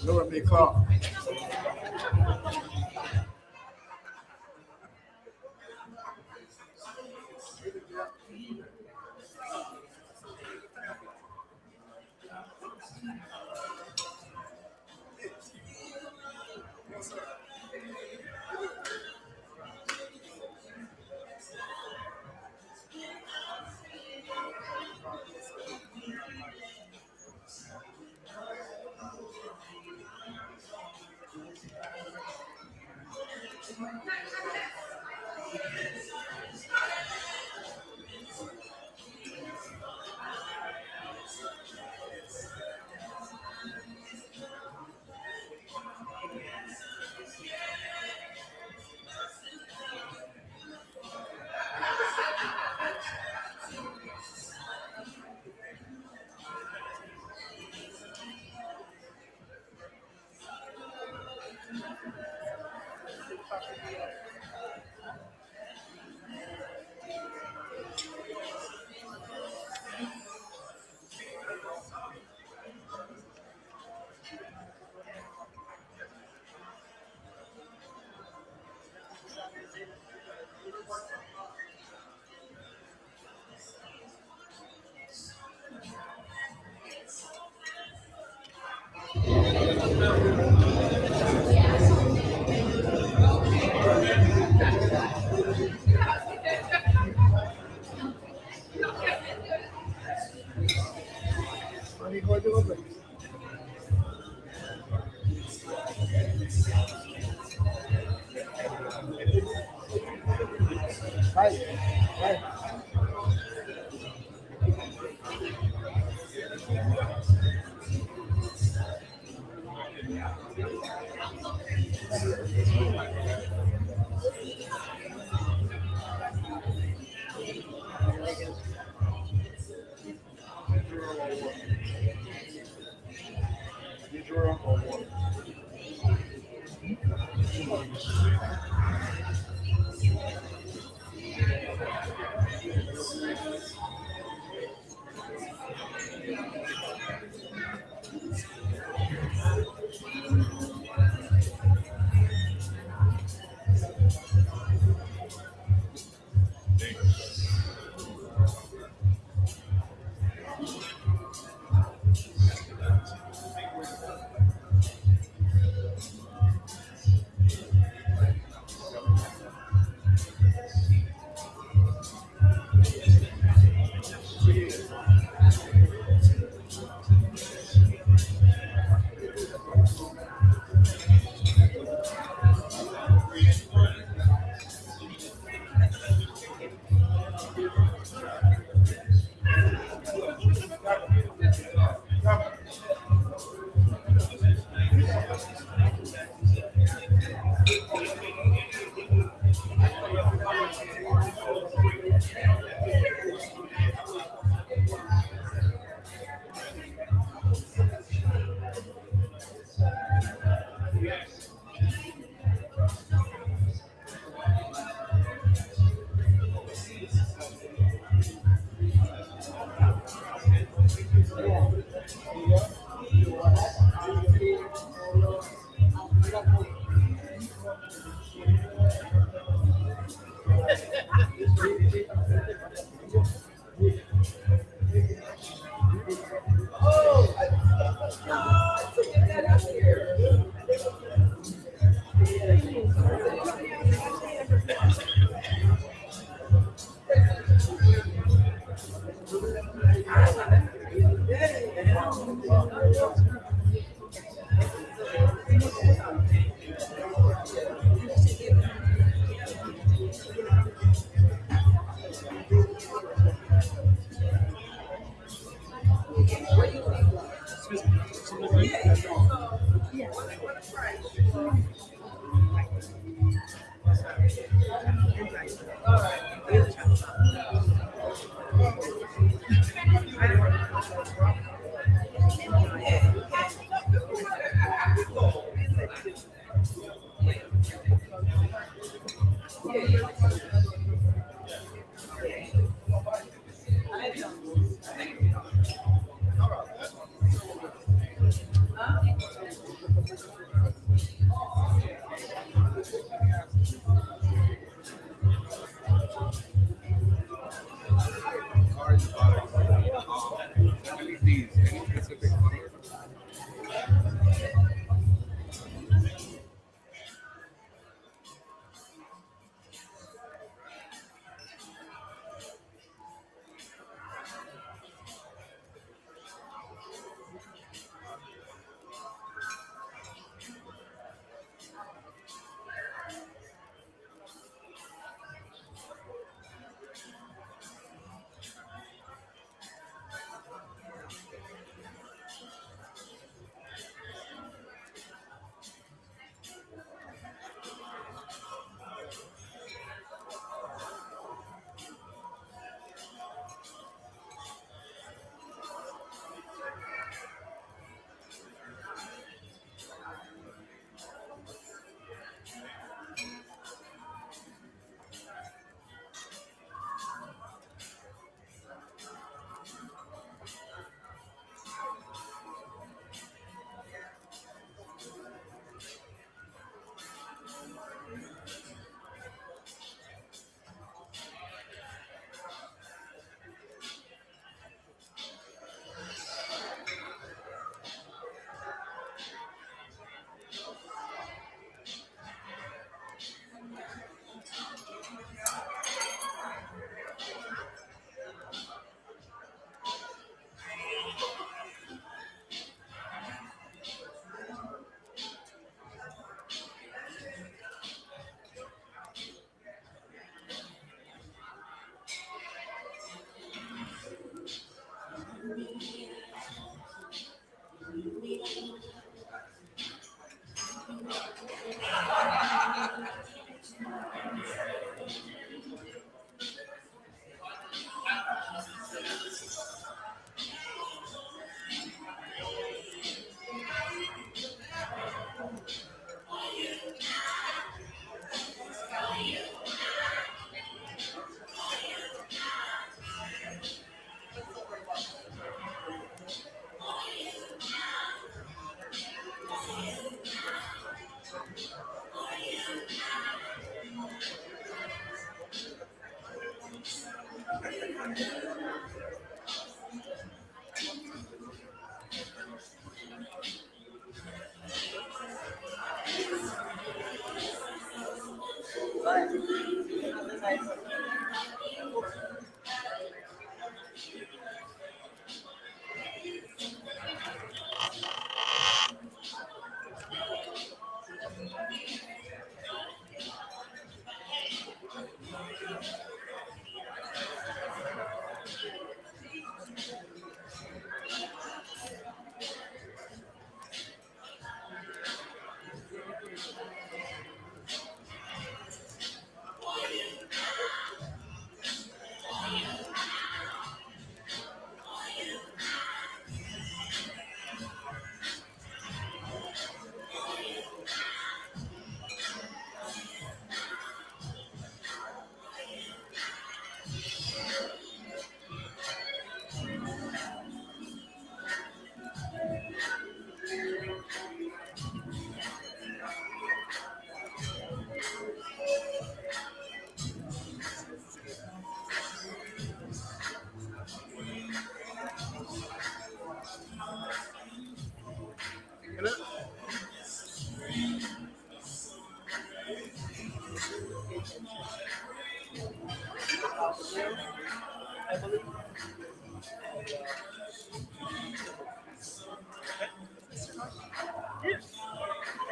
Lower me car.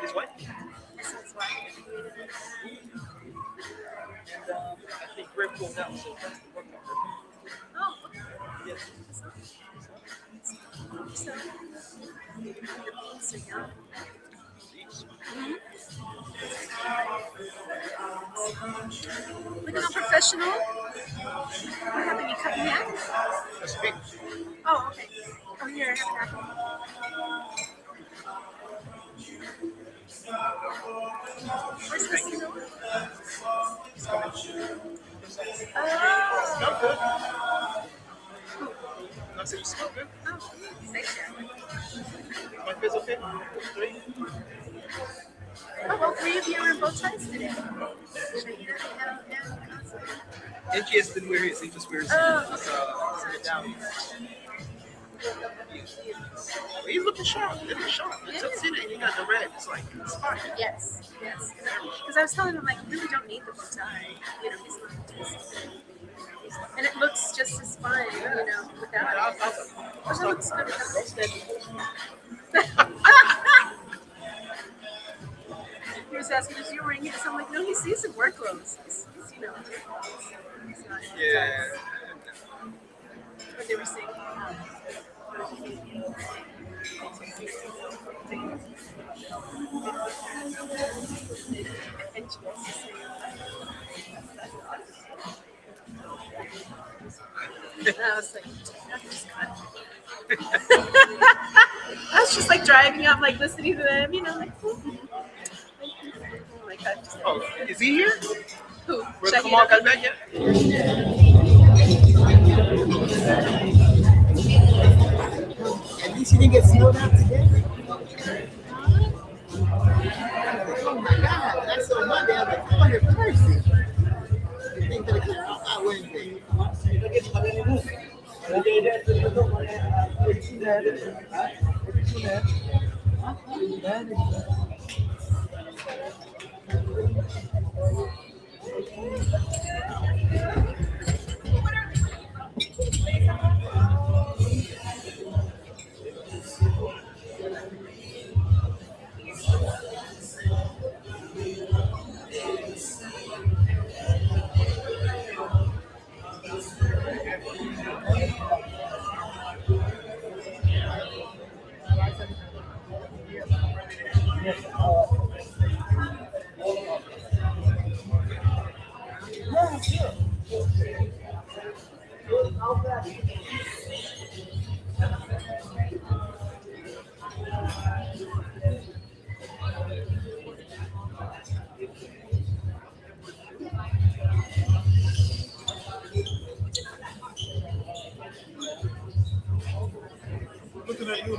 His wife? This is why. And I think Greg pulled out, so that's the work number. Oh, okay. Yes. So, your beans are young. These. Looking all professional. What happened? You cut me out? That's big. Oh, okay. Oh, here, I have that. Where's the single? Oh. Smell good. I said you smell good. Oh, thank you. My face okay? 3. Oh, all three of you are in bow ties today. Yeah. NGS didn't wear his, he just wears sit down. He's looking sharp. Looking sharp. Yeah. Just in it, he got the red. It's like, it's fine. Yes, yes. Because I was telling him, like, you really don't need the bow tie. You know, he's not. And it looks just as fine, you know, without it. It looks good without it. He was asking, is you wearing it? So I'm like, no, he's in work clothes. He's you know, he's not. Yeah. What they were saying. And I was like, I was just like driving up, like listening to them, you know, like. Oh my God. Oh, is he here? Who? Where Kamal got back yet? At least you didn't get snowed out today. Oh my God! When I saw Monday, I was like, 400 person. The thing gonna come out Wednesday. Looking at you.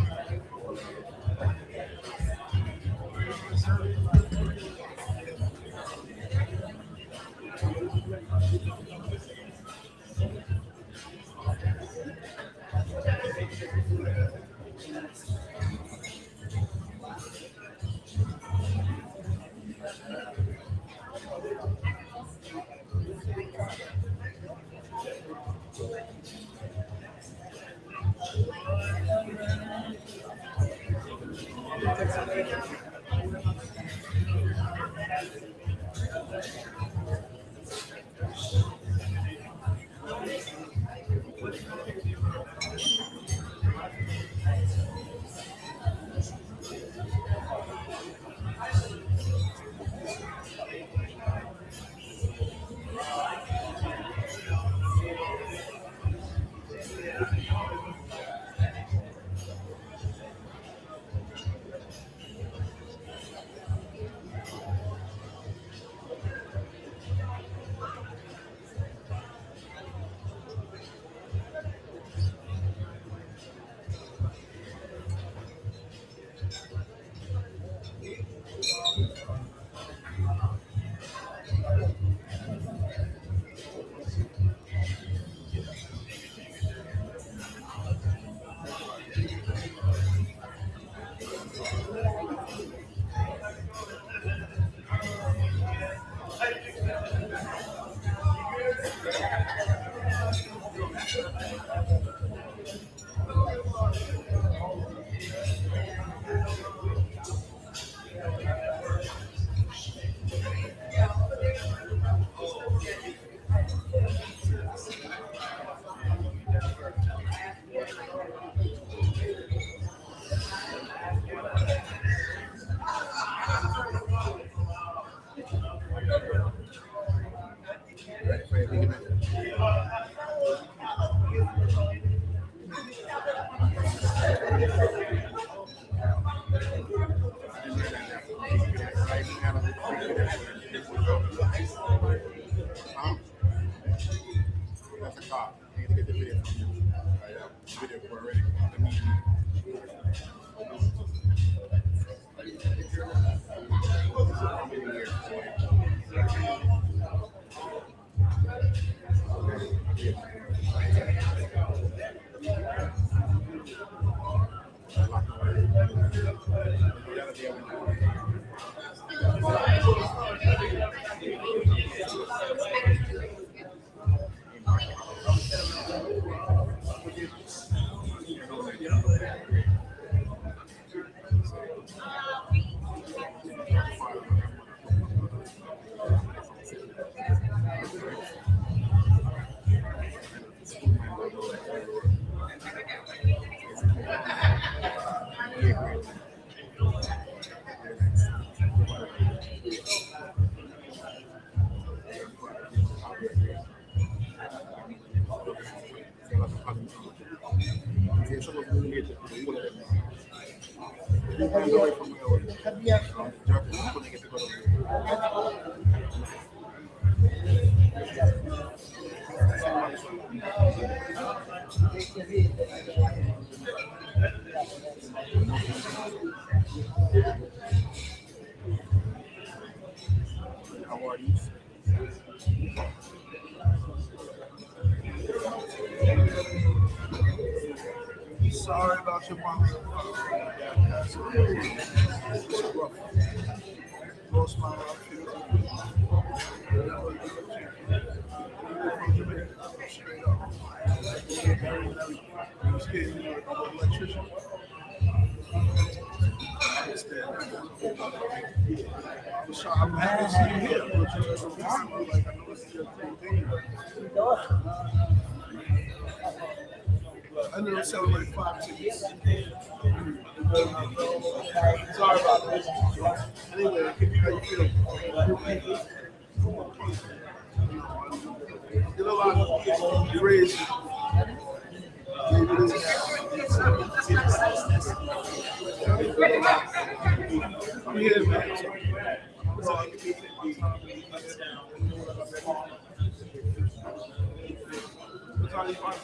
That's a cop. I need to get the video from you. Video for already. How are you? Sorry about your mom. Lost my life. Straight up. I was getting an electrician. I understand that. I'm happy to see you here. Like, I know this is your thing. I know it's selling like 5 tickets. Sorry about this. Anyway, how you feeling? You know, like, you raised. Maybe this I'm here, man. That's how you find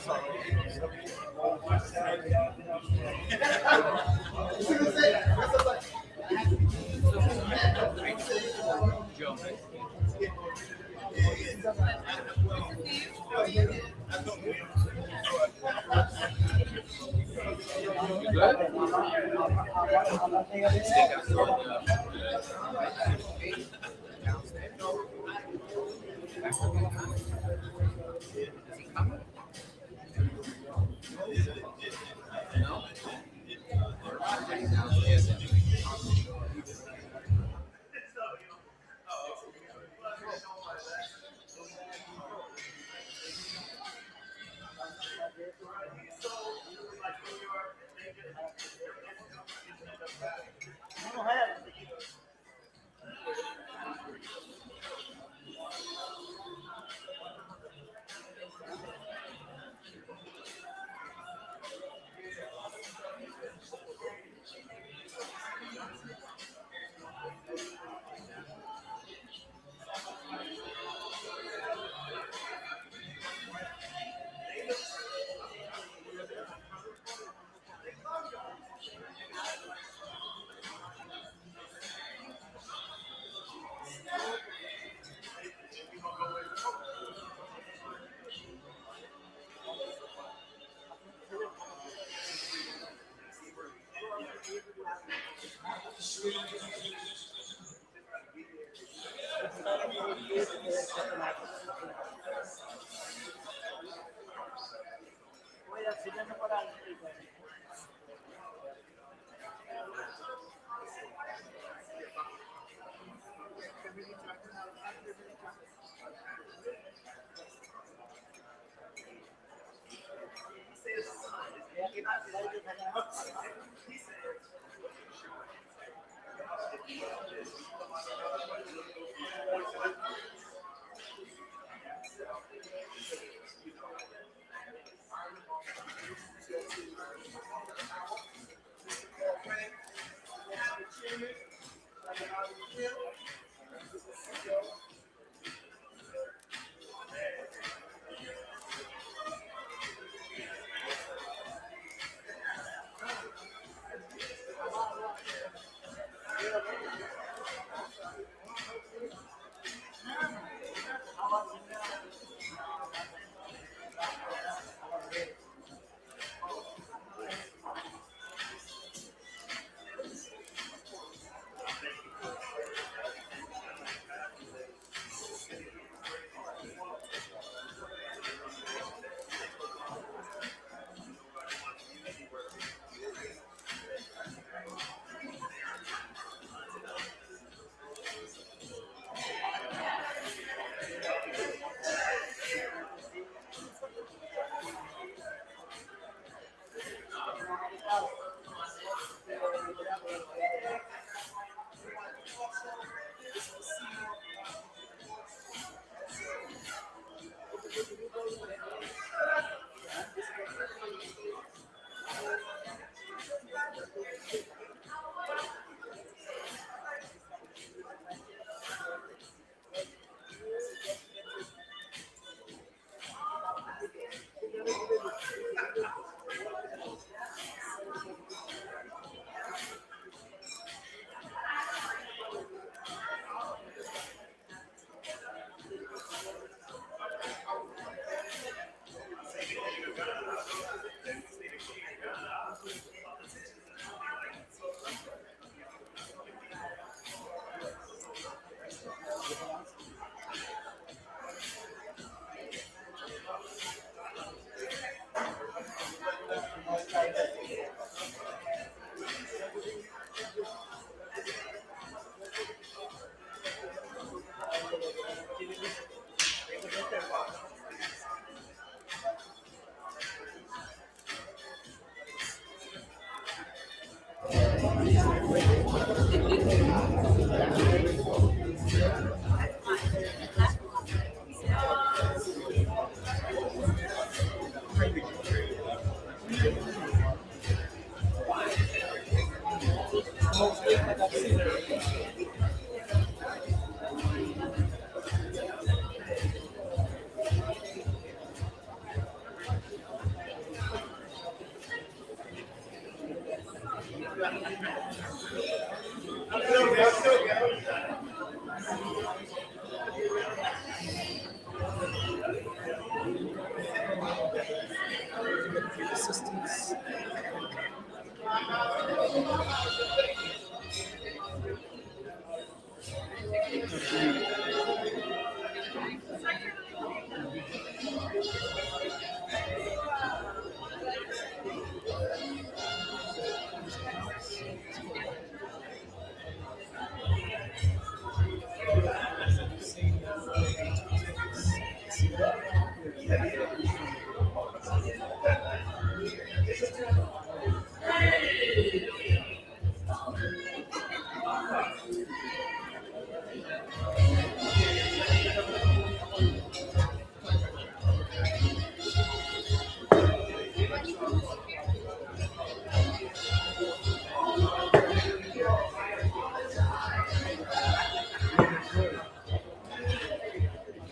Assistance.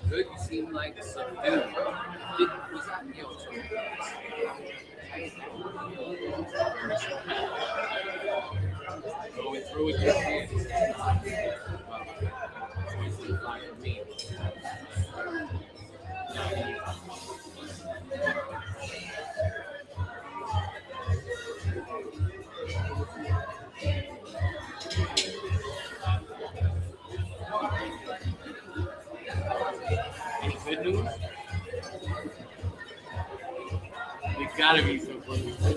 Good, you seem like subdued. Was that going through with your kids? Like me. Any good news? There's gotta be some good news.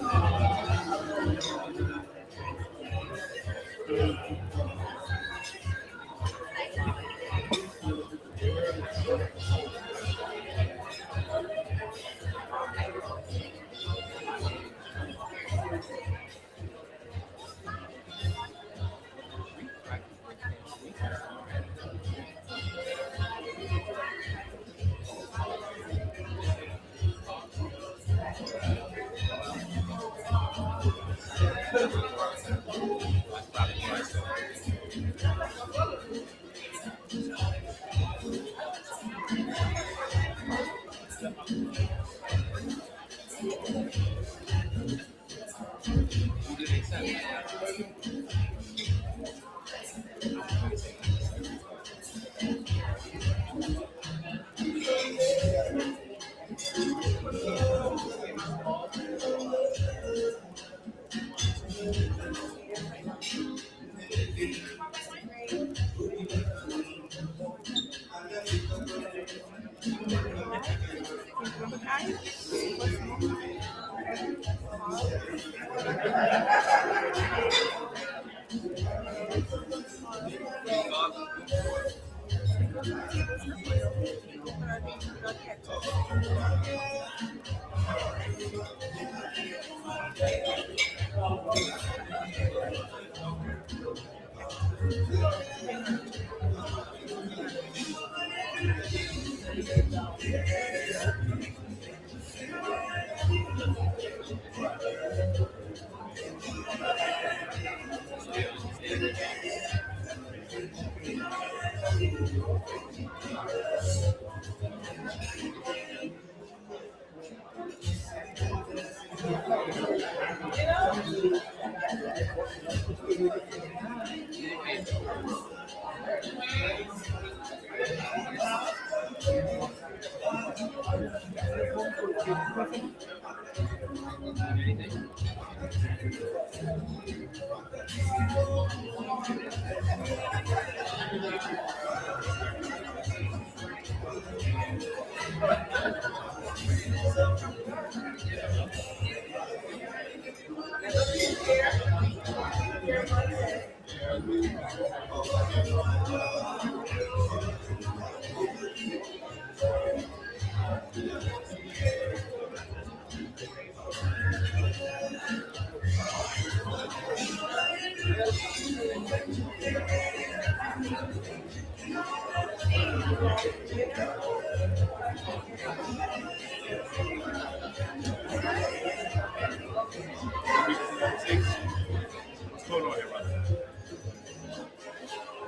What's going on here, brother?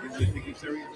You taking serious?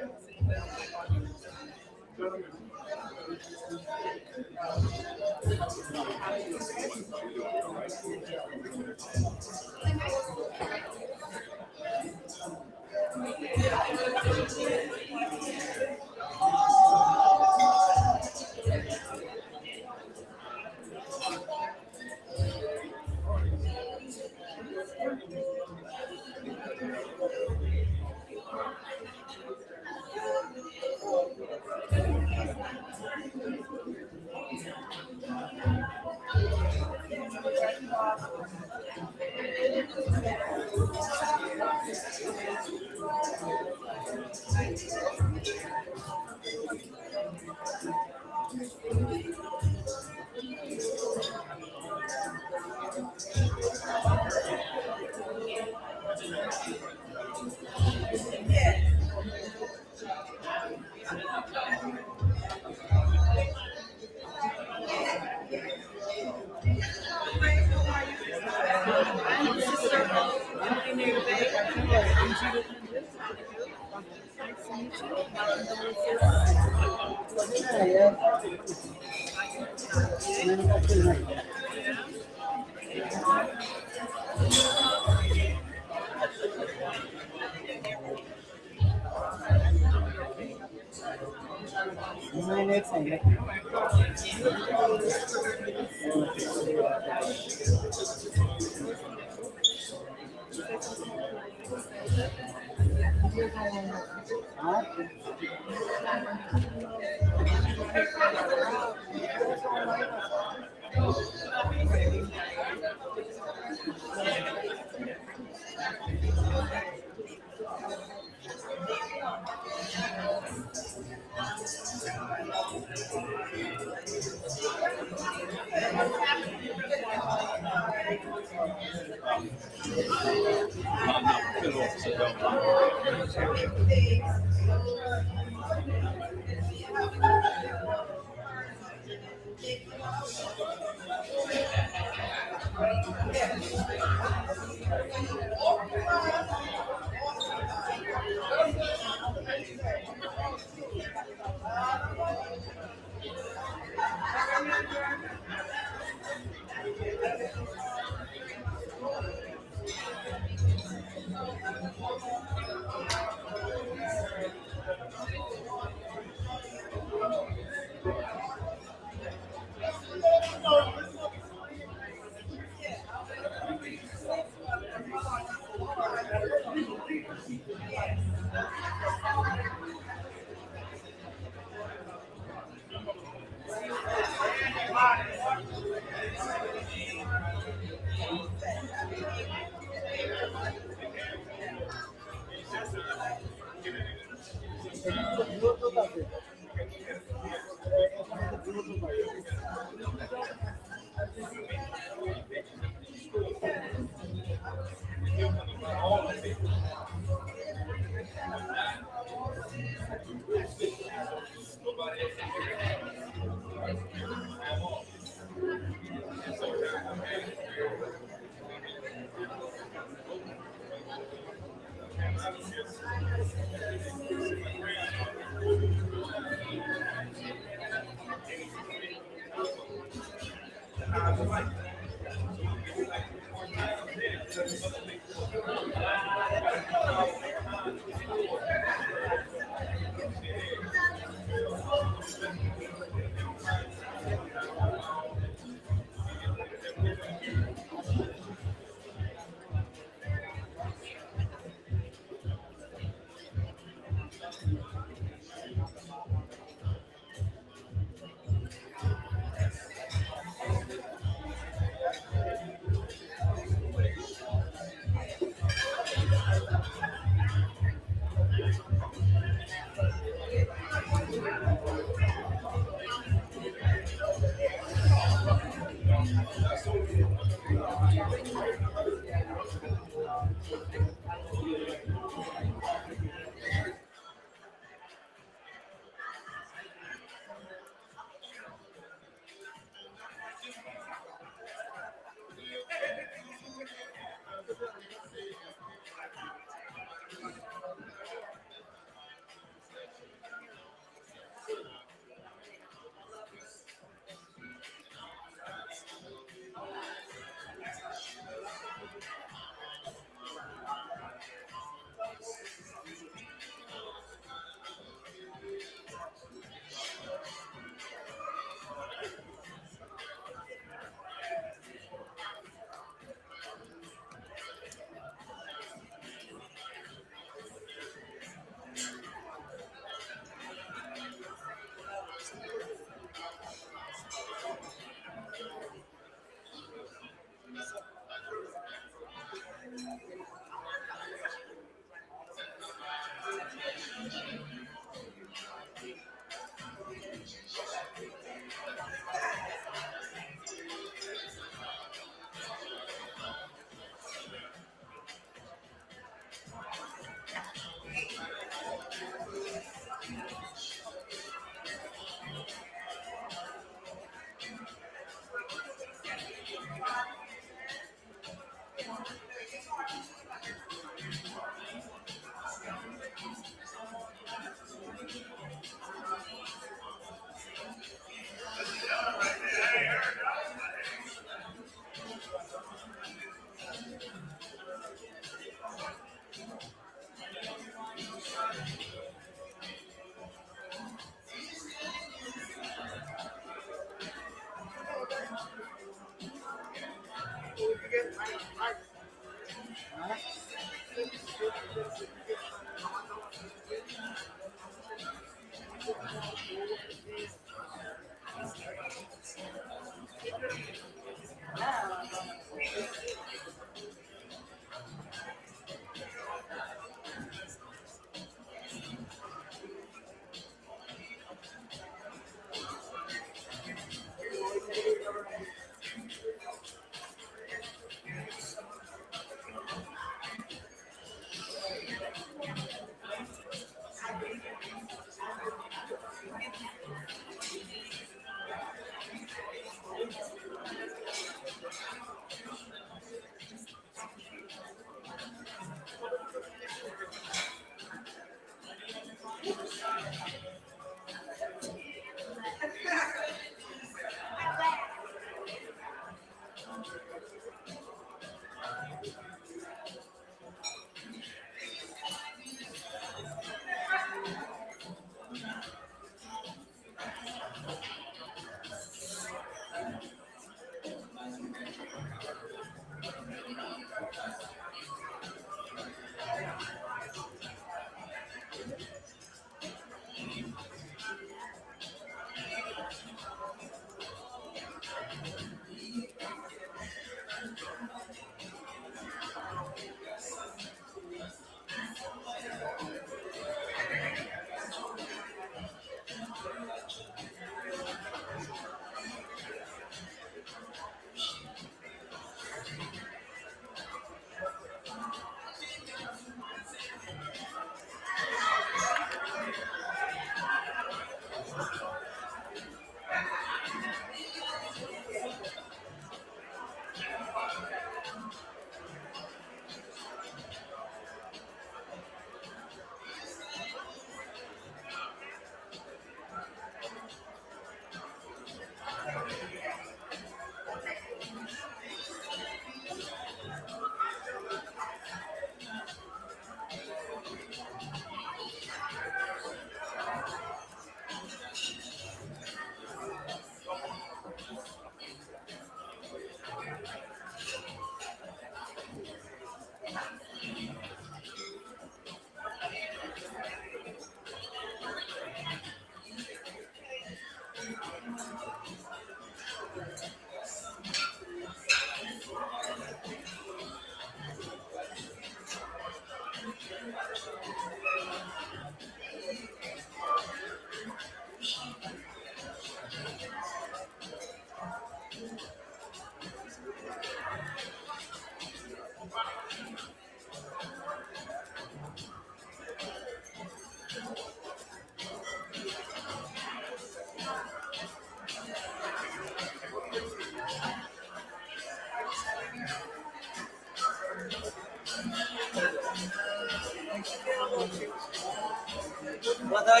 I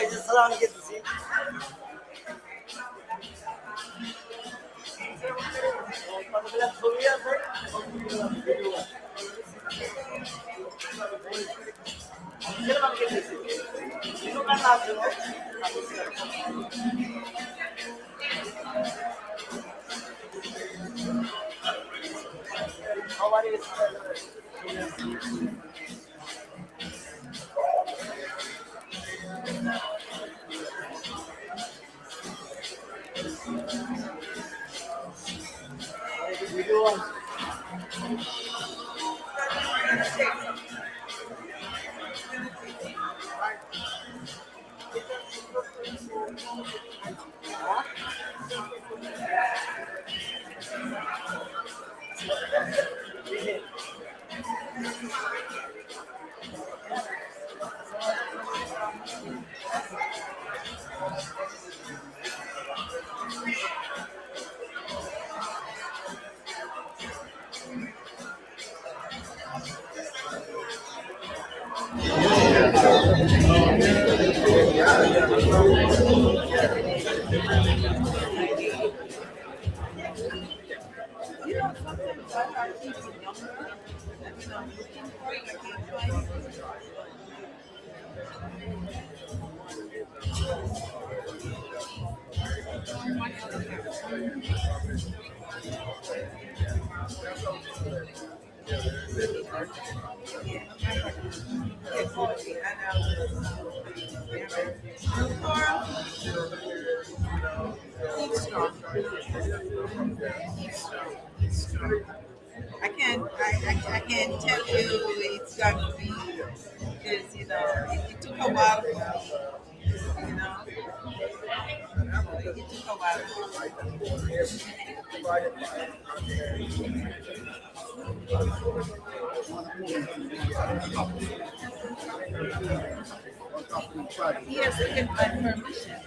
can't tell you it's going to be because it took a while for me, it took a while. Yes, we can find permission.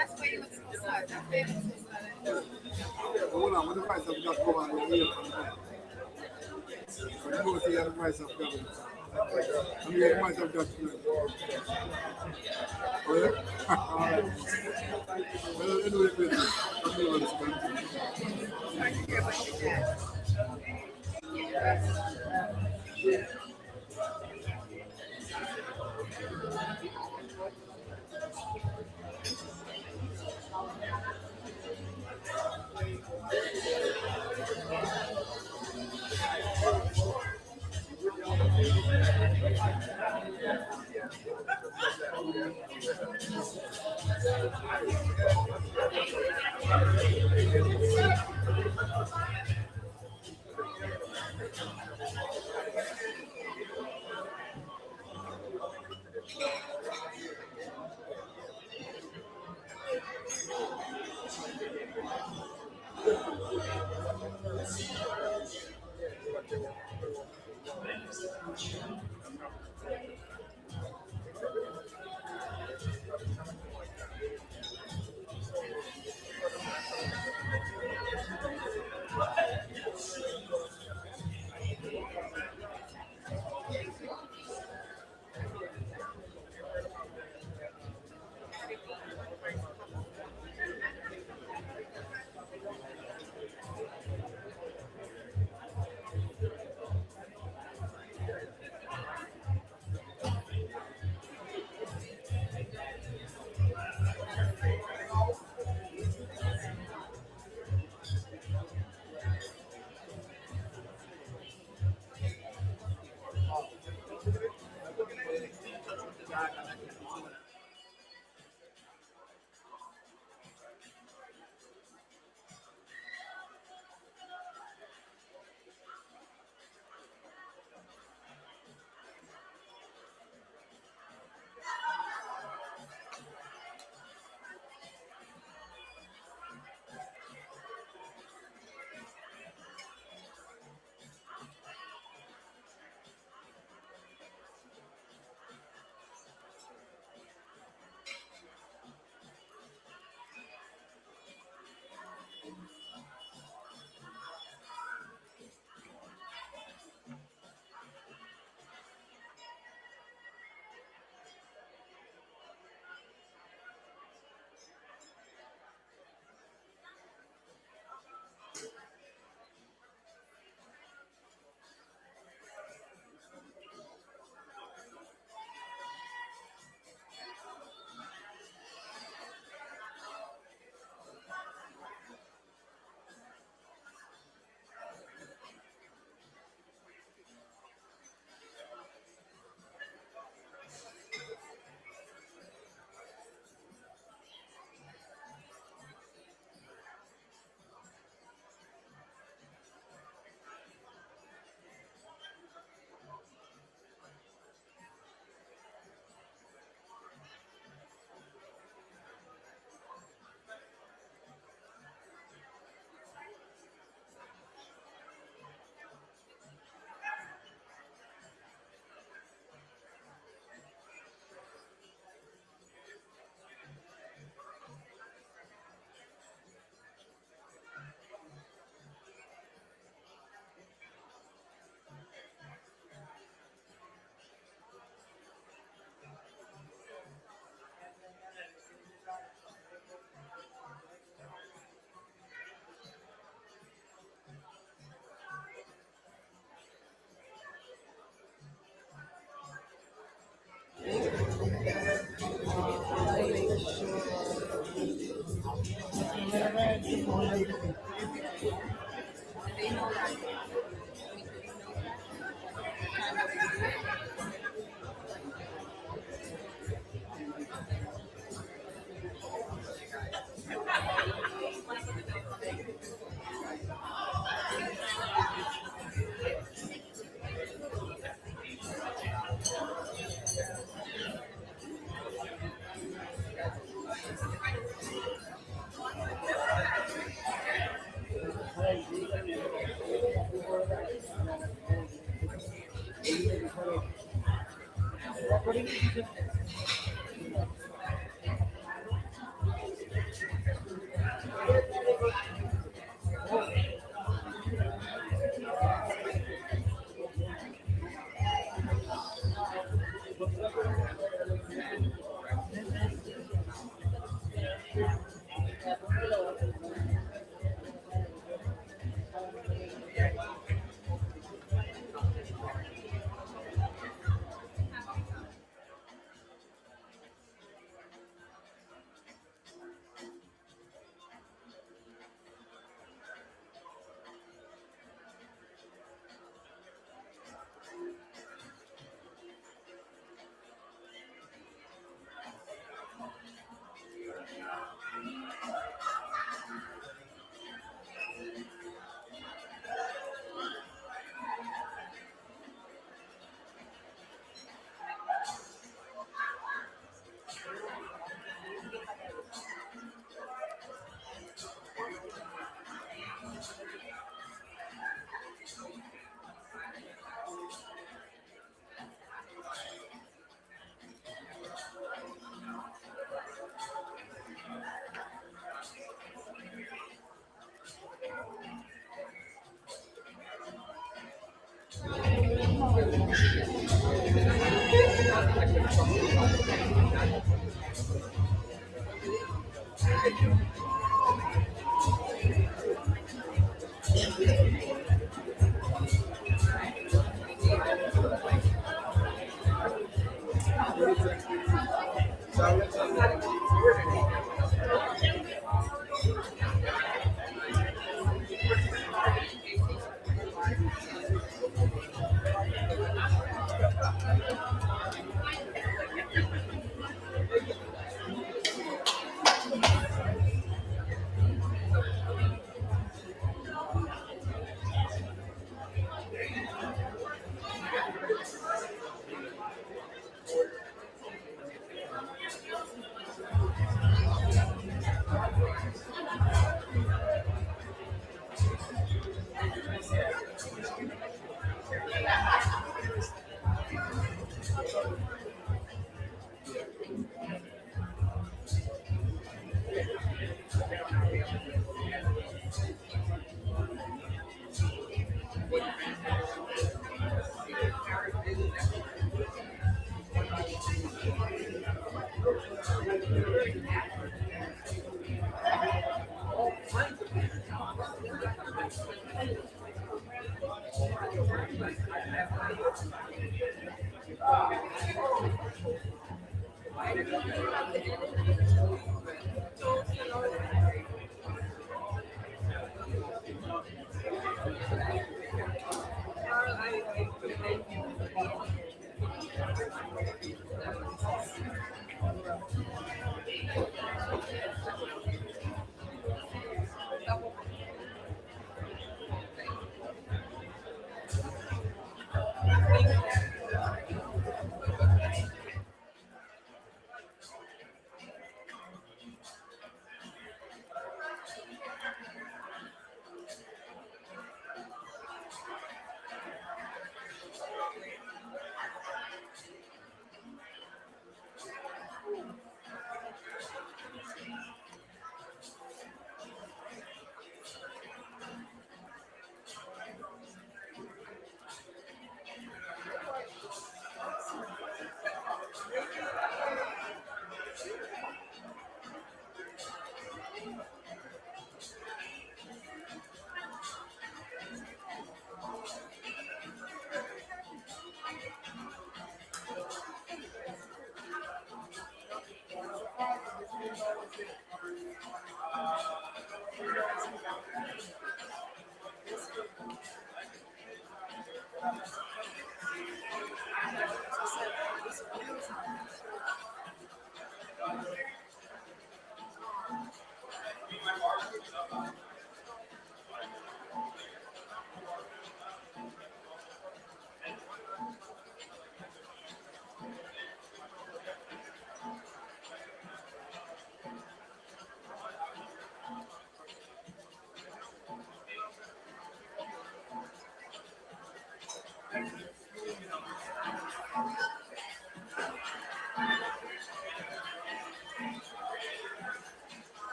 That's why you look so sad. That's why you look so sad. Hold on, what the price of that go on the way? I know the other price of that. I mean, the price of that. Well, anyway, I don't understand. Sorry to hear about your dad.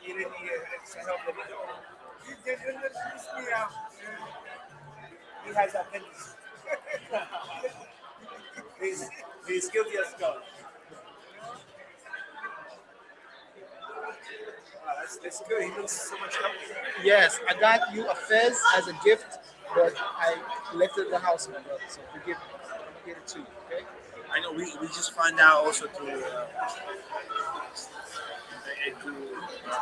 You didn't need extra help. Let me know. He has appendix. He's guilty as charged. Wow, that's good. He looks so much healthier. Yes, I got you a fez as a gift, but I left it at the house, my brother. So forgive me. I'm gonna get it to you, okay? I know we just find out also through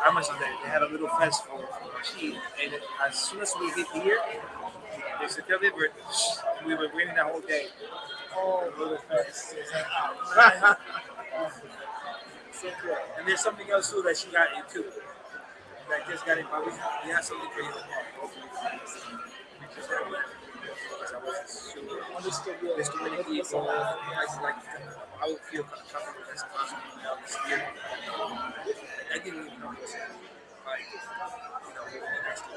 Amazon that they had a little fest for cheese, and as soon as we hit here, they secured it. We were waiting the whole day. Oh, little fez. So good. And there's something else too that she got in too. That just got in, but we have something for you tomorrow. Hopefully, we just have it. Because I wasn't sure. Understood. Yeah. There's too many people. I would feel comfortable as possible without this year. I didn't even know this. Like, next to the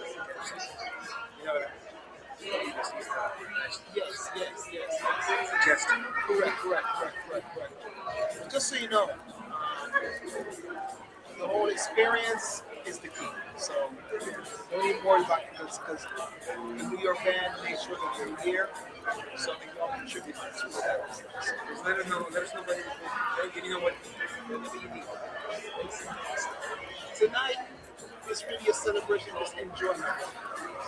you know what I mean? Yes. Suggestion. Correct. Just so you know, the whole experience is the key. So don't even worry about it because the New York band made sure that they're here, so they can all contribute to that. So Let us know. Let us know what you know whatever you need. tonight is really a celebration. Just enjoy it.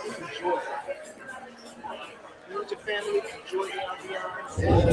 Enjoy it. You with your family, enjoy the ambiance.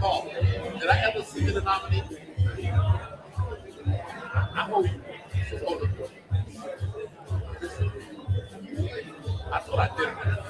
Paul, did I ever see the nominee? I hope you hold it. I thought I did.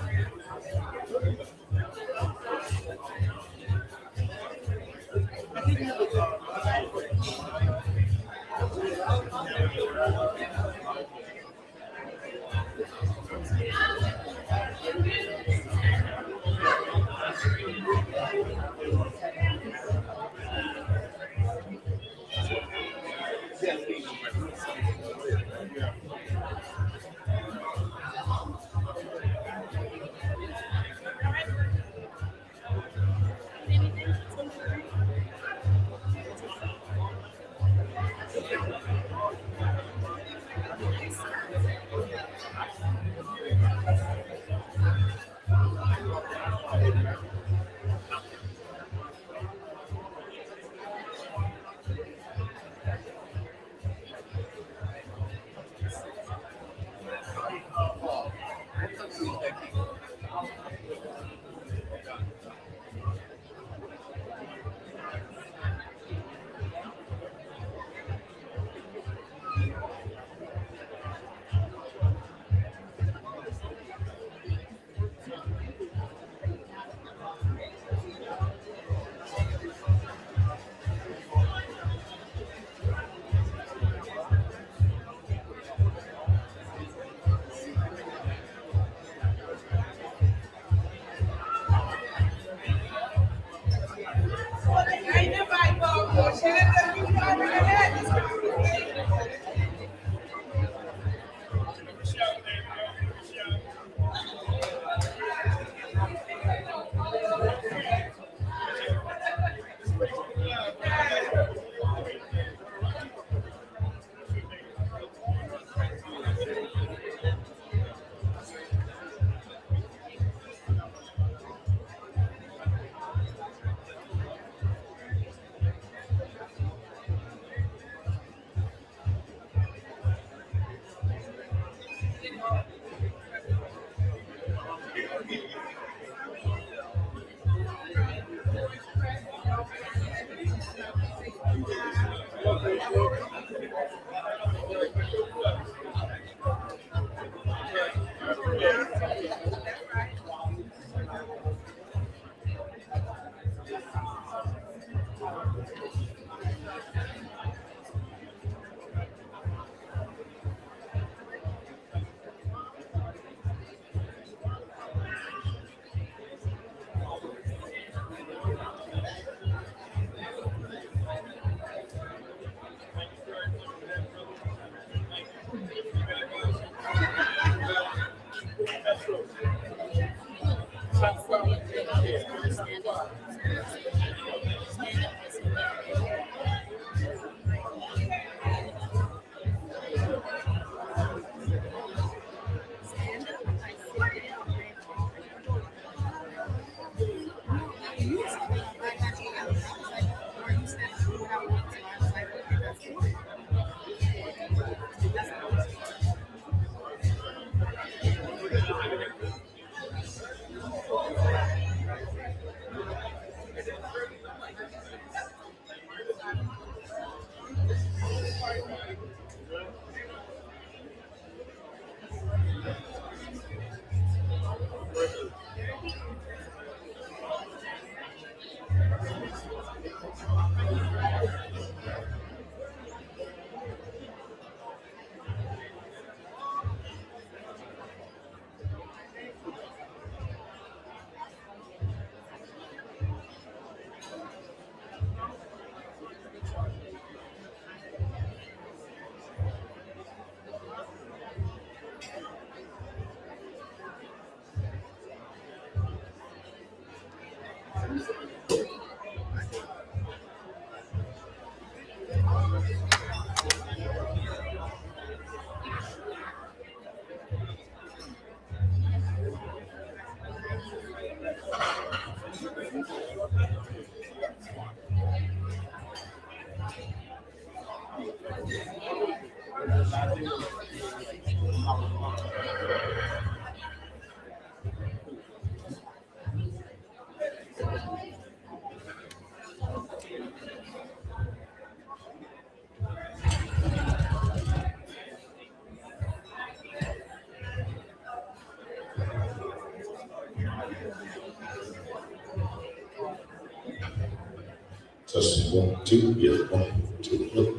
Testing 1, 2, yeah, 1, 2, look.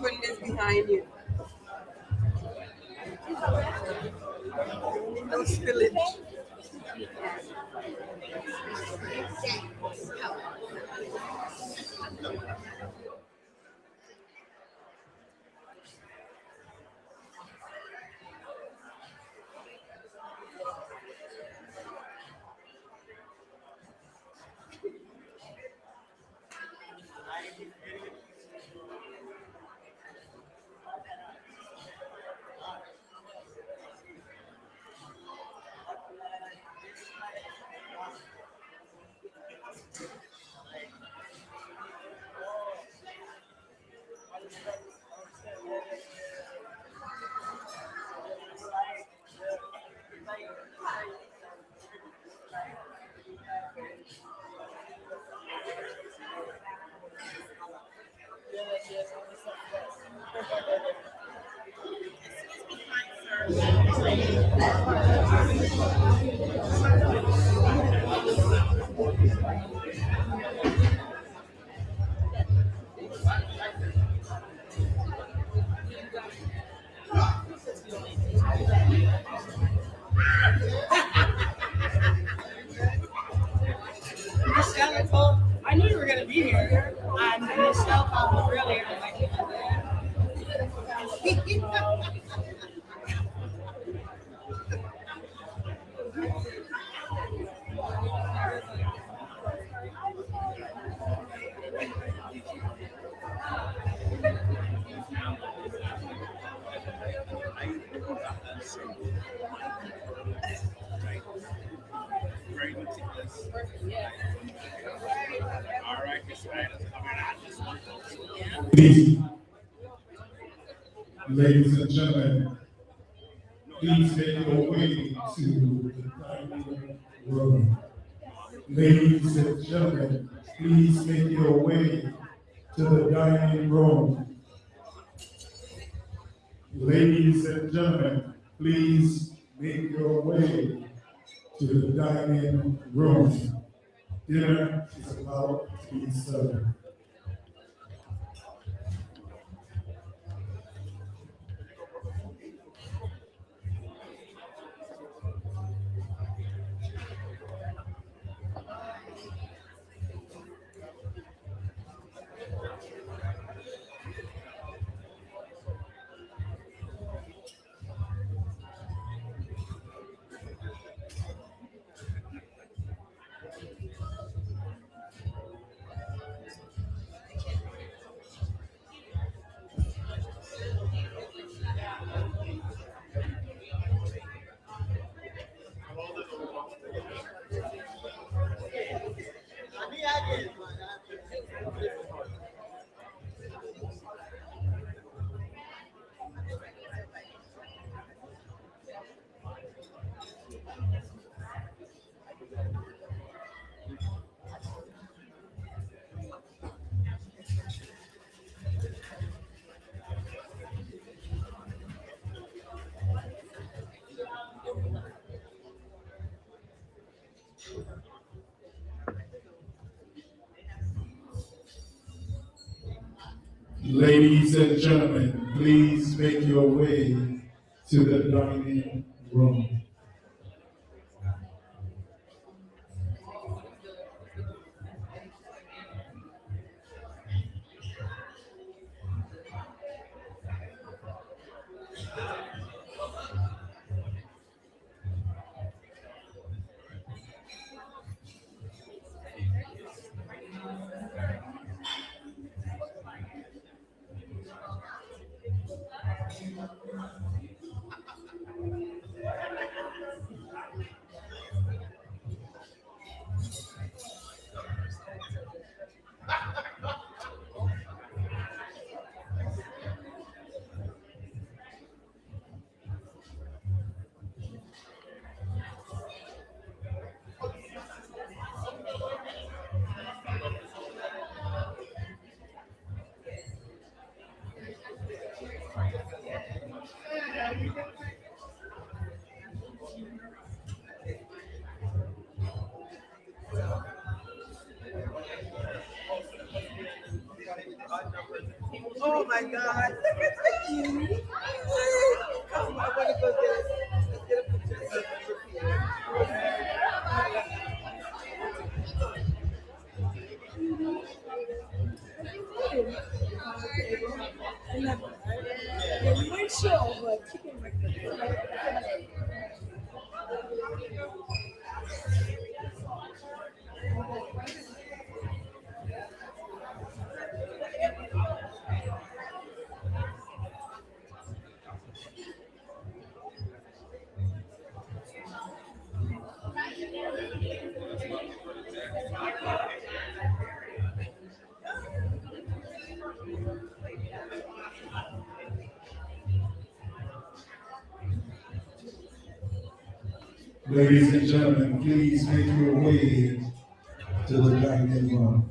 Putting this behind you. No spillage. Michelle told, I knew you were going to be here. And Michelle called me earlier. I'm like, Very meticulous. All right, Miss Ryan, coming out this one. Please, ladies and gentlemen, please make your way to the dining room. Ladies and gentlemen, please make your way to the dining room. Ladies and gentlemen, please make your way to the dining room. Dinner is about to be served. Ladies and gentlemen, please make your way to the dining room. Oh my God. Come, I want to go get a picture. Ladies and gentlemen, please make your way to the dining room.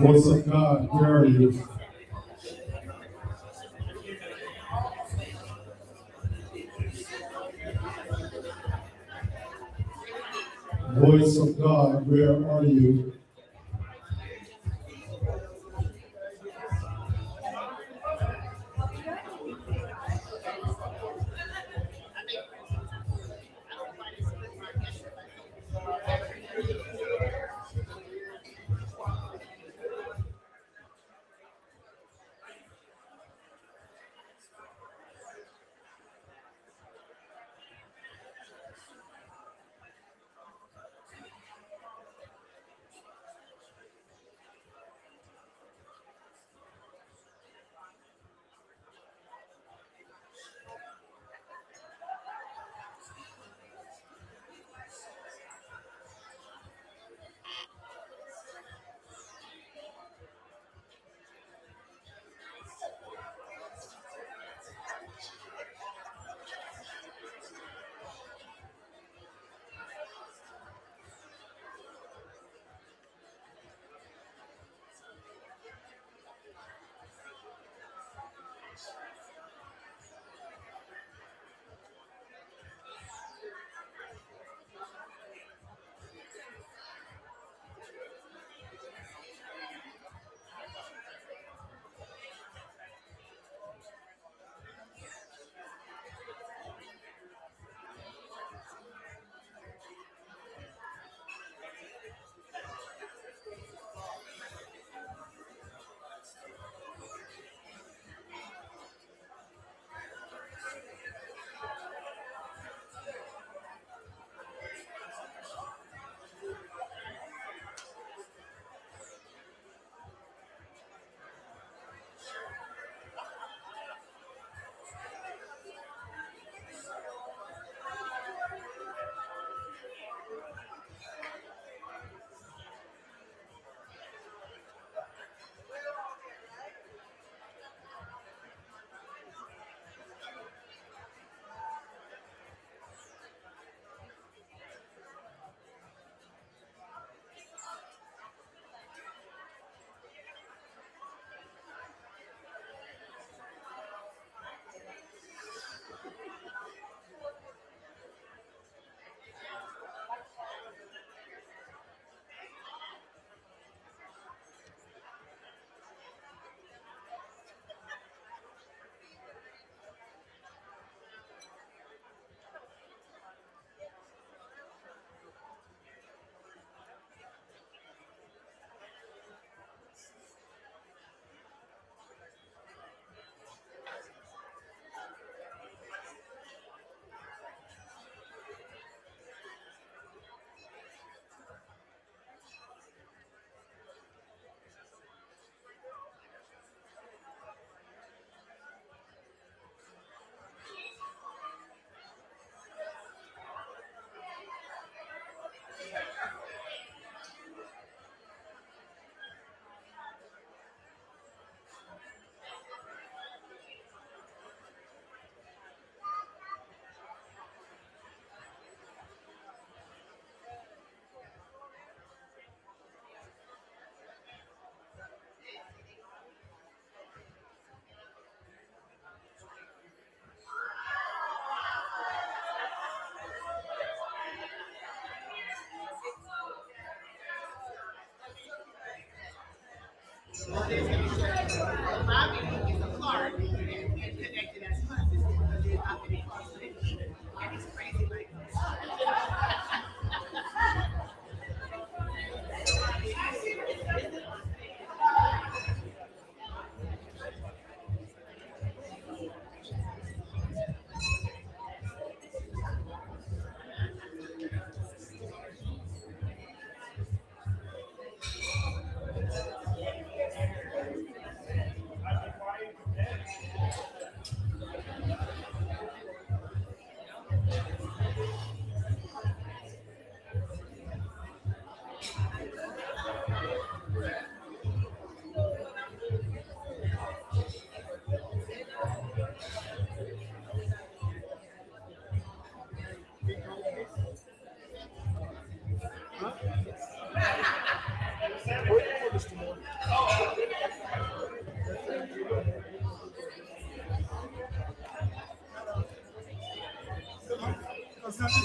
Voice of God, where are you? Voice of God, where are you?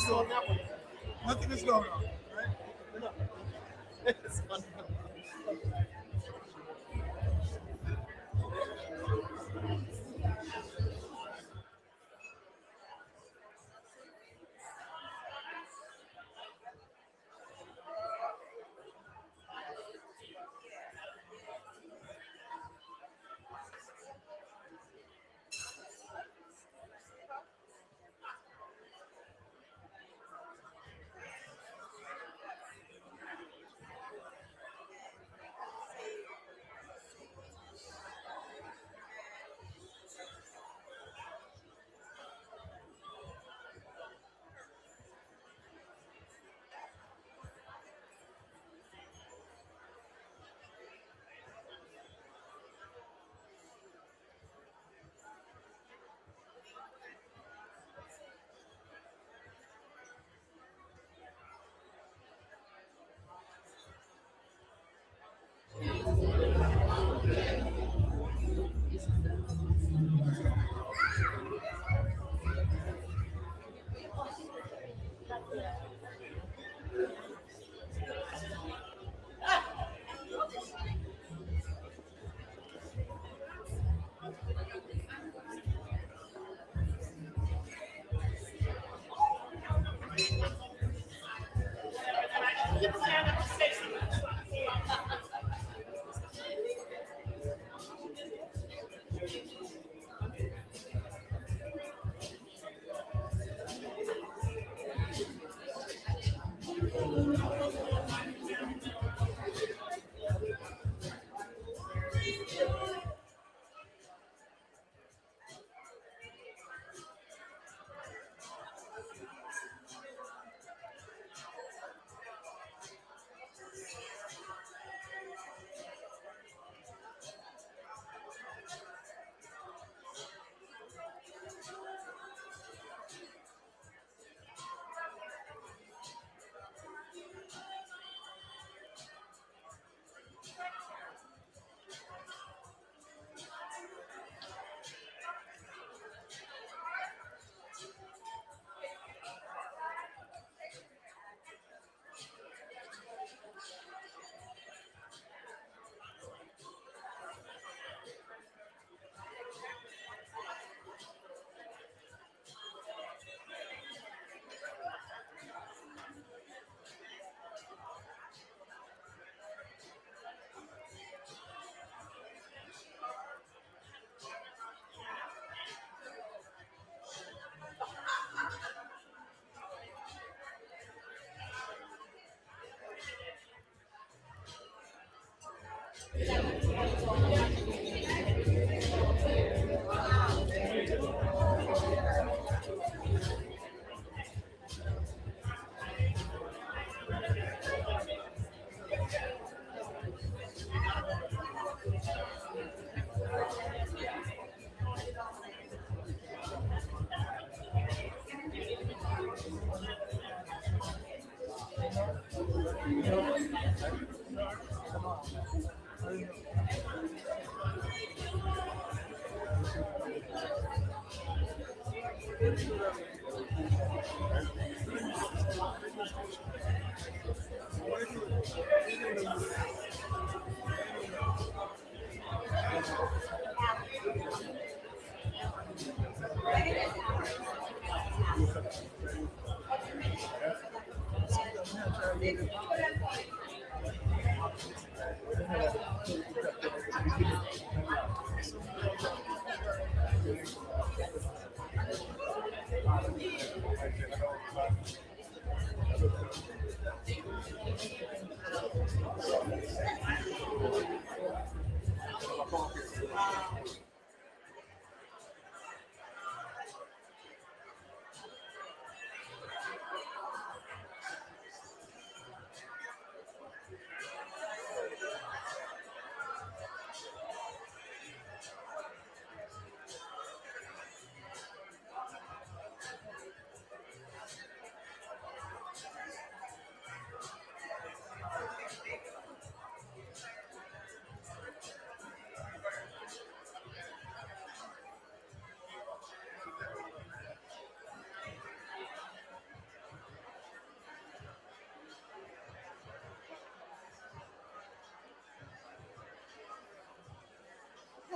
just on that one. Nothing is going on, right? It's fun.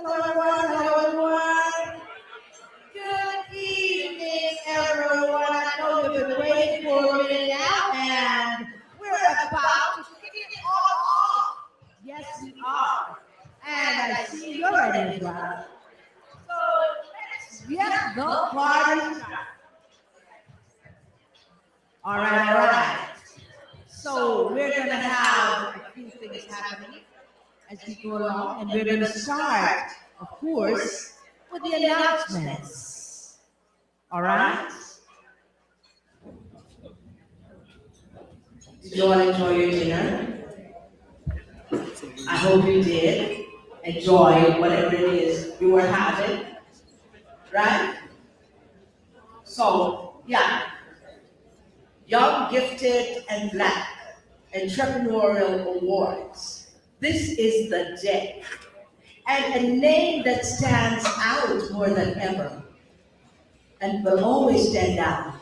Hello, everyone. Hello, everyone. Good evening, everyone. I know you've been waiting for a minute now, and we're about to kick it all off. Yes, we are. And I see you're ready as well. So let's get the party started. All right. So we're going to have a few things happening as we go along, and we're going to start, of course, with the announcements. All right? Did you all enjoy your dinner? I hope you did enjoy whatever it is you were having, right? So, yeah. Young, Gifted, and Black Entrepreneurial Awards. This is the day. And a name that stands out more than ever and will always stand out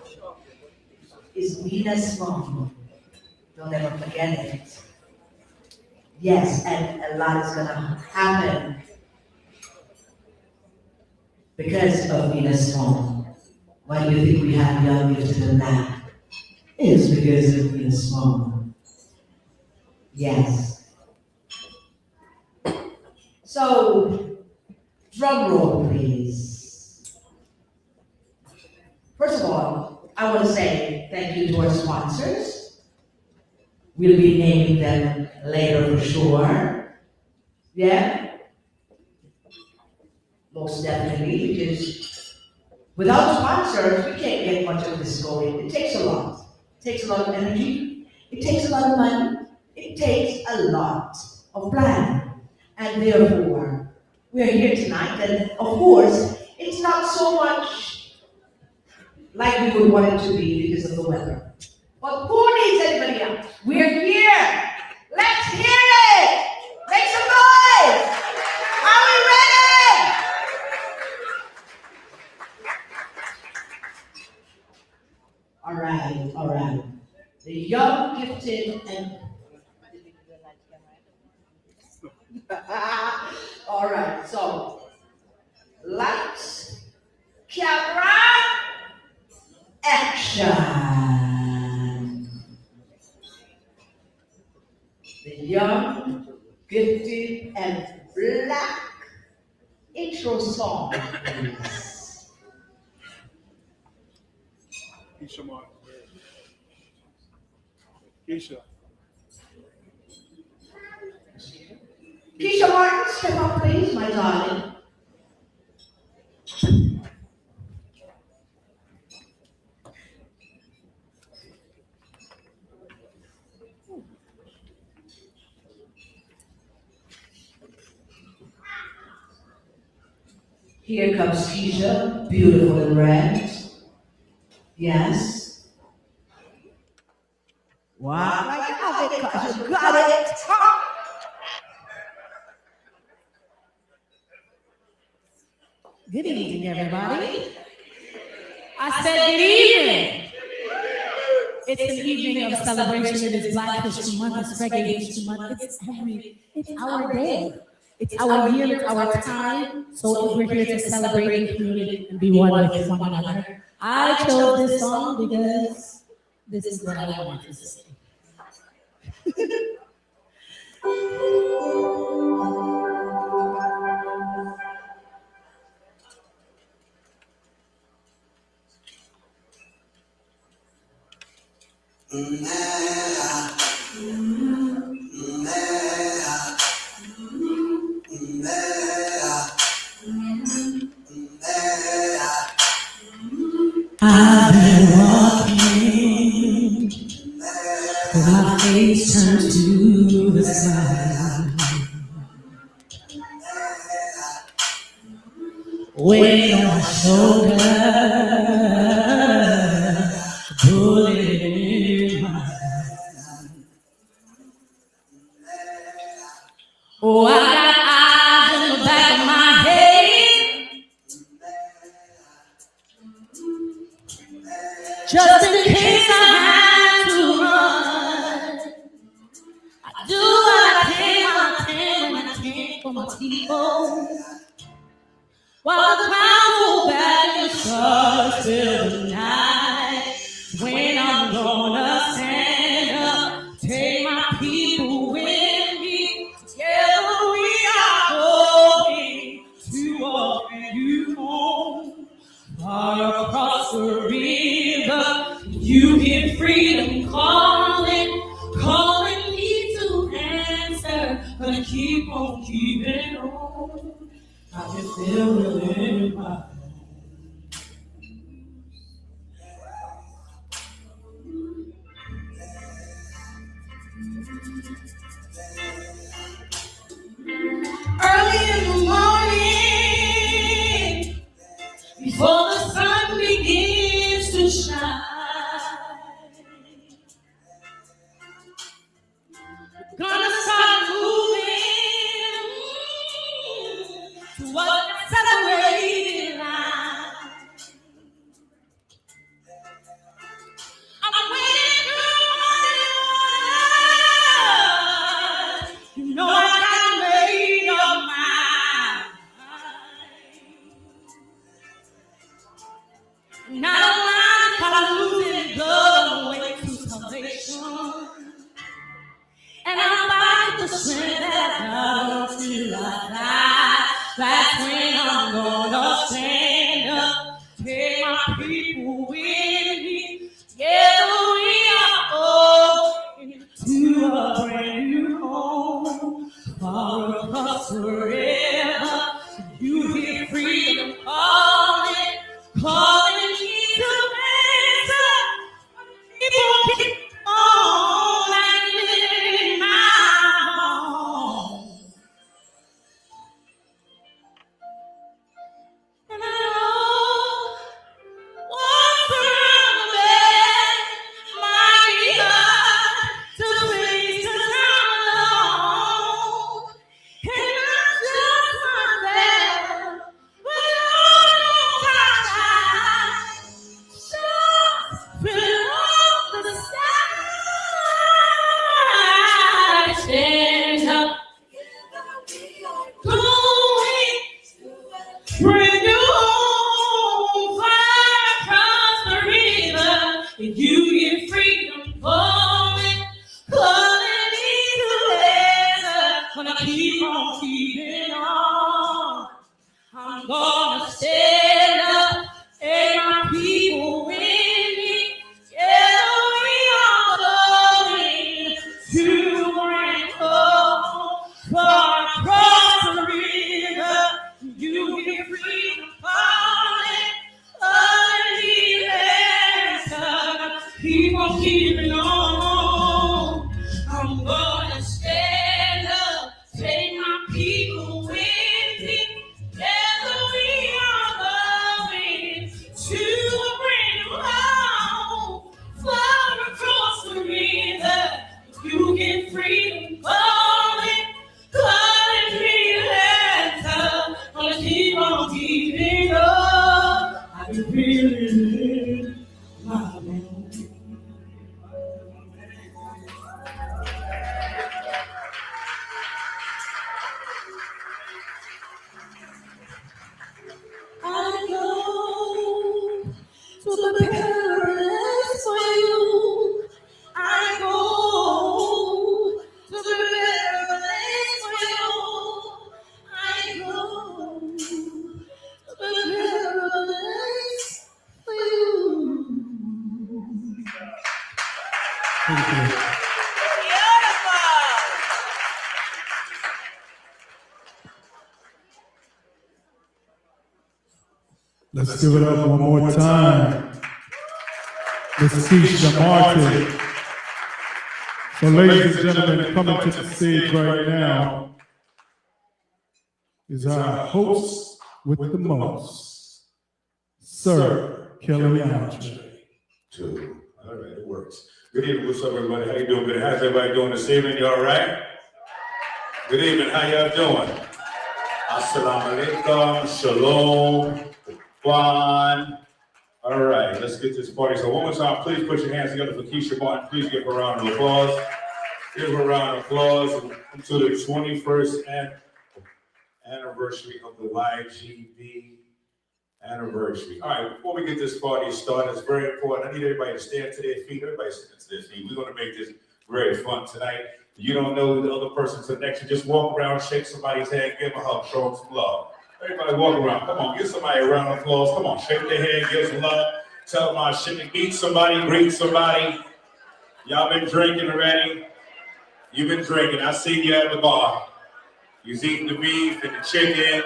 is Nina Simone. Don't ever forget it. Yes, and a lot is going to happen because of Nina Simone. Why do you think we have Young, Gifted, and Black? It's because of Nina Simone. Yes. So, drum roll, please. First of all, I want to say thank you to our sponsors. We'll be naming them later for sure. Yeah? Most definitely, because without sponsors, we can't get much of this going. It takes a lot. It takes a lot of energy. It takes a lot of money. It takes a lot of planning. And therefore, we're here tonight, and of course, it's not so much like we would want it to be because of the weather. But who needs anybody else? We're here. Let's hear it. Make some noise. Are we ready? All right. The Young, Gifted, and all right, so lights, camera, action. The Young, Gifted, and Black intro song, please. Keisha Martin. Keisha. Keisha Martin, step up, please, my darling. Here comes Keisha, beautiful in red. Yes. Wow. I got it, cause you got it. Good evening, everybody. I said good evening. It's an evening of celebration. It is Black History Month. It's Reggae History Month. It's our day. It's our year. It's our time. So we're here to celebrate the community and be one with one another. I chose this song because this is what I wanted to say. I've been walking with my face turned to the side, weight on my shoulder, bullet in my hand. Oh, I got eyes in the back of my head, just in case I have to run. I do what I can when I can for my people. while the clouds roll back and the stars fill the night. When I'm gonna stand up, take my people with me. Together we are going to a new home. Far across the river, you hear freedom calling, calling me to answer. Gonna keep on keeping on. I can feel it in my early in the morning, before the sun begins to shine, gonna start moving to what celebrated line. I'm waiting through the you know I got made up mind. Not a line called losing blood on the way to salvation. And I'm like the strength that I don't feel like that. That's when I'm gonna stand up, take my people with me. Yeah, we are going to a brand new home. Far across the river, you hear freedom calling, calling me to answer. People keep on and live in my home. And I know what's around the bend might be hard to please the alone. And not just myself, but Lord knows I just fill up the sky. Stand up, going, bring you home, fly across the river, and you get freedom falling, calling me to answer. Gonna keep on keeping on. I'm gonna stand up, take my people with me. Yeah, we are going to bring home far across the river. You hear freedom calling, calling me answer. Keep on keeping on. I'm gonna stand up, take my people with me. Together we are going to a brand new home. Far across the river, you get freedom calling, calling me answer. Gonna keep on keeping on. I can feel it in my bones. I go to prepare a place for you. I go to prepare a place for you. I go to prepare a place for you. Let's give it up one more time. Miss Keisha Martin. So ladies and gentlemen, coming to the stage right now is our host with the most, Sir Kelly Andre. Two. All right, it works. Good evening, what's up, everybody? How you doing? Good. How's everybody doing this evening? You all right? Good evening. How y'all doing? Assalamu alaikum. Shalom. Juan. All right, let's get this party. So one more time, please put your hands together for Keisha Martin. Please give her a round of applause. Give her a round of applause to the 21st anniversary of the YGB anniversary. All right, before we get this party started, it's very important. I need everybody to stand to their feet. Everybody stand to their feet. We're going to make this very fun tonight. If you don't know the other person to the next, you just walk around, shake somebody's hand, give them a hug, show them some love. Everybody walk around. Come on, give somebody a round of applause. Come on, shake their hand, give some love. Tell them I should meet somebody, greet somebody. Y'all been drinking already? You've been drinking. I see you at the bar. You're eating the beef and the chicken.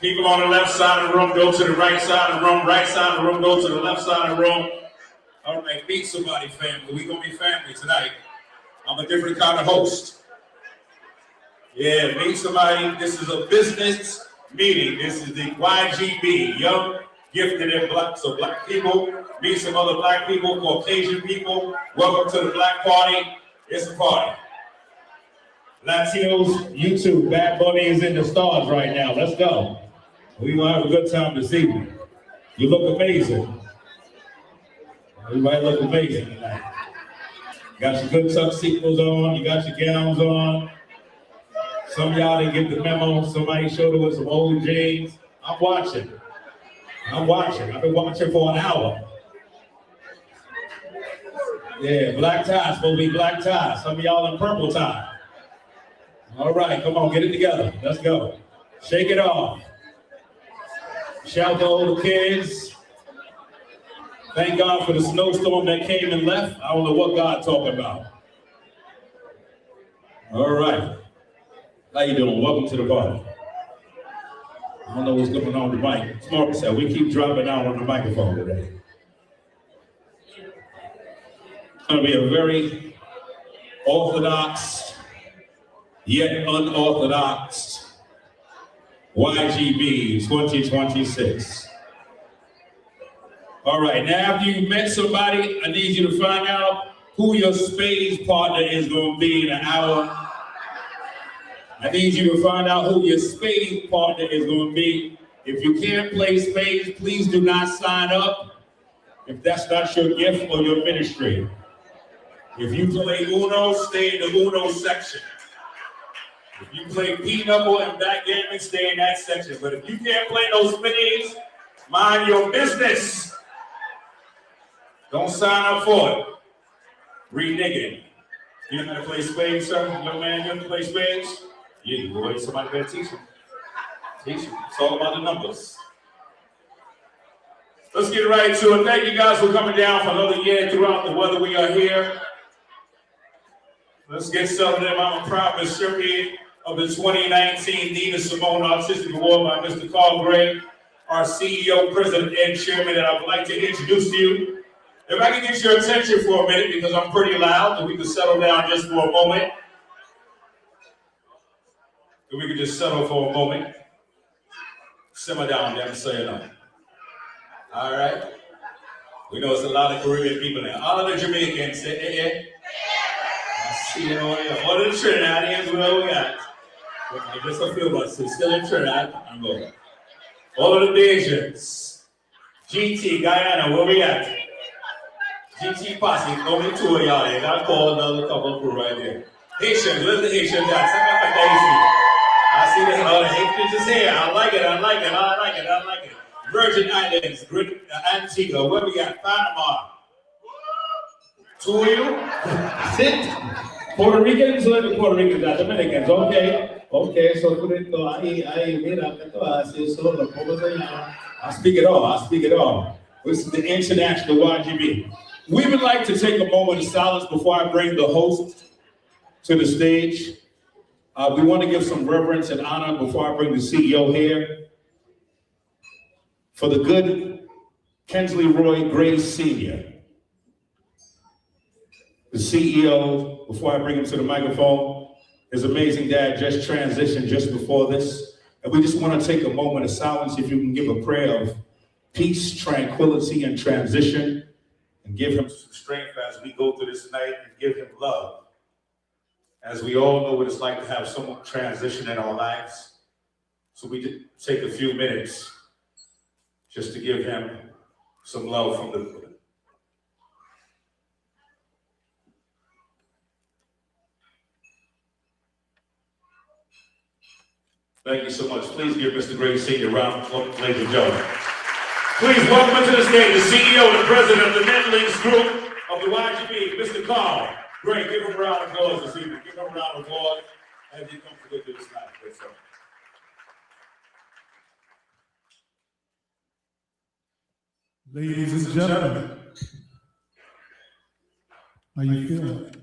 People on the left side of the room, go to the right side of the room. Right side of the room, go to the left side of the room. All right, meet somebody, family. We're going to be family tonight. I'm a different kind of host. Yeah, meet somebody. This is a business meeting. This is the YGB, Young, Gifted, and Black. So black people, meet some other black people, Caucasian people. Welcome to the Black Party. It's a party. Latinos, YouTube, Bad Bunny is in the stars right now. Let's go. We will have a good time this evening. You look amazing. Everybody look amazing tonight. Got your good tuxedos on, you got your gowns on. Some of y'all didn't get the memo. Somebody showed us some old jeans. I'm watching. I've been watching for an hour. Yeah, black ties, supposed to be black ties. Some of y'all in purple tie. All right, come on, get it together. Let's go. Shake it off. Shout to all the kids. Thank God for the snowstorm that came and left. I don't know what God talking about. All right. How you doing? Welcome to the party. I don't know what's going on with the mic. Smart said we keep dropping out on the microphone today. It's going to be a very orthodox, yet unorthodox YGB 2026. All right, now after you've met somebody, I need you to find out who your spades partner is going to be in an hour. I need you to find out who your spades partner is going to be. If you can't play spades, please do not sign up if that's not your gift or your ministry. If you play Uno, stay in the Uno section. If you play pinochle and backgammon, stay in that section. But if you can't play those spades, mind your business. Don't sign up for it. Reneging. You know how to play spades, sir? Young man, you know how to play spades? Yeah, you boy, somebody better teach him. Teach him. It's all about the numbers. Let's get right to it. Thank you guys for coming down for another year throughout the weather. We are here. Let's get settled in. I'm a proud recipient of the 2019 Nina Simone Artistic Award by Mr. Carl Gray, our CEO, President, and Chairman, that I would like to introduce to you. If I can get your attention for a minute, because I'm pretty loud, and we can settle down just for a moment. If we can just settle for a moment. Simmer down, never say enough. All right? We know there's a lot of Caribbean people there. All of the Jamaicans say, eh. I see it all here. All of the Trinidadians, well, we got. I guess I feel about still in Trinidad. I'm going. All of the Bajans. GT, Guyana, where we at? GT Posse, only two of y'all here. I'll call another couple crew right there. Haitians, where's the Haitians at? I see the Haitians is here. I like it. Virgin Islands, Antigua, where we got? Panama. Two of you? Sit. Puerto Ricans, where the Puerto Ricans are? Dominicans, okay, so I speak it all. This is the international YGB. We would like to take a moment of silence before I bring the host to the stage. We want to give some reverence and honor before I bring the CEO here. For the good Kensley Roy Gray Sr., the CEO, before I bring him to the microphone. His amazing dad just transitioned just before this. And we just want to take a moment of silence, if you can give a prayer of peace, tranquility, and transition, and give him some strength as we go through this night, and give him love. As we all know what it's like to have someone transition in our lives. So we did take a few minutes just to give him some love from the Thank you so much. Please give Mr. Gray Sr. a round of applause, ladies and gentlemen. Please welcome to the stage the CEO and president of the Netherlands Group of the YGB, Mr. Carl Gray. Give him a round of applause this evening. Give him a round of applause as he comes to this night. Yes, sir. Ladies and gentlemen, how you feeling?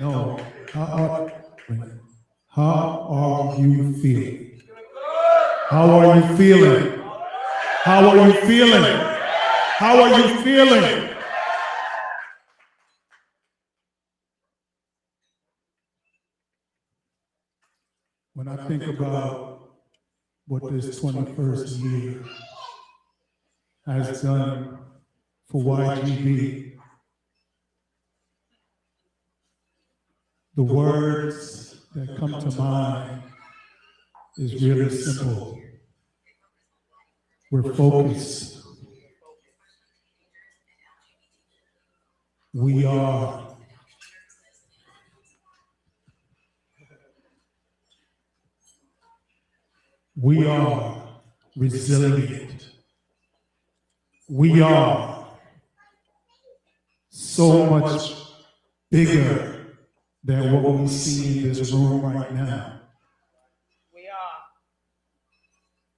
No. How are you feeling? How are you feeling? How are you feeling? How are you feeling? When I think about what this 21st year has done for YGB, the words that come to mind is really simple. We're focused. We are. We are resilient. We are so much bigger than what we see in this room right now.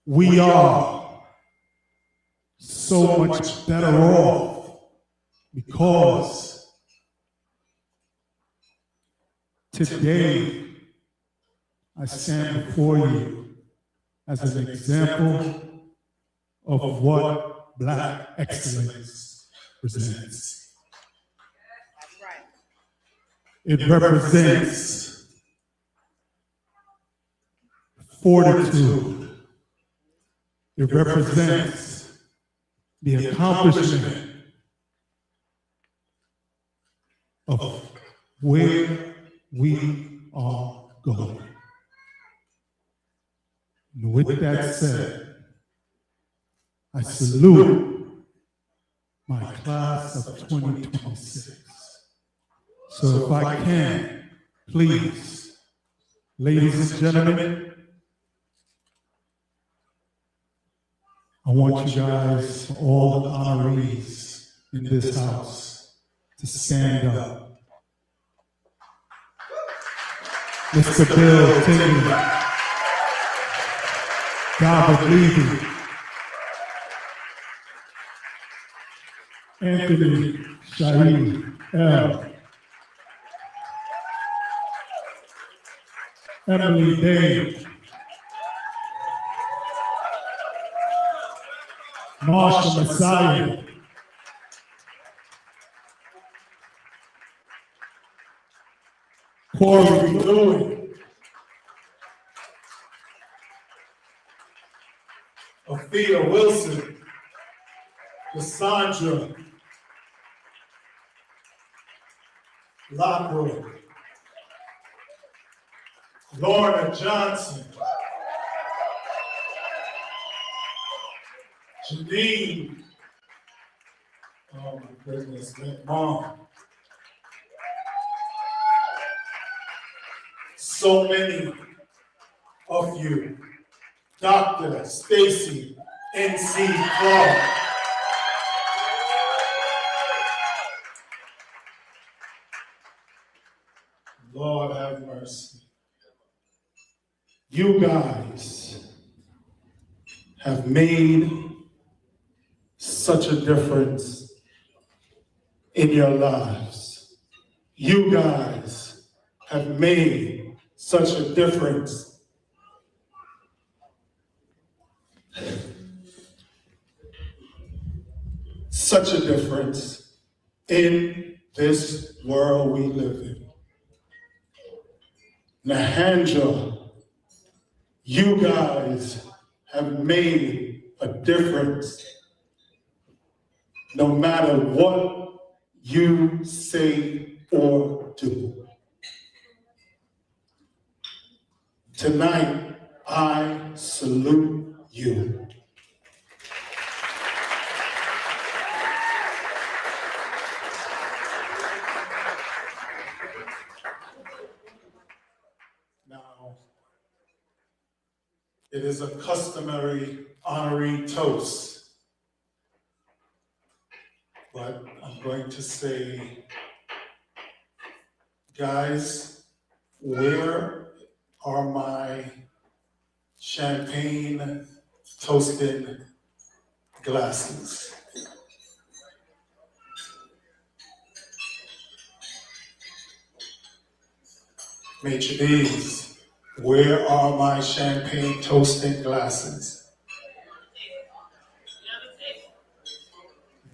We are so much better off because today I stand before you as an example of what Black excellence presents. It represents fortitude. It represents the accomplishment of where we are going. And with that said, I salute my class of 2026. So if I can, please, ladies and gentlemen, I want you guys, all the honorees in this house, to stand up. Mr. Bill Tingley, David Levy, Anthony Shaheen L, Emily Dave, Marsha Messiah, Corey Louie, Athea Wilson, Cassandra Lockwood, Lorna Johnson, Janine, oh my goodness, Mom. So many of you, Dr. Stacy N.C. Clark, Lord have mercy. You guys have made such a difference in your lives. You guys have made such a difference. Such a difference in this world we live in. Nahandra, you guys have made a difference. No matter what you say or do. Tonight, I salute you. Now, is a customary honoree toast. But I'm going to say, guys, where are my champagne toasting glasses? Maitre D's, where are my champagne toasting glasses?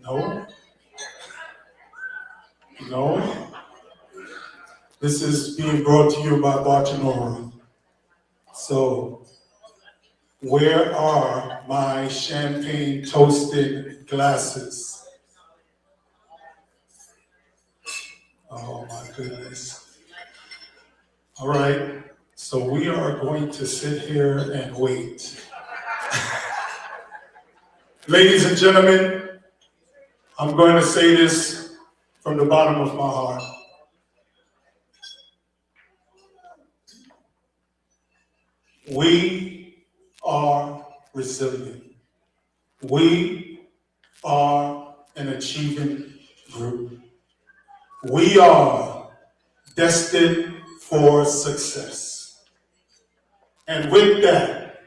No? No? This is being brought to you by Entrepreneural. So, where are my champagne toasted glasses? Oh my goodness. All right, so we are going to sit here and wait. Ladies and gentlemen, I'm going to say this from the bottom of my heart. We are resilient. We are an achieving group. We are destined for success. And with that,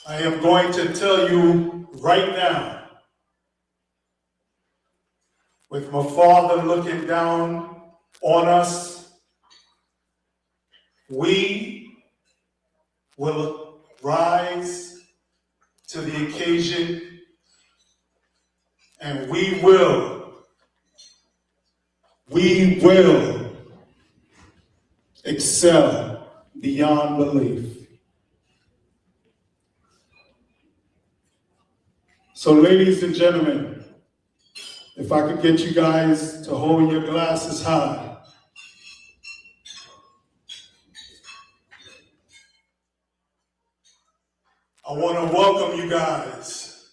I am going to tell you right now, with my Father looking down on us, we will rise to the occasion, and we will excel beyond belief. So, ladies and gentlemen, if I could get you guys to hold your glasses high. I want to welcome you guys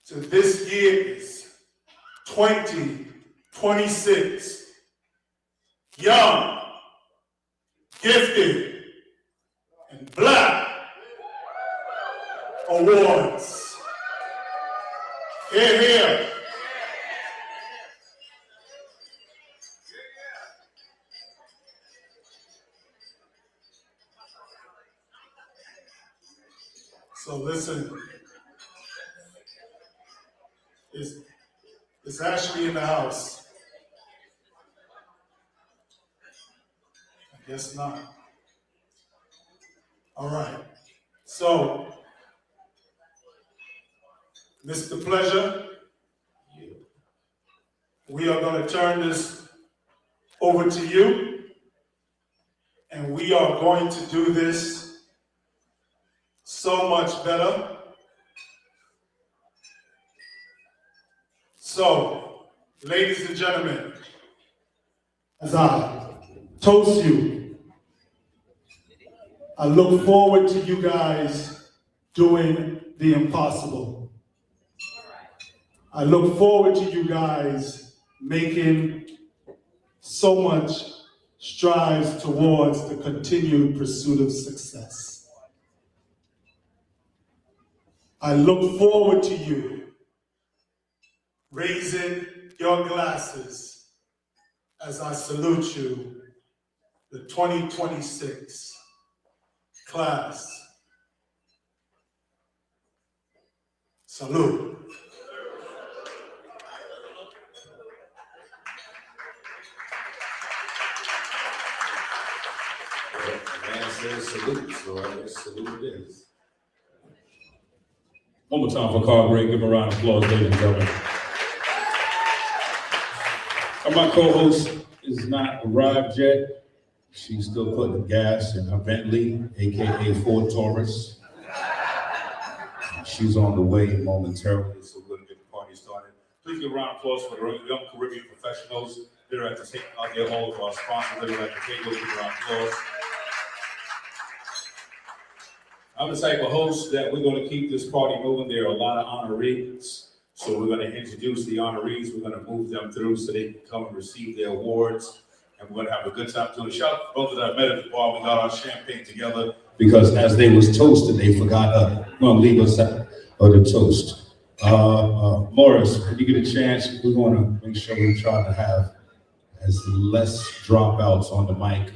to this year's 2026 Young, Gifted, and Black Awards. Hear, hear. So listen, it's Ashley in the house. I guess not. All right. So, Mr. Pleasure, we are going to turn this over to you, and we are going to do this so much better. So, ladies and gentlemen, as I toast you, I look forward to you guys doing the impossible. I look forward to you guys making so much strides towards the continued pursuit of success. I look forward to you raising your glasses as I salute you, the 2026 class. Salute. Man says salute, so I guess salute it is. One more time for Carl Gray. Give him a round of applause, ladies and gentlemen. And my co-host is not arrived yet. She's still putting gas in her Bentley, AKA Ford Taurus. She's on the way momentarily, so we're gonna get the party started. Please give a round of applause for the young Caribbean professionals that are at the table out there, all of our sponsors that are at the table. Give a round of applause. I'm the type of host that we're going to keep this party moving. There are a lot of honorees, so we're going to introduce the honorees. We're going to move them through so they can come and receive their awards. and we're gonna have a good time doing it. Shout out to both that I met at the bar. We got our champagne together because as they was toasted, they forgot gonna leave us out of the toast. Morris, when you get a chance, we're gonna make sure we try to have as less dropouts on the mic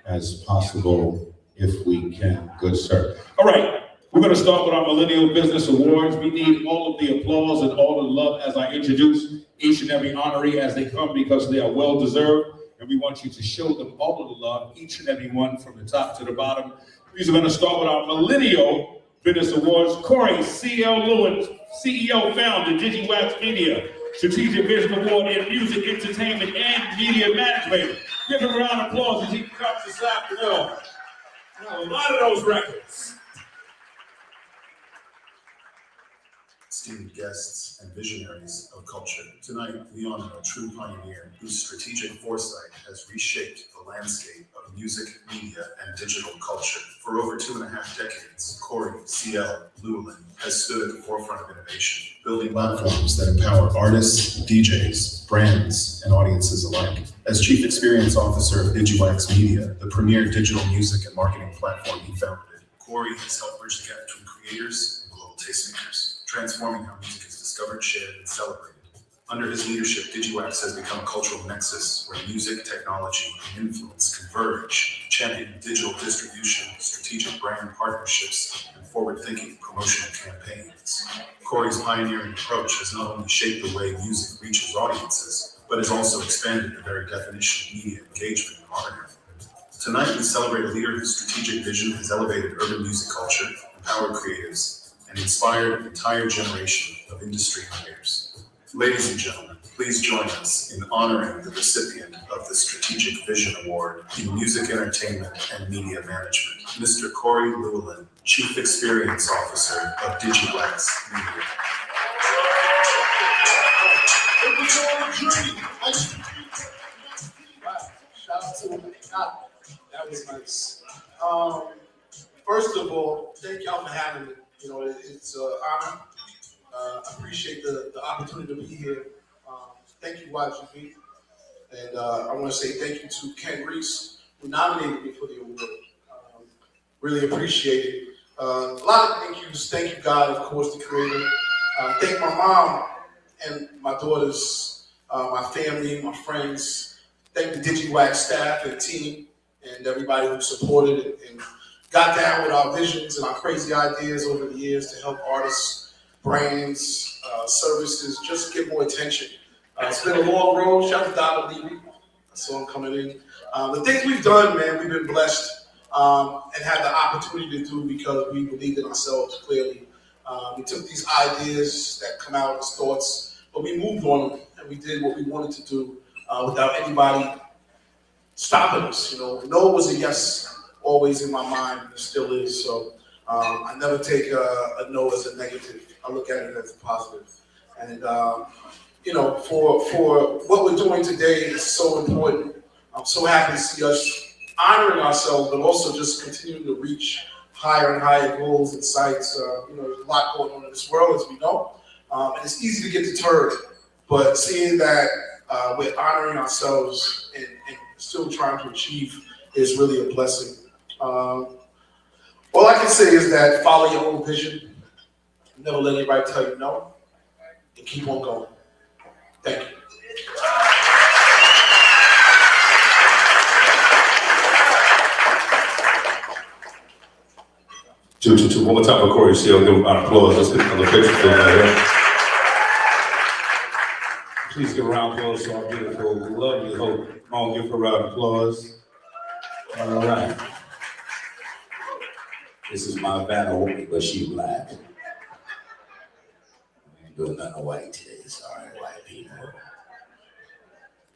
as possible if we can, good sir. All right, we're gonna start with our Millennial Business Awards. We need all of the applause and all the love as I introduce each and every honoree as they come because they are well-deserved. And we want you to show them all of the love, each and every one from the top to the bottom. These are gonna start with our Millennial Business Awards. Corey C.L. Lewis, CEO, founder, DigiWax Media, Strategic Vision Award in Music, Entertainment, and Media Management. Give him a round of applause as he comes this afternoon. A lot of those records. Esteemed guests and visionaries of culture, tonight we honor a true pioneer whose strategic foresight has reshaped the landscape of music, media, and digital culture. For over 2.5 decades, Corey C.L. Llewellyn has stood at the forefront of innovation, building platforms that empower artists, DJs, brands, and audiences alike. As Chief Experience Officer of DigiWax Media, the premier digital music and marketing platform he founded, Corey has helped bridge the gap between creators and global tastemakers, transforming how music is discovered, shared, and celebrated. Under his leadership, DigiWax has become a cultural nexus where music, technology, and influence converge, championing digital distribution, strategic brand partnerships, and forward-thinking promotional campaigns. Corey's pioneering approach has not only shaped the way music reaches audiences, but has also expanded the very definition of media engagement in modern era. Tonight, we celebrate a leader whose strategic vision has elevated urban music culture, empowered creatives, and inspired an entire generation of industry leaders. Ladies and gentlemen, please join us in honoring the recipient of the Strategic Vision Award in Music, Entertainment, and Media Management, Mr. Corey Llewellyn, Chief Experience Officer of DigiWax Media. Shout out to God. That was nice. First of all, thank y'all for having me. You know, it's an honor. I appreciate the opportunity to be here. Thank you, YGB. And I want to say thank you to Ken Reese, who nominated me for the award. Really appreciate it. A lot of thank yous. Thank you, God, of course, the creator. Thank my mom and my daughters, my family, my friends. Thank the DigiWax staff and team and everybody who supported it and got down with our visions and our crazy ideas over the years to help artists, brands, services just get more attention. It's been a long road. Shout out to Donna Levy. I saw him coming in. The things we've done, man, we've been blessed and had the opportunity to do because we believed in ourselves clearly. We took these ideas that come out as thoughts, but we moved on them and we did what we wanted to do without anybody stopping us. You know, no was a yes always in my mind, and it still is. So I never take a no as a negative. I look at it as a positive. And you know, for what we're doing today is so important. I'm so happy to see us honoring ourselves, but also just continuing to reach higher and higher goals and sights. You know, there's a lot going on in this world, as we know, and it's easy to get deterred. But seeing that we're honoring ourselves and still trying to achieve is really a blessing. All I can say is that follow your own vision. Never let anybody tell you no, and keep on going. Thank you. One more time for Corey C.L. Give him a round of applause. Let's get another picture for him right here. Please give a round of applause to our beautiful, lovely hope. Come on, give her a round of applause. All right. This is my Vanna White, but she black. I ain't doing nothing white today. Sorry, white people.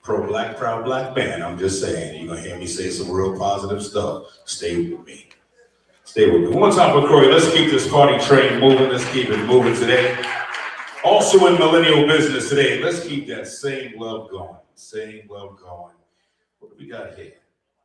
Pro-black, proud black band. I'm just saying. You're going to hear me say some real positive stuff. Stay with me. Stay with me. One more time for Corey. Let's keep this party train moving. Let's keep it moving today. Also in millennial business today, let's keep that same love going. Same love going. What do we got here?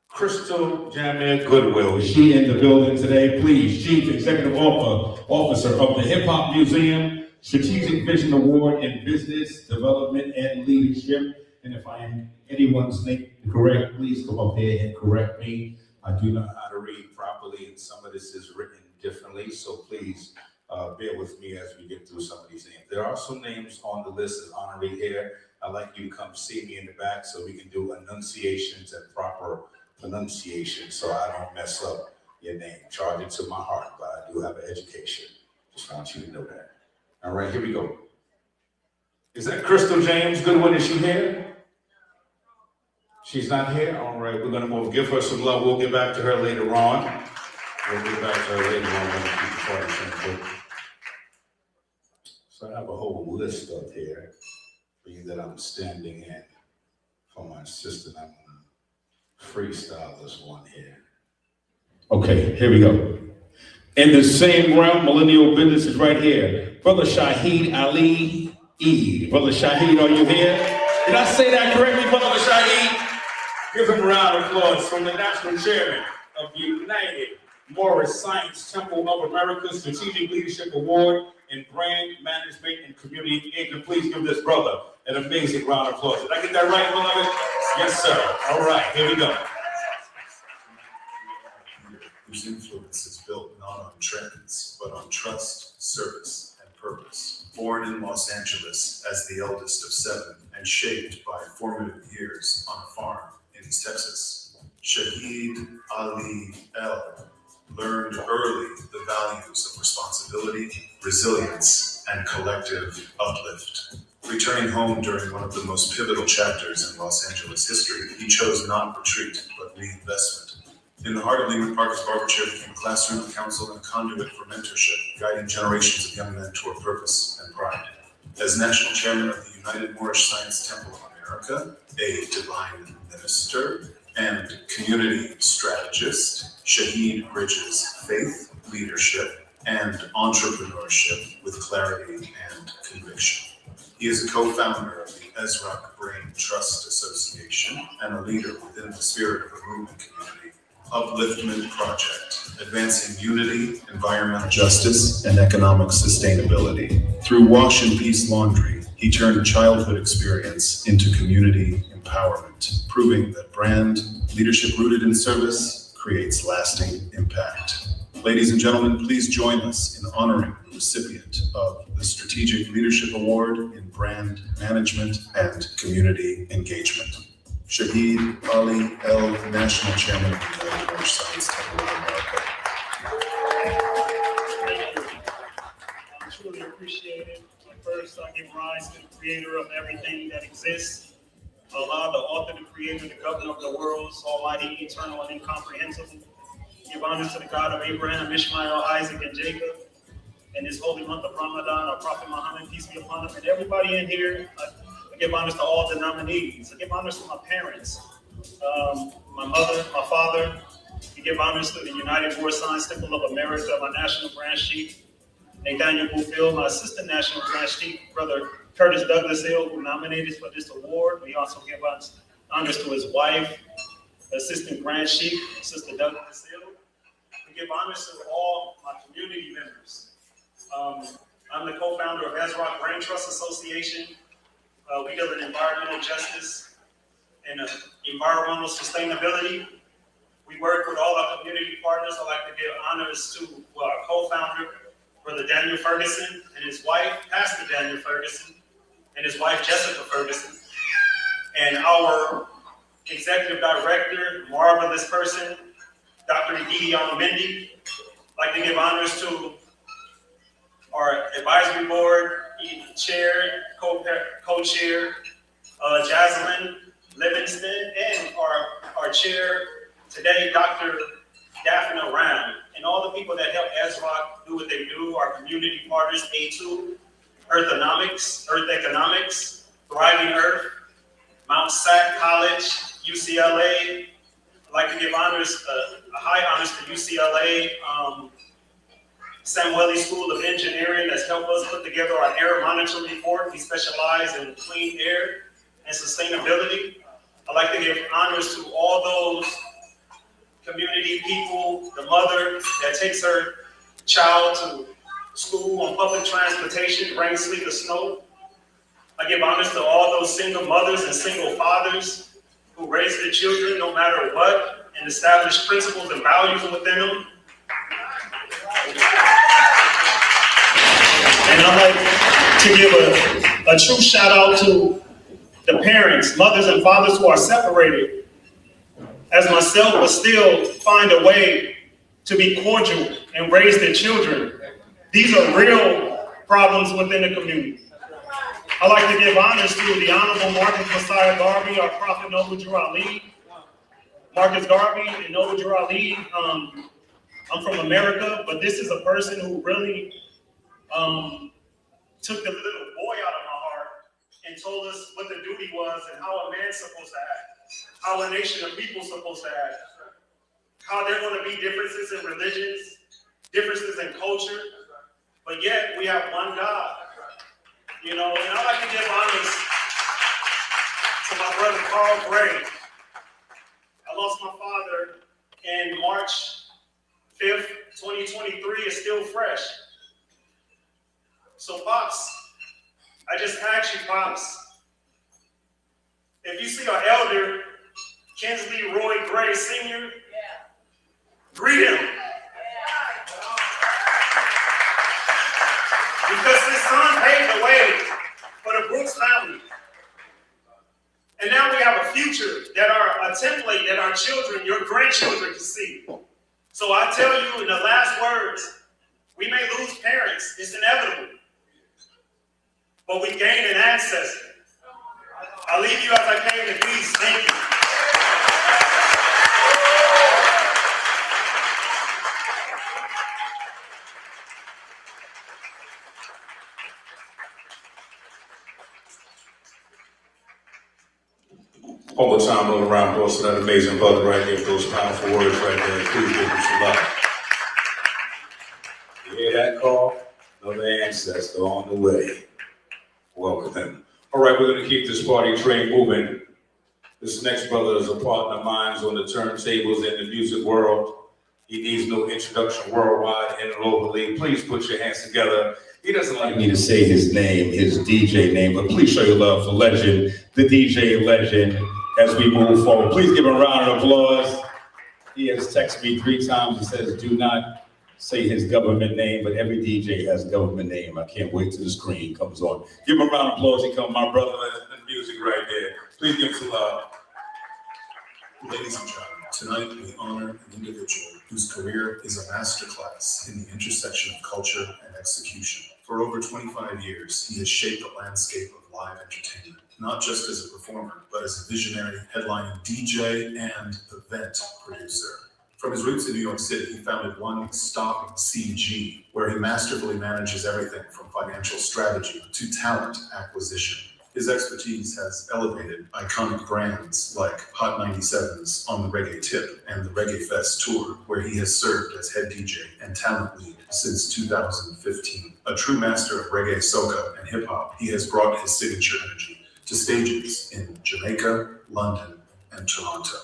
Crystal Jamir Goodwill. Is she in the building today? Please, Chief Executive Officer of the Hip Hop Museum, Strategic Vision Award in Business Development and Leadership. And if I am anyone's name correct, please come up here and correct me. I do not know how to read properly, and some of this is written differently, so please bear with me as we get through some of these names. There are some names on the list as honoree here. I'd like you to come see me in the back so we can do enunciations and proper pronunciation so I don't mess up your name. Charge it to my heart, but I do have an education. Just want you to know that. All right, here we go. Is that Crystal James Goodwin? Is she here? She's not here? All right, we're gonna move. Give her some love. We'll get back to her later on. We'll get back to her later on when we keep the party simple. So I have a whole list up here for you that I'm standing in for my assistant. I'm gonna freestyle this one here. Okay, here we go. In the same realm, millennial business is right here. Brother Shahid Ali Eid. Brother Shahid, are you here? Did I say that correctly, Brother Shahid? Give him a round of applause from the National Chairman of the United Morris Science Temple of America Strategic Leadership Award in Brand Management and Community Engagement. Please give this brother an amazing round of applause. Did I get that right, beloved? Yes, sir. All right, here we go. Whose influence is built not on trends, but on trust, service, and purpose. Born in Los Angeles as the eldest of 7 and shaped by formative years on a farm in East Texas, Shahid Ali-El learned early the values of responsibility, resilience, and collective uplift. Returning home during one of the most pivotal chapters in Los Angeles history, he chose not retreat, but reinvestment. In the heart of Lehman Parker's barber chair became a classroom of counsel and a conduit for mentorship, guiding generations of young men toward purpose and pride. As national chairman of the United Moorish Science Temple of America, a divine minister, and community strategist, Shahid bridges faith, leadership, and entrepreneurship with clarity and conviction. He is a co-founder of the Ezra Brain Trust Association and a leader within the Spirit of a Movement community Upliftment Project, advancing unity, environmental justice, and economic sustainability. Through Wash and Peace Laundry, he turned childhood experience into community empowerment, proving that brand leadership rooted in service creates lasting impact. Ladies and gentlemen, please join us in honoring the recipient of the Strategic Leadership Award in Brand Management and Community Engagement. Shahid Ali-El, National Chairman of the United Moorish Science Temple of America. I truly appreciate it. First, I give rise to the creator of everything that exists. Allah, the author, the creator, the governor of the worlds, almighty, eternal, and incomprehensible. Give honor to the God of Abraham, Ishmael, Isaac, and Jacob. In this holy month of Ramadan, our Prophet Muhammad, peace be upon him, and everybody in here. I give honors to all the nominees. I give honors to my parents, my mother, my father. I give honors to the United Moorish Science Temple of America, my national branch chief, Nathaniel Buffield, my assistant national branch chief, brother Curtis Douglas-El, who nominated for this award. We also give honors to his wife, assistant branch chief, Sister Douglas-El. We give honors to all my community members. I'm the co-founder of Ezra Brain Trust Association. We deal in environmental justice and environmental sustainability. We work with all our community partners. I'd like to give honors to our co-founder, Brother Daniel Ferguson, and his wife, Pastor Daniel Ferguson, and his wife, Jessica Ferguson, and our executive director, marvelous person, Dr. Gideon Mendy. I'd like to give honors to our advisory board, chair, co-chair, Jaslyn Livingston, and our chair today, Dr. Daphne Round, and all the people that help ESROC do what they do, our community partners, A2, Earth Economics, Thriving Earth, Mount Sac College, UCLA. I'd like to give honors, high honors to UCLA, Samueli School of Engineering that's helped us put together our air monitoring report. We specialize in clean air and sustainability. I'd like to give honors to all those community people, the mother that takes her child to school on public transportation, rain, sleet, or snow. I give honors to all those single mothers and single fathers who raise their children no matter what and establish principles and values within them. And I'd like to give a true shout out to the parents, mothers and fathers who are separated as myself, but still find a way to be cordial and raise their children. These are real problems within the community. I'd like to give honors to the Honorable Marcus Messiah Garvey, our Prophet Noble Drew Ali. Marcus Garvey and Noble Drew Ali, I'm from America, but this is a person who really took the little boy out of my heart and told us what the duty was and how a man's supposed to act, how a nation of people is supposed to act, how there are going to be differences in religions, differences in culture, but yet we have one God. You know, and I'd like to give honors to my brother Carl Gray. I lost my father in March 5th, 2023. It's still fresh. So, Pops, I just asked you, Pops, if you see our elder, Kinsley Roy Gray Sr., greet him. Because his son paved the way for the Brooks family. And now we have a future that are a template that our children, your grandchildren can see. So I tell you in the last words, we may lose parents, it's inevitable. But we gain an ancestor. I'll leave you as I came in peace. Thank you. One more time, roll around, applause for that amazing brother right there, those powerful words right there. Please give him some love. You hear that call? Another ancestor on the way. Welcome him. All right, we're going to keep this party train moving. This next brother is a partner of mine on the turntables in the music world. He needs no introduction worldwide and globally. Please put your hands together. He doesn't like me to say his name, his DJ name, but please show your love for legend, the DJ legend, as we move forward. Please give him a round of applause. He has texted me 3 times. He says, do not say his government name, but every DJ has a government name. I can't wait till the screen comes on. Give him a round of applause. He comes, my brother in music right there. Please give him some love. Ladies and gentlemen, tonight we honor an individual whose career is a masterclass in the intersection of culture and execution. For over 25 years, he has shaped the landscape of live entertainment, not just as a performer, but as a visionary, headlining DJ and event producer. From his roots in New York City, he founded One Stop CG, where he masterfully manages everything from financial strategy to talent acquisition. His expertise has elevated iconic brands like Hot 97's On the Reggae Tip and the Reggae Fest Tour, where he has served as head DJ and talent lead since 2015. A true master of reggae, soca, and hip-hop, he has brought his signature energy to stages in Jamaica, London, and Toronto.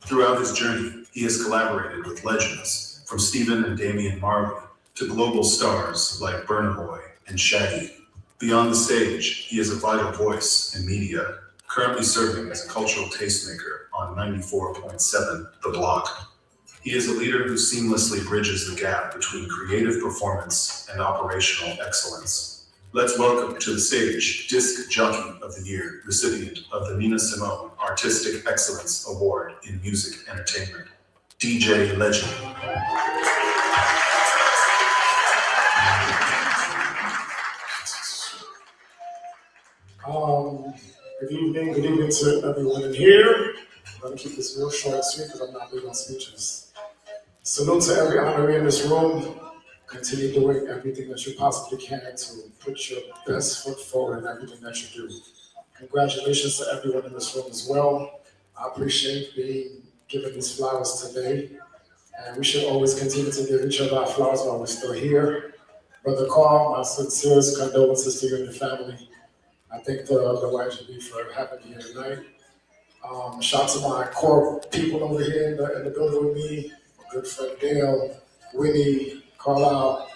Throughout his journey, he has collaborated with legends from Stephen and Damian Marley to global stars like Burna Boy and Shaggy. Beyond the stage, he is a vital voice in media, currently serving as a cultural tastemaker on 94.7 The Block. He is a leader who seamlessly bridges the gap between creative performance and operational excellence. Let's welcome to the stage Disc Jockey of the Year, recipient of the Nina Simone Artistic Excellence Award in Music Entertainment, DJ Legend. Good evening to everyone in here. I'm going to keep this real short and sweet because I'm not big on speeches. Salute to every honoree in this room. Continue doing everything that you possibly can to put your best foot forward in everything that you do. Congratulations to everyone in this room as well. I appreciate being given these flowers today. And we should always continue to give each other our flowers while we're still here. Brother Carl, my sincerest condolences to you and your family. I thank the YGB for having me here tonight. Shout out to my core people over here in the building with me. My good friend Dale, Winnie, Carlisle.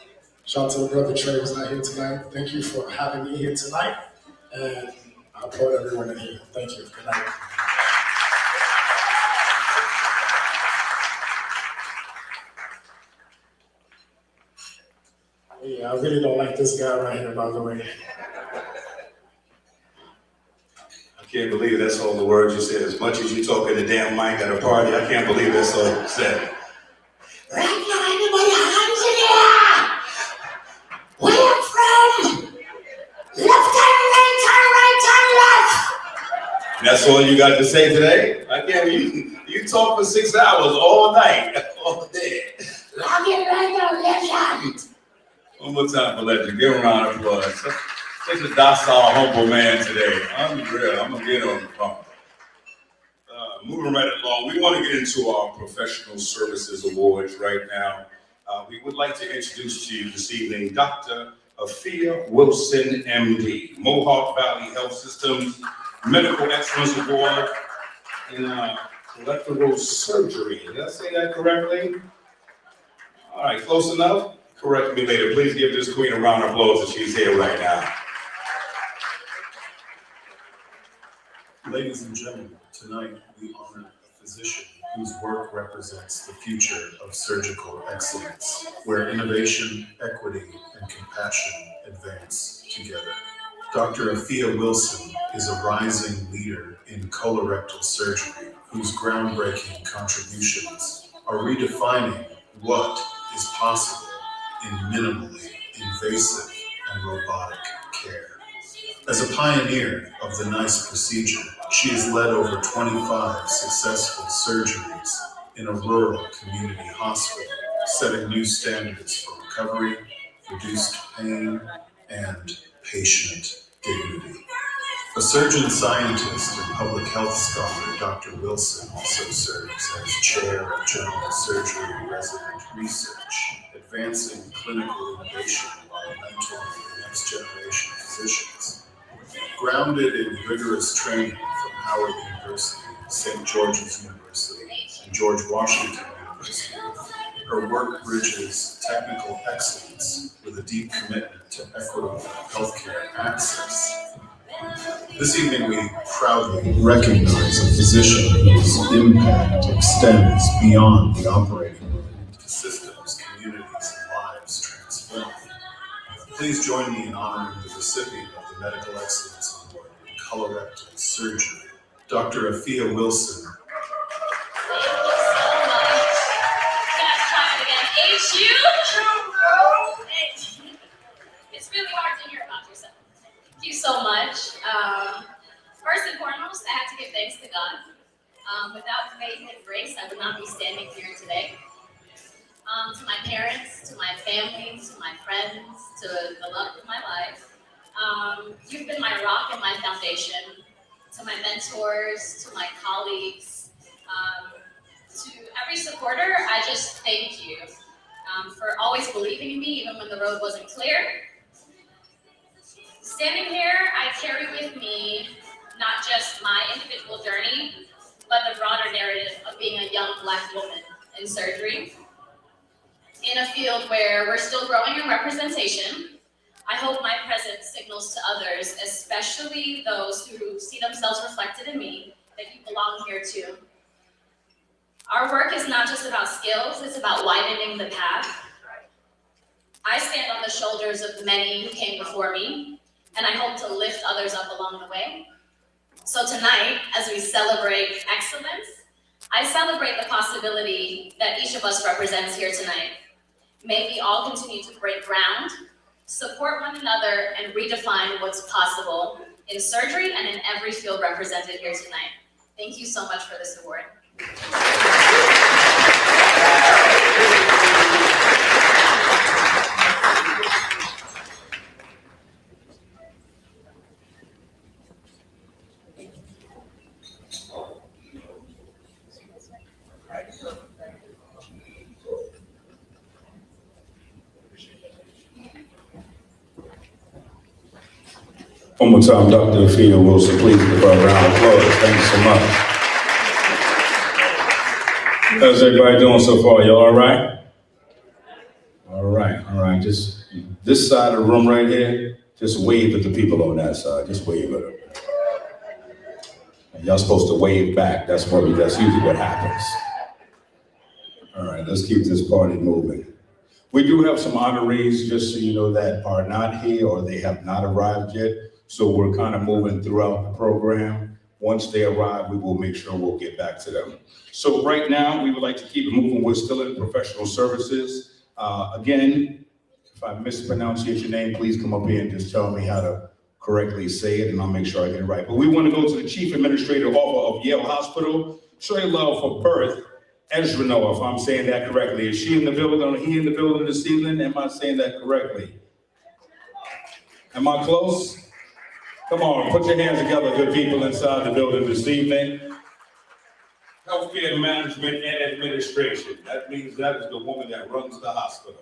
Shout out to the brother Trey who's not here tonight. Thank you for having me here tonight. And I applaud everyone in here. Thank you. Good night. Yeah, I really don't like this guy right here, by the way. I can't believe that's all the words you said. As much as you talk in the damn mic at a party, I can't believe that's all you said. Right now, anybody hands in the air? Where from? Left turn, right turn, left. And that's all you got to say today? I can't believe you talk for 6 hours all night, all day. Lock it right on left hand. One more time for Legend. Give him a round of applause. Such a docile, humble man today. Unreal. I'm going to get on the phone. Moving right along, we want to get into our Professional Services Awards right now. We would like to introduce to you this evening Dr. Afia Wilson, MD, Mohawk Valley Health Systems Medical Excellence Award in electrical surgery. Did I say that correctly? All right, close enough? Correct me later. Please give this queen a round of applause as she's here right now. Ladies and gentlemen, tonight we honor a physician whose work represents the future of surgical excellence, where innovation, equity, and compassion advance together. Dr. Afia Wilson is a rising leader in colorectal surgery whose groundbreaking contributions are redefining what is possible in minimally invasive and robotic care. As a pioneer of the NICE procedure, she has led over 25 successful surgeries in a rural community hospital, setting new standards for recovery, reduced pain, and patient dignity. A surgeon scientist and public health scholar, Dr. Wilson also serves as chair of general surgery resident research, advancing clinical innovation while mentoring the next generation of physicians. Grounded in rigorous training from Howard University, St. George's University, and George Washington University, her work bridges technical excellence with a deep commitment to equitable healthcare access. This evening, we proudly recognize a physician whose impact extends beyond the operating room to systems, communities, and lives transformed. Please join me in honoring the recipient of the Medical Excellence Award in colorectal surgery, Dr. Afia Wilson. Thank you so much. Let's try it again. HU. It's really hard to hear about yourself. Thank you so much. First and foremost, I have to give thanks to God. Without faith and grace, I would not be standing here today. To my parents, to my family, to my friends, to the love of my life. You've been my rock and my foundation. To my mentors, to my colleagues, to every supporter, I just thank you for always believing in me even when the road wasn't clear. Standing here, I carry with me not just my individual journey, but the broader narrative of being a young Black woman in surgery. In a field where we're still growing in representation, I hope my presence signals to others, especially those who see themselves reflected in me, that you belong here too. Our work is not just about skills, it's about widening the path. I stand on the shoulders of many who came before me, and I hope to lift others up along the way. So tonight, as we celebrate excellence, I celebrate the possibility that each of us represents here tonight. May we all continue to break ground, support one another, and redefine what's possible in surgery and in every field represented here tonight. Thank you so much for this award. One more time, Dr. Afia Wilson, please give her a round of applause. Thank you so much. How's everybody doing so far? Y'all all right? All right. Just this side of the room right here, just wave at the people on that side. Just wave at them. And y'all supposed to wave back. That's usually what happens. All right, let's keep this party moving. We do have some honorees, just so you know, that are not here or they have not arrived yet. So we're kind of moving throughout the program. Once they arrive, we will make sure we'll get back to them. So right now, we would like to keep it moving. We're still in professional services. Again, if I mispronounce your name, please come up here and just tell me how to correctly say it, and I'll make sure I get it right. But we want to go to the Chief Administrative Officer of Yale Hospital. Show your love for Perth Ezrano, if I'm saying that correctly. Is she in the building or he in the building this evening? Am I saying that correctly? Am I close? Come on, put your hands together, good people inside the building this evening. Healthcare Management and Administration. That means that is the woman that runs the hospital.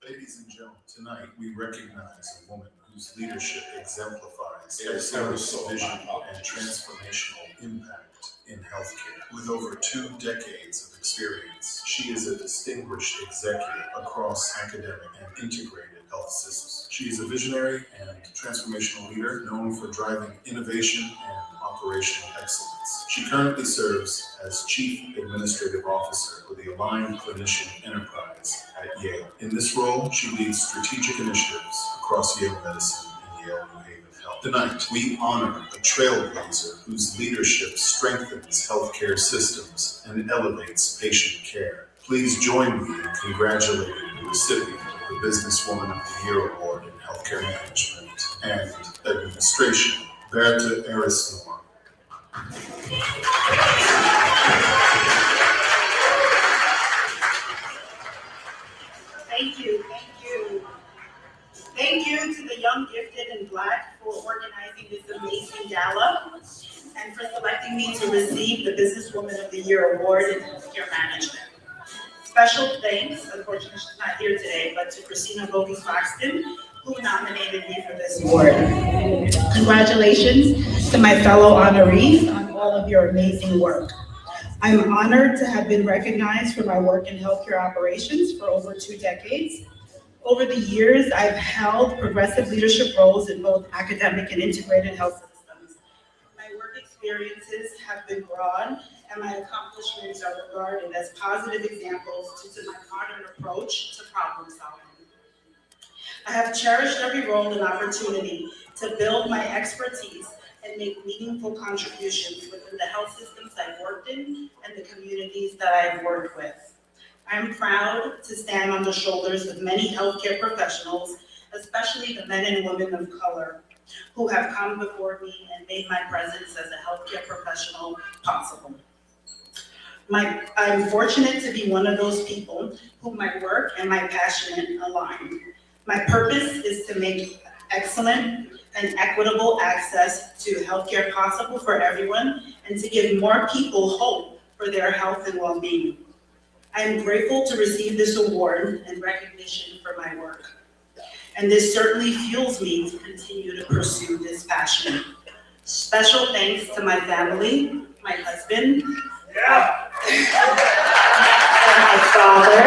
Ladies and gentlemen, tonight we recognize a woman whose leadership exemplifies excellence, vision, and transformational impact in healthcare. With over 2 decades of experience, she is a distinguished executive across academic and integrated health systems. She is a visionary and transformational leader known for driving innovation and operational excellence. She currently serves as Chief Administrative Officer for the Aligned Clinician Enterprise at Yale. In this role, she leads strategic initiatives across Yale Medicine and Yale New Haven Health. Tonight, we honor a trailblazer whose leadership strengthens healthcare systems and elevates patient care. Please join me in congratulating the recipient of the Businesswoman of the Year Award in Healthcare Management and Administration, Bertha Arismore. Thank you, thank you. Thank you to the Young, Gifted, and Black for organizing this amazing gala and for selecting me to receive the Businesswoman of the Year Award in Healthcare Management. Special thanks, unfortunately she's not here today, but to Christina Bogie-Foxton, who nominated me for this award. Congratulations to my fellow honorees on all of your amazing work. I'm honored to have been recognized for my work in healthcare operations for over 2 decades. Over the years, I've held progressive leadership roles in both academic and integrated health systems. My work experiences have been broad, and my accomplishments are regarded as positive examples due to my modern approach to problem solving. I have cherished every role and opportunity to build my expertise and make meaningful contributions within the health systems I've worked in and the communities that I've worked with. I'm proud to stand on the shoulders of many healthcare professionals, especially the men and women of color, who have come before me and made my presence as a healthcare professional possible. I'm fortunate to be one of those people who my work and my passion align. My purpose is to make excellent and equitable access to healthcare possible for everyone and to give more people hope for their health and well-being. I am grateful to receive this award and recognition for my work. And this certainly fuels me to continue to pursue this passion. Special thanks to my family, my husband, and my father,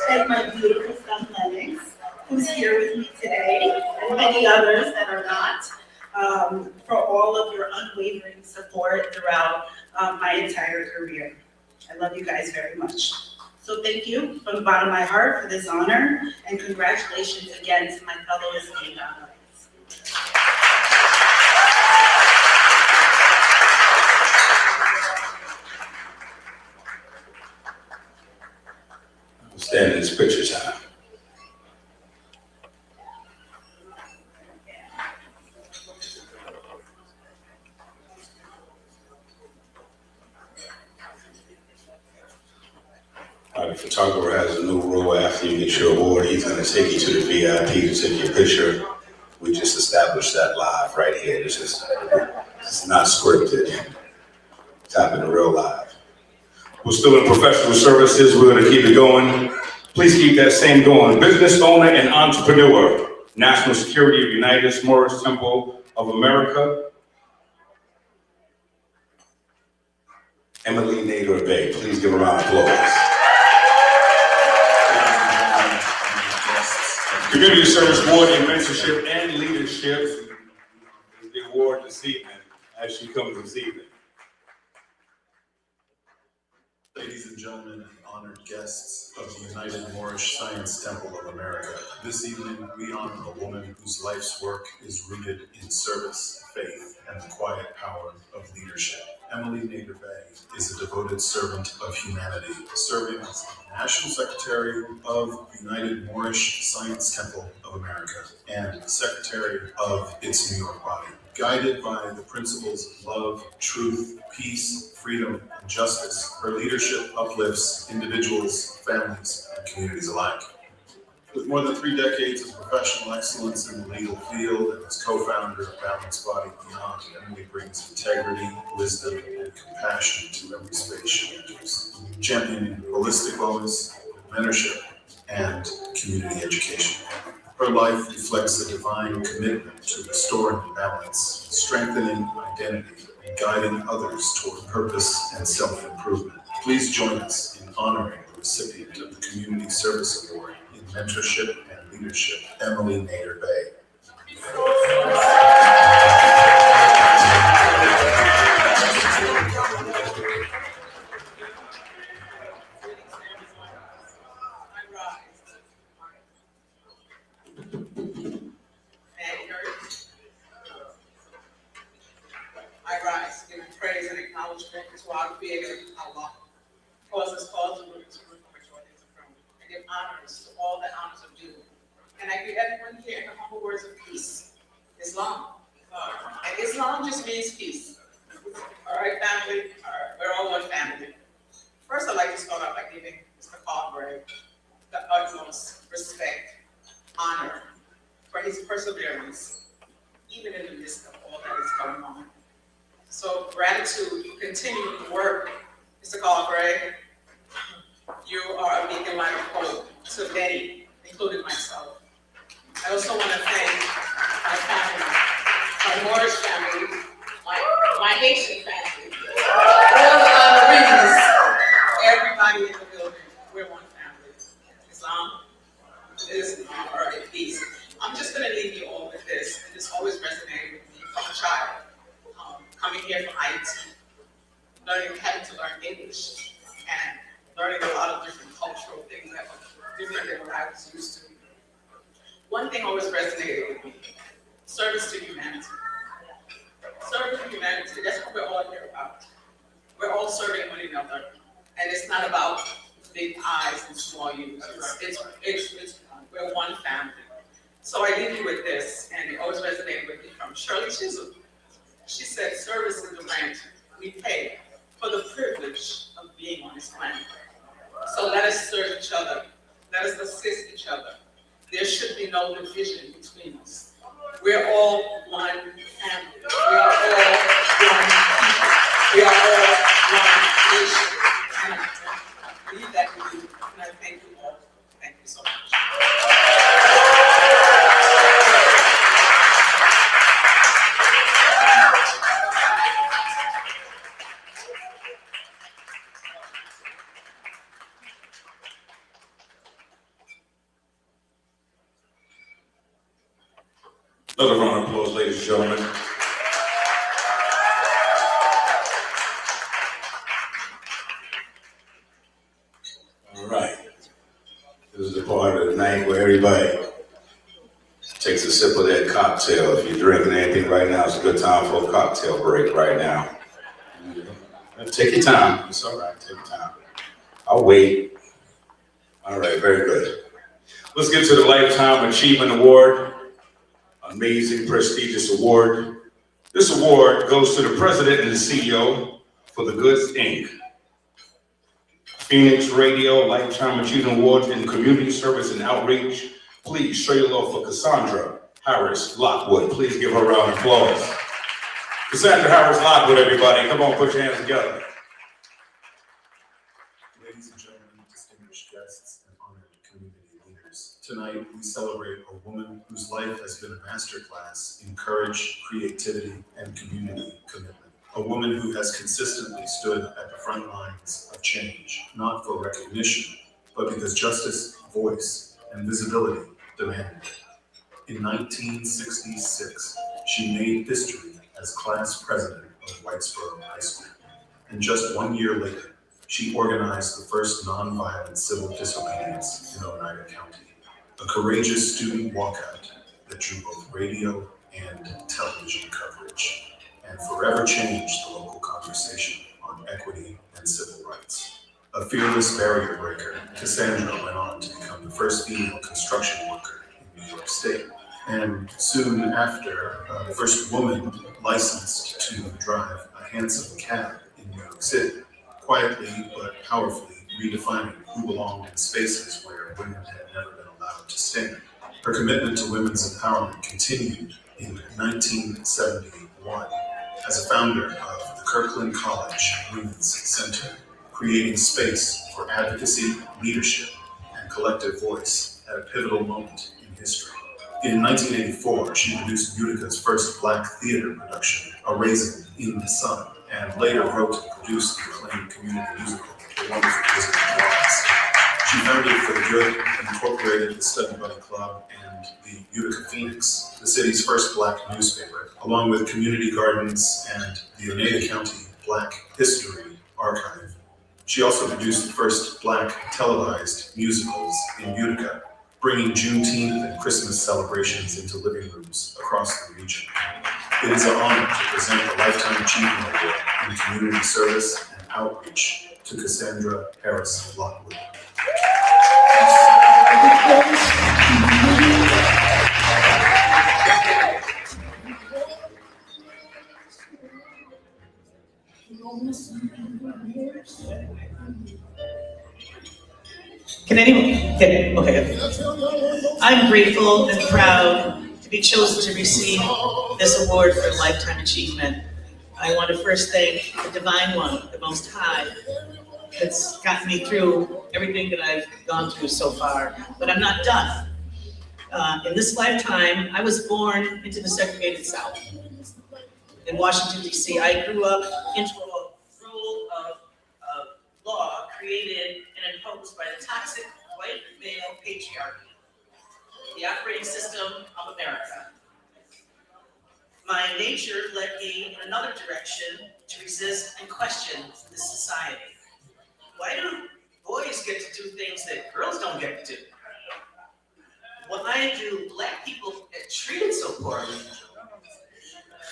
and my beautiful son Lennox, who's here with me today, and many others that are not, for all of your unwavering support throughout my entire career. I love you guys very much. So thank you from the bottom of my heart for this honor, and congratulations again to my fellow esteemed honorees. Stand in this picture time. The photographer has a new role after you get your award. He's going to take you to the VIP to take your picture. We just established that live right here. This is not scripted. It's happening real live. We're still in professional services. We're going to keep it going. Please keep that same going. Business owner and entrepreneur, National Security of United Morris Temple of America, Emily Nader Bay. Please give a round of applause. Community Service Award in Mentorship and Leadership is the award this evening, as she comes this evening. Ladies and gentlemen, and honored guests of the United Moorish Science Temple of America, this evening we honor a woman whose life's work is rooted in service, faith, and the quiet power of leadership. Emily Nader Bay is a devoted servant of humanity, serving as the National Secretary of the United Moorish Science Temple of America and Secretary of its New York body. Guided by the principles of love, truth, peace, freedom, and justice, her leadership uplifts individuals, families, and communities alike. With more than 3 decades of professional excellence in the legal field and as co-founder of Balanced Body Beyond, Emily brings integrity, wisdom, and compassion to every space she enters, championing holistic wellness, mentorship, and community education. Her life reflects a divine commitment to restoring balance, strengthening identity, and guiding others toward purpose and self-improvement. Please join us in honoring the recipient of the Community Service Award in Mentorship and Leadership, Emily Nader Bay. I rise, giving praise and acknowledgement to our Creator, Allah, cause us all to look to root for joy and throne, and give honors to all that honors are due. And I greet everyone here in the humble words of peace, Islam. And Islam just means peace. All right, family, we're all one family. First, I'd like to start out by giving Mr. Carberry the utmost respect, honor for his perseverance, even in the midst of all that is going on. So gratitude, you continue to work, Mr. Carberry. You are a beacon light of hope to many, including myself. I also want to thank my family, my Moorish family, my Haitian family, all the honorees, everybody in the building. We're one family. Islam is our peace. I'm just going to leave you all with this, and this always resonated with me from a child. Coming here from IT, having to learn English, and learning a lot of different cultural things that were different than what I was used to. One thing always resonated with me: service to humanity. Service to humanity, that's what we're all here about. We're all serving one another, and it's not about big I's and small U's. We're one family. So I leave you with this, and it always resonated with me from Shirley Chisholm. She said, service is the rent we pay for the privilege of being on this planet. So let us serve each other. Let us assist each other. There should be no division between us. We're all one family. We are all one people. We are all one nation. And I believe that we do. And I thank you all. Thank you so much. Another round of applause, ladies and gentlemen. All right. This is the part of the night where everybody takes a sip of that cocktail. If you're drinking anything right now, it's a good time for a cocktail break right now. Take your time. It's all right. Take your time. I'll wait. All right. Very good. Let's get to the Lifetime Achievement Award. Amazing, prestigious award. This award goes to the president and the CEO for the Goods, Inc. Phoenix Radio Lifetime Achievement Award in Community Service and Outreach. Please show your love for Cassandra Harris Lockwood. Please give her a round of applause. Cassandra Harris Lockwood, everybody. Come on, put your hands together. Ladies and gentlemen, distinguished guests, and honored community leaders. Tonight, we celebrate a woman whose life has been a masterclass in courage, creativity, and community commitment. A woman who has consistently stood at the front lines of change, not for recognition, but because justice, voice, and visibility demanded it. In 1966, she made history as class president of Whitesboro High School. And just 1 year later, She organized the first nonviolent civil disobedience in Oneida County, a courageous student walkout that drew both radio and television coverage, and forever changed the local conversation on equity and civil rights. A fearless barrier breaker, Cassandra went on to become the first female construction worker in New York State, and soon after, the first woman licensed to drive a handsome cab in New York City, quietly but powerfully redefining who belonged in spaces where women had never been allowed to stand. Her commitment to women's empowerment continued in 1971 as a founder of the Kirkland College Women's Center, creating space for advocacy, leadership, and collective voice at a pivotal moment in history. In 1984, she produced Utica's first Black theater production, A Raisin in the Sun, and later wrote and produced the acclaimed community musical, The Wonderful Wizard of Oz. She founded For the Good and incorporated the Study Buddy Club and the Utica Phoenix, the city's first Black newspaper, along with community gardens and the Oneida County Black History Archive. She also produced the first Black televised musicals in Utica, bringing Juneteenth and Christmas celebrations into living rooms across the region. It is an honor to present the Lifetime Achievement Award in Community Service and Outreach to Cassandra Harris Lockwood. Can anyone? Okay. I'm grateful and proud to be chosen to receive this award for Lifetime Achievement. I want to first thank the Divine One, the Most High, that's gotten me through everything that I've gone through so far. But I'm not done. In this lifetime, I was born into the segregated South. In Washington, D.C., I grew up into a rule of law created and imposed by the toxic white male patriarchy, the operating system of America. My nature led me in another direction to resist and question this society. Why do boys get to do things that girls don't get to do? Why do Black people get treated so poorly?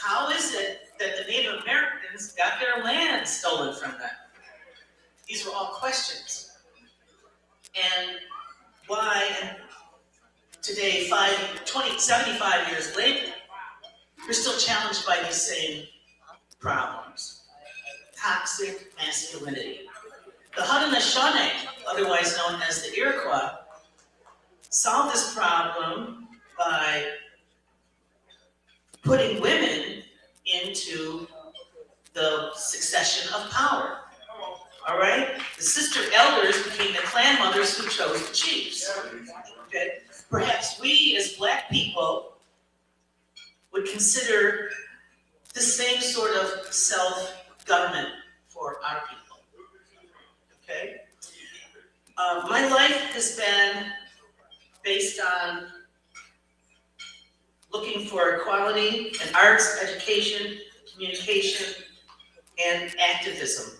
How is it that the Native Americans got their land stolen from them? These were all questions. And why, today, 75 years later, we're still challenged by these same problems. Toxic masculinity. The Haudenosaunee, otherwise known as the Iroquois, solved this problem by putting women into the succession of power. All right? The sister elders became the clan mothers who chose the chiefs. Okay? Perhaps we as Black people would consider the same sort of self-government for our people. Okay? My life has been based on looking for equality in arts, education, communication, and activism.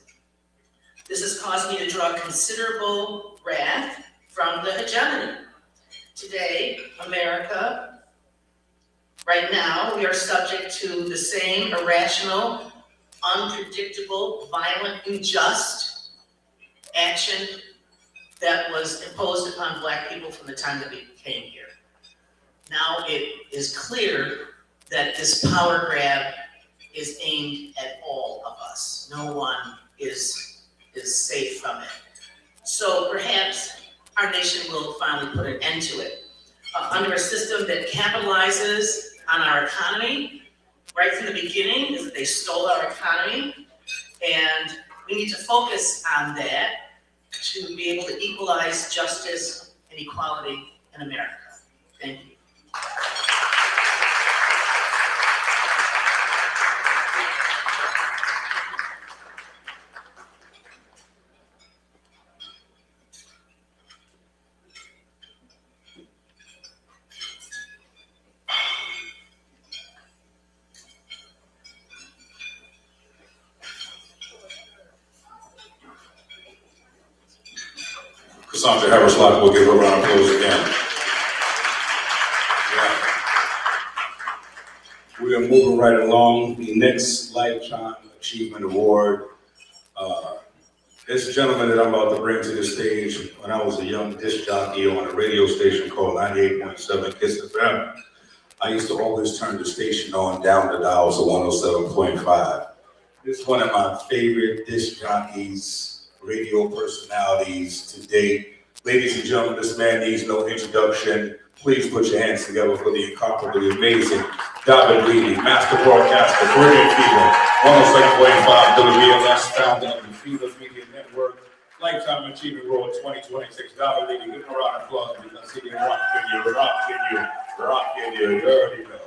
This has caused me to draw considerable wrath from the hegemony. Today, America, right now, we are subject to the same irrational, unpredictable, violent, unjust action that was imposed upon Black people from the time that we came here. Now it is clear that this power grab is aimed at all of us. No one is safe from it. So perhaps our nation will finally put an end to it. Under a system that capitalizes on our economy, right from the beginning, is that they stole our economy, and we need to focus on that to be able to equalize justice and equality in America. Thank you. Cassandra Harris-Lock, we'll give her a round of applause again. Yeah. We are moving right along. The next Lifetime Achievement Award. This gentleman that I'm about to bring to the stage, when I was a young disc jockey on a radio station called 98.7 Kiss FM, I used to always turn the station on down the dial to 107.5. This is one of my favorite disc jockeys, radio personalities to date. Ladies and gentlemen, this man needs no introduction. Please put your hands together for the incomparably amazing David Levy, master broadcaster, Caribbean Fever, 107.5 WBLS, founder of the Fever Media Network, Lifetime Achievement Award 2026. David Levy, give him a round of applause because he can rock in you, rock in you, rock in you. You already know.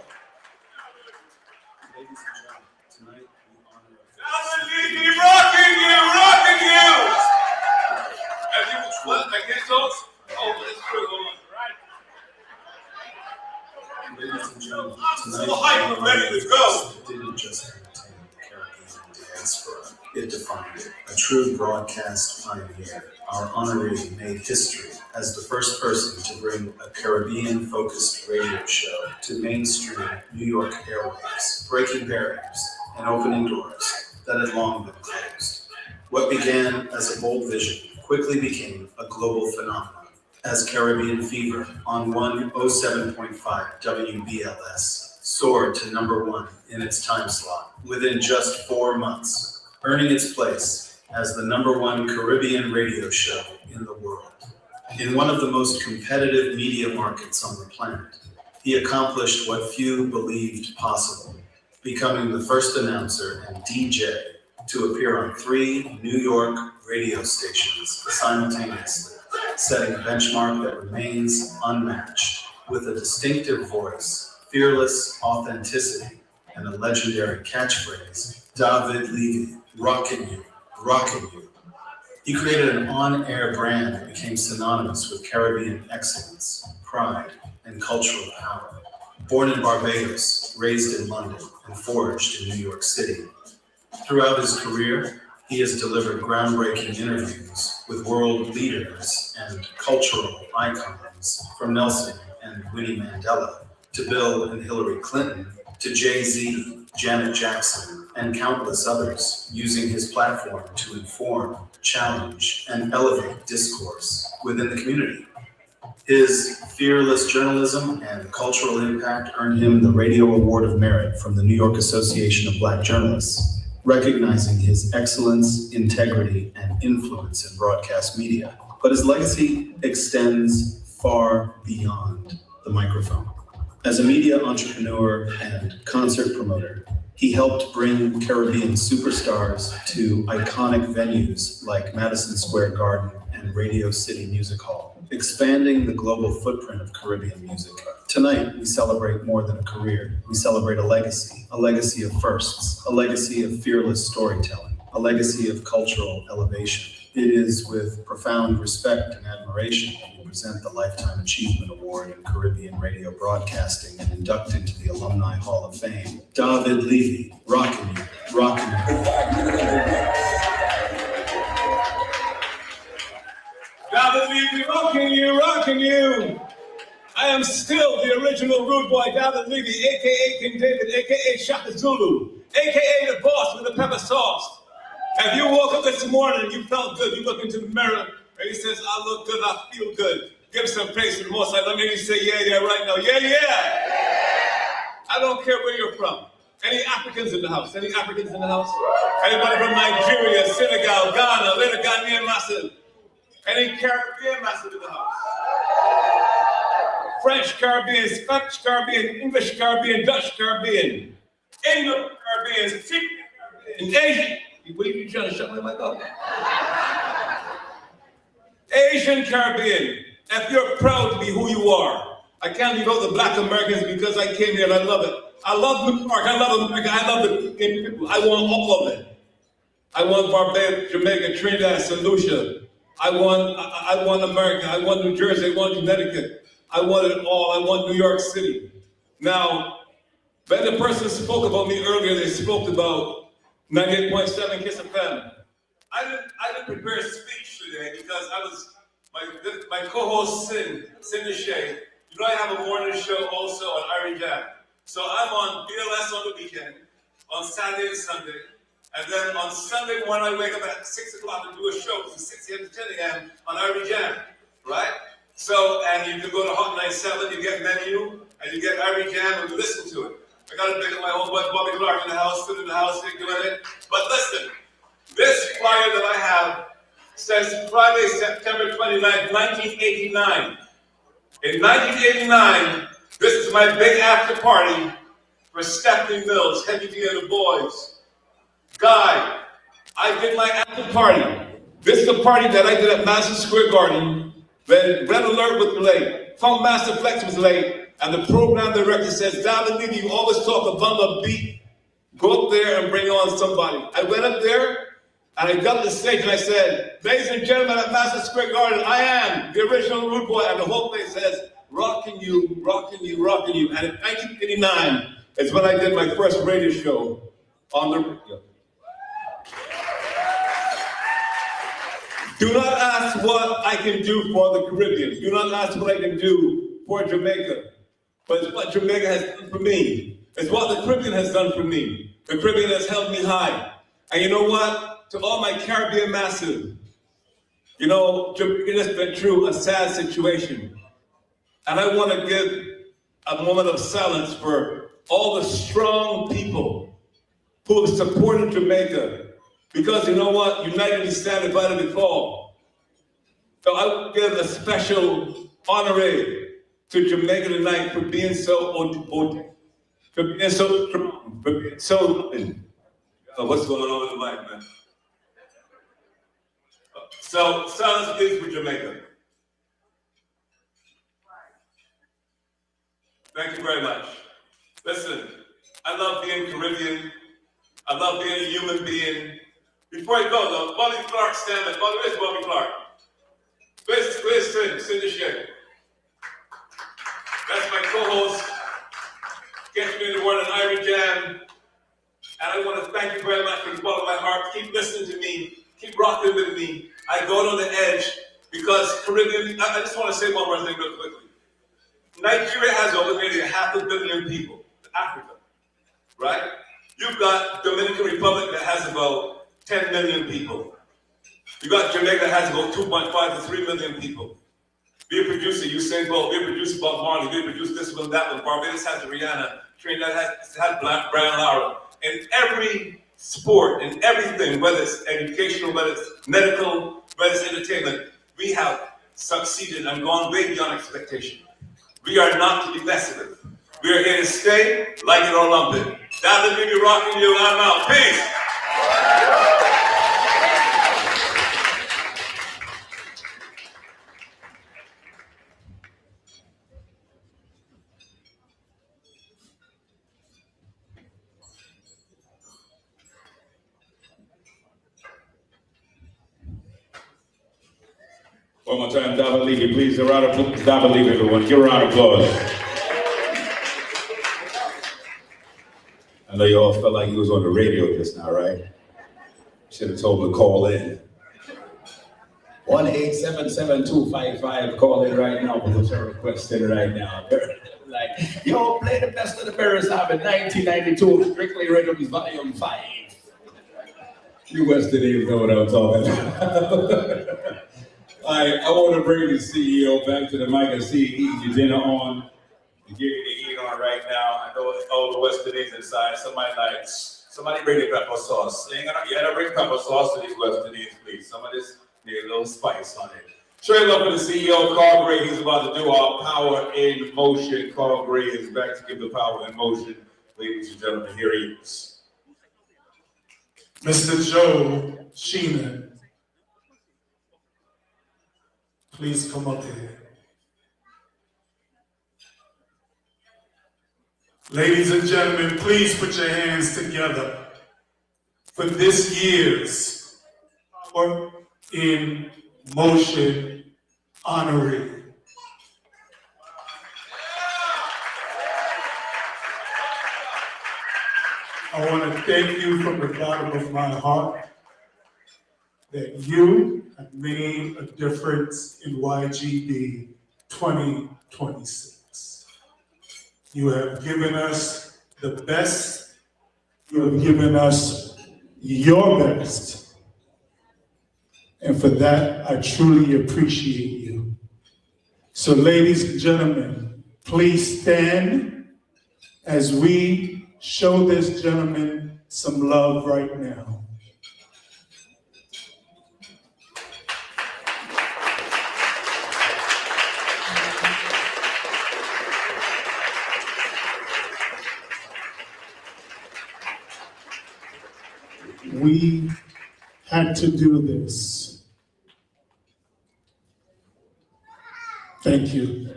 Ladies and gentlemen, tonight we honor David Levy, rocking you, rocking you. Have you what? I get those? Oh, that's true. Hold on. Ladies and gentlemen, tonight So hype, we're ready to go. didn't just entertain the Caribbean diaspora, it defined it. A true broadcast pioneer, our honoree made history as the first person to bring a Caribbean-focused radio show to mainstream New York airwaves, breaking barriers and opening doors that had long been closed. What began as a bold vision quickly became a global phenomenon, as Caribbean Fever on 107.5 WBLS soared to #1 in its time slot within just 4 months, earning its place as the #1 Caribbean radio show in the world. In one of the most competitive media markets on the planet, he accomplished what few believed possible, becoming the first announcer and DJ to appear on 3 New York radio stations simultaneously, setting a benchmark that remains unmatched. With a distinctive voice, fearless authenticity, and a legendary catchphrase, David Levy, rockin' you, rockin' you. He created an on-air brand that became synonymous with Caribbean excellence, pride, and cultural power. Born in Barbados, raised in London, and forged in New York City. Throughout his career, he has delivered groundbreaking interviews with world leaders and cultural icons, from Nelson and Winnie Mandela to Bill and Hillary Clinton to Jay-Z, Janet Jackson, and countless others, using his platform to inform, challenge, and elevate discourse within the community. His fearless journalism and cultural impact earned him the Radio Award of Merit from the New York Association of Black Journalists, recognizing his excellence, integrity, and influence in broadcast media. But his legacy extends far beyond the microphone. As a media entrepreneur and concert promoter, he helped bring Caribbean superstars to iconic venues like Madison Square Garden and Radio City Music Hall, expanding the global footprint of Caribbean music. Tonight, we celebrate more than a career. We celebrate a legacy of firsts, a legacy of fearless storytelling, a legacy of cultural elevation. It is with profound respect and admiration that we present the Lifetime Achievement Award in Caribbean Radio Broadcasting and induct into the Alumni Hall of Fame, David Levy, rockin' you, rockin' you. David Levy, rocking you, rocking you. I am still the original rude boy, David Levy, a.k.a. King David, a.k.a. Shaka Zulu, a.k.a. the boss with the pepper sauce. If you woke up this morning and you felt good, you look into the mirror and he says, I look good, I feel good. Give some praise to the Most High. Let me hear you say, yeah, right now. Yeah. I don't care where you're from. Any Africans in the house? Any Africans in the house? Anybody from Nigeria, Senegal, Ghana, little Ghanaian massive? Any Caribbean massive in the house? French Caribbean, Spanish Caribbean, English Caribbean, Dutch Caribbean, English Caribbean, Caribbean, Asian. What are you trying to shut me like that? Asian Caribbean. If you're proud to be who you are, I can't leave out the Black Americans because I came here and I love it. I love New York. I love America. I love the people. I want all of it. I want Barbados, Jamaica, Trinidad, St. Lucia. I want America. I want New Jersey. I want Connecticut. I want it all. I want New York City. Now, when the person spoke about me earlier, they spoke about 98.7 Kiss FM. I didn't prepare a speech today because my co-host Cindy Shea. You know I have a morning show also on Irie Jam. So I'm on BLS on the weekend, on Saturday and Sunday. And then on Sunday morning I wake up at 6 o'clock to do a show from 6 a.m. to 10 a.m. on Irie Jam, right? So, and you can go to Hot 97, you get menu, and you get Irie Jam and you listen to it. I got to pick up my old buddy Bobby Clark in the house, sit in the house, doing it. But listen, this flyer that I have says Friday, September 29th, 1989. In 1989, this is my big after party for Stephanie Mills, Heavy D and the Boys. Guy, I did my after party. This is the party that I did at Madison Square Garden when Red Alert was late, Funk Master Flex was late, and the program director says, David, you always talk about a beat. Go up there and bring on somebody. I went up there, and I got to the stage and I said, ladies and gentlemen at Madison Square Garden, I am the original Rude Boy. And the whole place says, rocking you, rocking you, rocking you. And in 1989 is when I did my first radio show on the radio. Do not ask what I can do for the Caribbean. Do not ask what I can do for Jamaica. But it's what Jamaica has done for me. It's what the Caribbean has done for me. The Caribbean has held me high. And you know what? To all my Caribbean massive, you know, Jamaica has been through a sad situation. And I want to give a moment of silence for all the strong people who have supported Jamaica. Because you know what? United we stand, divided we fall. So I will give a special honorary to Jamaica tonight for being so what's going on with the mic, man? So, silence please for Jamaica. Thank you very much. Listen, I love being Caribbean. I love being a human being. Before I go, though, Bobby Clark, stand up. Where's Bobby Clark? Where's Cindy Shea? That's my co-host. Gets me in the word on Irie Jam. And I want to thank you very much from the bottom of my heart. Keep listening to me. Keep rocking with me. I go on the edge because Caribbean, I just want to say one more thing real quickly. Nigeria has over nearly 500 million people. Africa, right? You've got Dominican Republic that has about 10 million people. You got Jamaica that has about 2.5 to 3 million people. We produce Usain Bolt, we produce Bob Marley, we produce this one, that one. Barbados has Rihanna, Trinidad has Brian Lara. In every sport, in everything, whether it's educational, whether it's medical, whether it's entertainment, we have succeeded and gone way beyond expectation. We are not to be messed with. We are here to stay, like it or lump it. That will be rocking you, I'm out. Peace. One more time, David Levy, please. A round of applause. David Levy, everyone. Give a round of applause. I know you all felt like he was on the radio just now, right? Should have told him to call in. 1-877-255. Call in right now. We'll put your request in right now. Like, yo, play the best of the Bears have in 1992. Strictly Rhythms Volume 5. You West Indians know what I'm talking about. I want to bring the CEO back to the mic and see eat your dinner on. To give you the eat on right now. I know all the West Indians inside. Somebody bring the pepper sauce. You gotta bring pepper sauce to these West Indians, please. Some of this need a little spice on it. Straight up for the CEO, Carl Gray. He's about to do our Power in Motion. Carl Gray is back to give the Power in Motion. Ladies and gentlemen, here he is. Mr. Joe Sheenan, please come up here. Ladies and gentlemen, please put your hands together for this year's Power in Motion honoree. I want to thank you from the bottom of my heart that you have made a difference in YGB 2026. You have given us the best. You have given us your best. And for that, I truly appreciate you. So ladies and gentlemen, please stand as we show this gentleman some love right now. We had to do this. Thank you.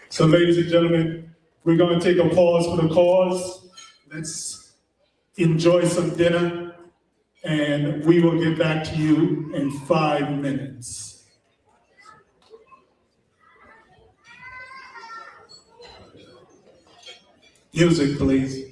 So ladies and gentlemen, we're going to take a pause for the cause. Let's enjoy some dinner, and we will get back to you in 5 minutes. Music, please.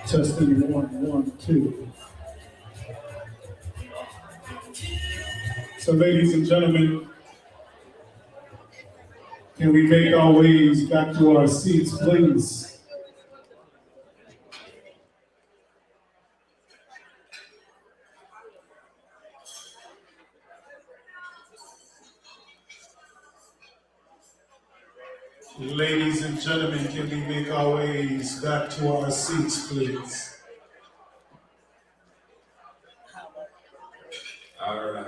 Testing 1, 1, 2. So, ladies and gentlemen, can we make our ways back to our seats, please? Ladies and gentlemen, can we make our ways back to our seats, please? All right.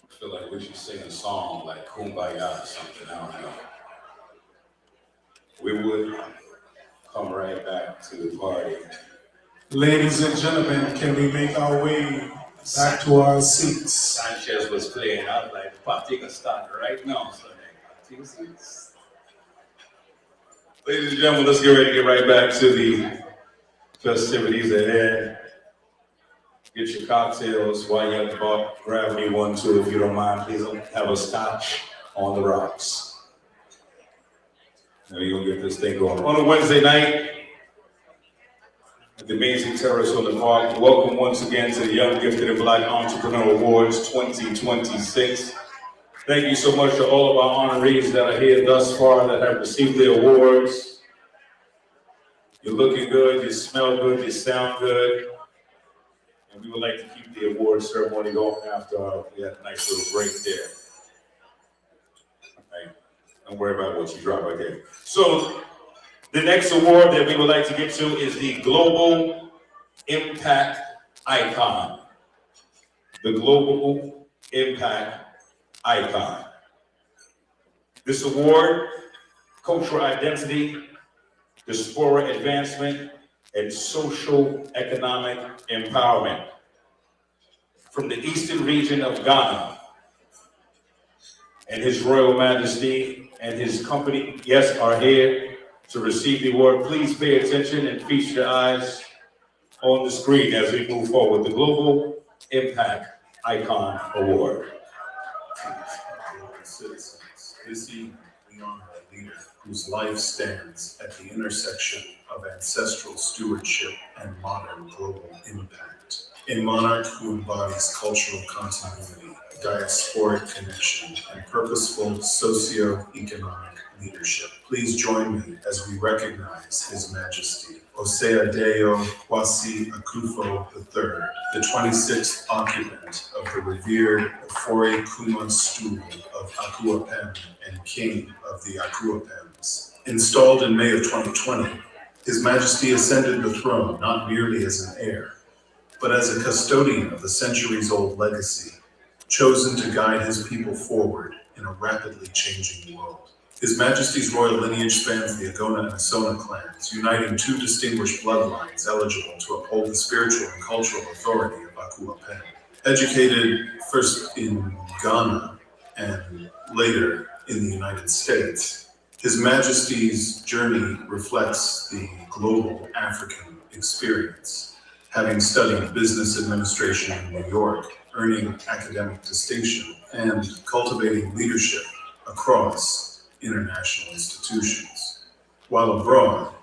I feel like we should sing a song like Kumbaya or something, I don't know. We would come right back to the party. Ladies and gentlemen, can we make our way back to our seats? Sanchez was playing, I was like, the party can start right now. So ladies and gentlemen, let's get ready to get right back to the festivities ahead. Get your cocktails while you're at the bar. Grab me one too, if you don't mind. Please have a scotch on the rocks. And we're gonna get this thing going. On a Wednesday night, the Amazing Terrace on the Park. Welcome once again to the Young Gifted and Black Entrepreneur Awards 2026. Thank you so much to all of our honorees that are here thus far that have received their awards. You're looking good, you smell good, you sound good. And we would like to keep the award ceremony going after we had a nice little break there. Okay. Don't worry about what you drop right there. So the next award that we would like to get to is the Global Impact Icon. The Global Impact Icon. This award, cultural identity, diaspora advancement, and social economic empowerment. From the Eastern region of Ghana, and His Royal Majesty and his company, yes, are here to receive the award. Please pay attention and feast your eyes on the screen as we move forward. The Global Impact Icon Award. Citizens, this evening we honor a leader whose life stands at the intersection of ancestral stewardship and modern global impact. A monarch who embodies cultural continuity, diasporic connection, and purposeful socio-economic leadership. Please join me as we recognize His Majesty Oseadeyo Kwasi Akufo III, the 26th occupant of the revered Ofori Kuma stool of Akuapem and King of the Akuapems. Installed in May of 2020, His Majesty ascended the throne not merely as an heir, but as a custodian of the centuries-old legacy, chosen to guide his people forward in a rapidly changing world. His Majesty's royal lineage spans the Agona and Asona clans, uniting two distinguished bloodlines eligible to uphold the spiritual and cultural authority of Akuapem. Educated first in Ghana and later in the United States, His Majesty's journey reflects the global African experience, having studied business administration in New York, earning academic distinction, and cultivating leadership across international institutions. While abroad,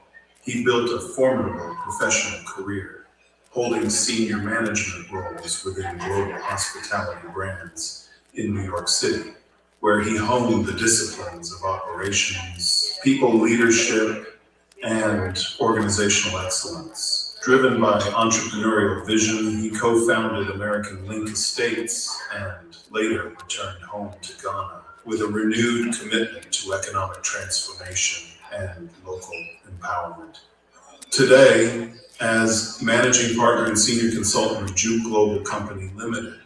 he built a formidable professional career, holding senior management roles within global hospitality brands in New York City, where he honed the disciplines of operations, people leadership, and organizational excellence. Driven by entrepreneurial vision, he co-founded American Link Estates and later returned home to Ghana with a renewed commitment to economic transformation and local empowerment. Today, as managing partner and senior consultant of Juke Global Company Limited,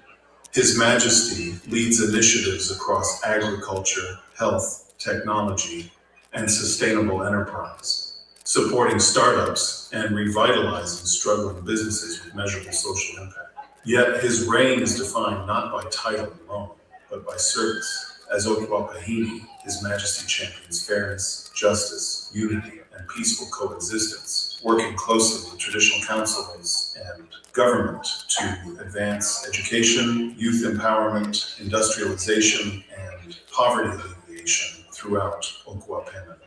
His Majesty leads initiatives across agriculture, health, technology, and sustainable enterprise, supporting startups and revitalizing struggling businesses with measurable social impact. Yet his reign is defined not by title alone, but by service. As Okwapahini, His Majesty champions fairness, justice, unity, and peaceful coexistence, working closely with traditional councils and government to advance education, youth empowerment, industrialization, and poverty alleviation throughout Okwapena.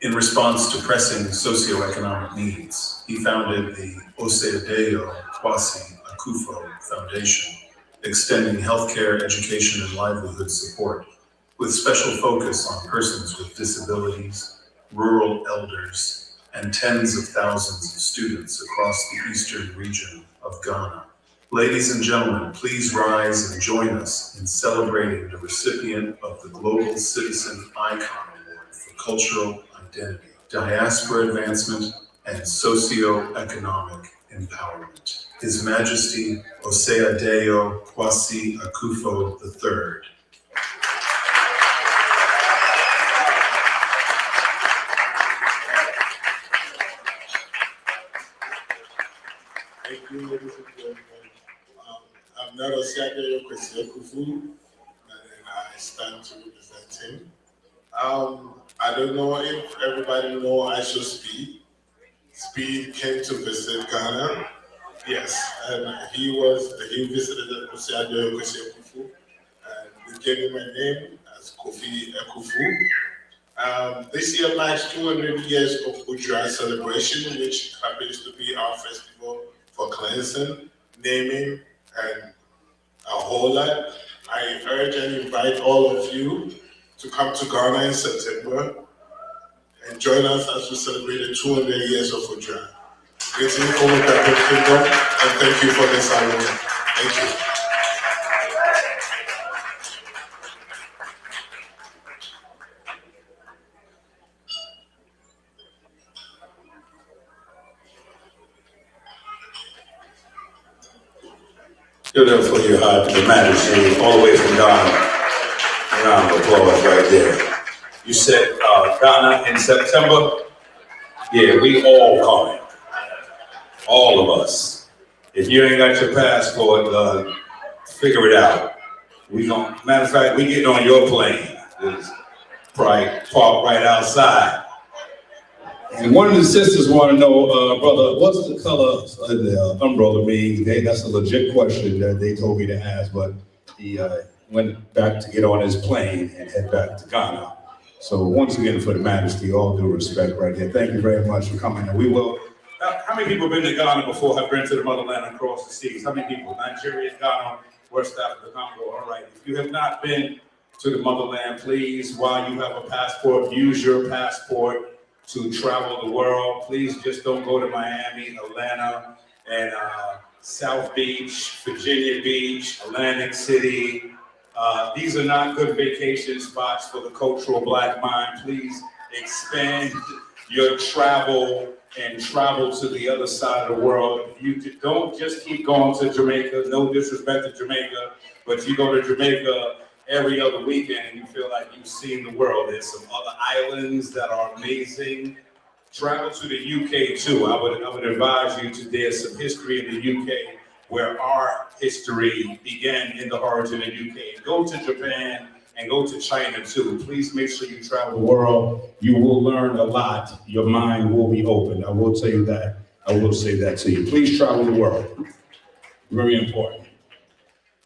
In response to pressing socioeconomic needs, he founded the Oseadeyo Kwasi Akufo Foundation, extending healthcare, education, and livelihood support, with special focus on persons with disabilities, rural elders, and tens of thousands of students across the eastern region of Ghana. Ladies and gentlemen, please rise and join us in celebrating the recipient of the Global Citizen Icon Award for Cultural Identity, Diaspora Advancement, and Socio-Economic Empowerment. His Majesty Oseadeyo Kwasi Akufo III. Thank you, ladies and gentlemen. I'm not Oseadeyo Kwasi Akufo, and I stand to represent him. I don't know if everybody knows I should speak. Speed came to visit Ghana. Yes, and he visited Oseadeyo Kwasi Akufo, and we gave him a name as Kofi Akufu. This year marks 200 years of Ujra celebration, which happens to be our festival for cleansing, naming, and a whole lot. I urge and invite all of you to come to Ghana in September and join us as we celebrate the 200 years of Ujra. Greetings from the Catholic Kingdom, and thank you for this award. Thank you. Give it up for your heart to the Majesty, all the way from Ghana. A round of applause right there. You said Ghana in September? Yeah, we all coming. All of us. If you ain't got your passport, figure it out. Matter of fact, we getting on your plane. It's probably parked right outside. And one of the sisters want to know, brother, what's the color of the umbrella mean? That's a legit question that they told me to ask, but he went back to get on his plane and head back to Ghana. So once again, for the Majesty, all due respect right there. Thank you very much for coming. And we will. How many people have been to Ghana before, have been to the motherland and across the seas? How many people? Nigeria, Ghana, West Africa, Congo. All right. If you have not been to the motherland, please, while you have a passport, use your passport to travel the world. Please just don't go to Miami, Atlanta, and South Beach, Virginia Beach, Atlantic City. These are not good vacation spots for the cultural black mind. Please expand your travel and travel to the other side of the world. You don't just keep going to Jamaica. No disrespect to Jamaica, but you go to Jamaica every other weekend and you feel like you've seen the world. There's some other islands that are amazing. Travel to the UK too. I would advise you to, there's some history in the UK where our history began in the origin of the UK. Go to Japan and go to China too. Please make sure you travel the world. You will learn a lot. Your mind will be open. I will tell you that. I will say that to you. Please travel the world. Very important.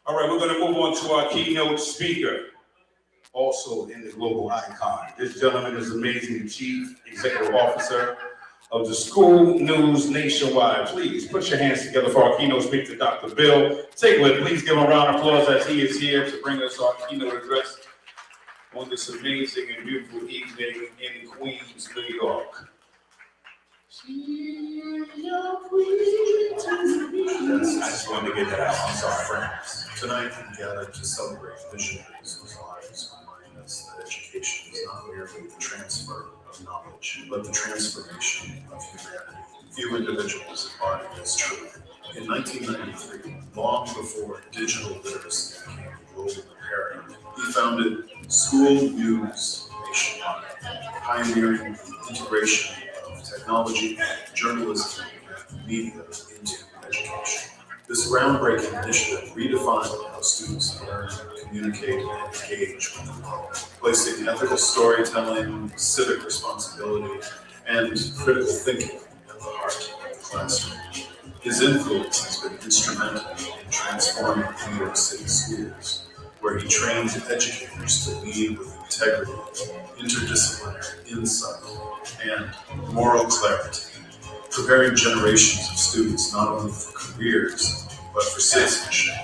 All right, we're going to move on to our keynote speaker, also in the global icon. This gentleman is amazing, Chief Executive Officer of the School News Nationwide. Please put your hands together for our keynote speaker, Dr. Bill Tigland. Please give him a round of applause as he is here to bring us our keynote address on this amazing and beautiful evening in Queens, New York. I just wanted to get that out. I'm sorry. Friends, tonight we gather to celebrate visionaries whose lives remind us that education is not merely the transfer of knowledge, but the transformation of humanity. Few individuals embody this truth. In 1993, long before digital literacy became a global imperative, he founded School News Nationwide, pioneering the integration of technology, journalism, and media into education. This groundbreaking initiative redefined how students learn, communicate, and engage with the world, placing ethical storytelling, civic responsibility, and critical thinking at the heart of the classroom. His influence has been instrumental in transforming New York City schools, where he trained educators to lead with integrity, interdisciplinary insight, and moral clarity, preparing generations of students not only for careers, but for citizenship.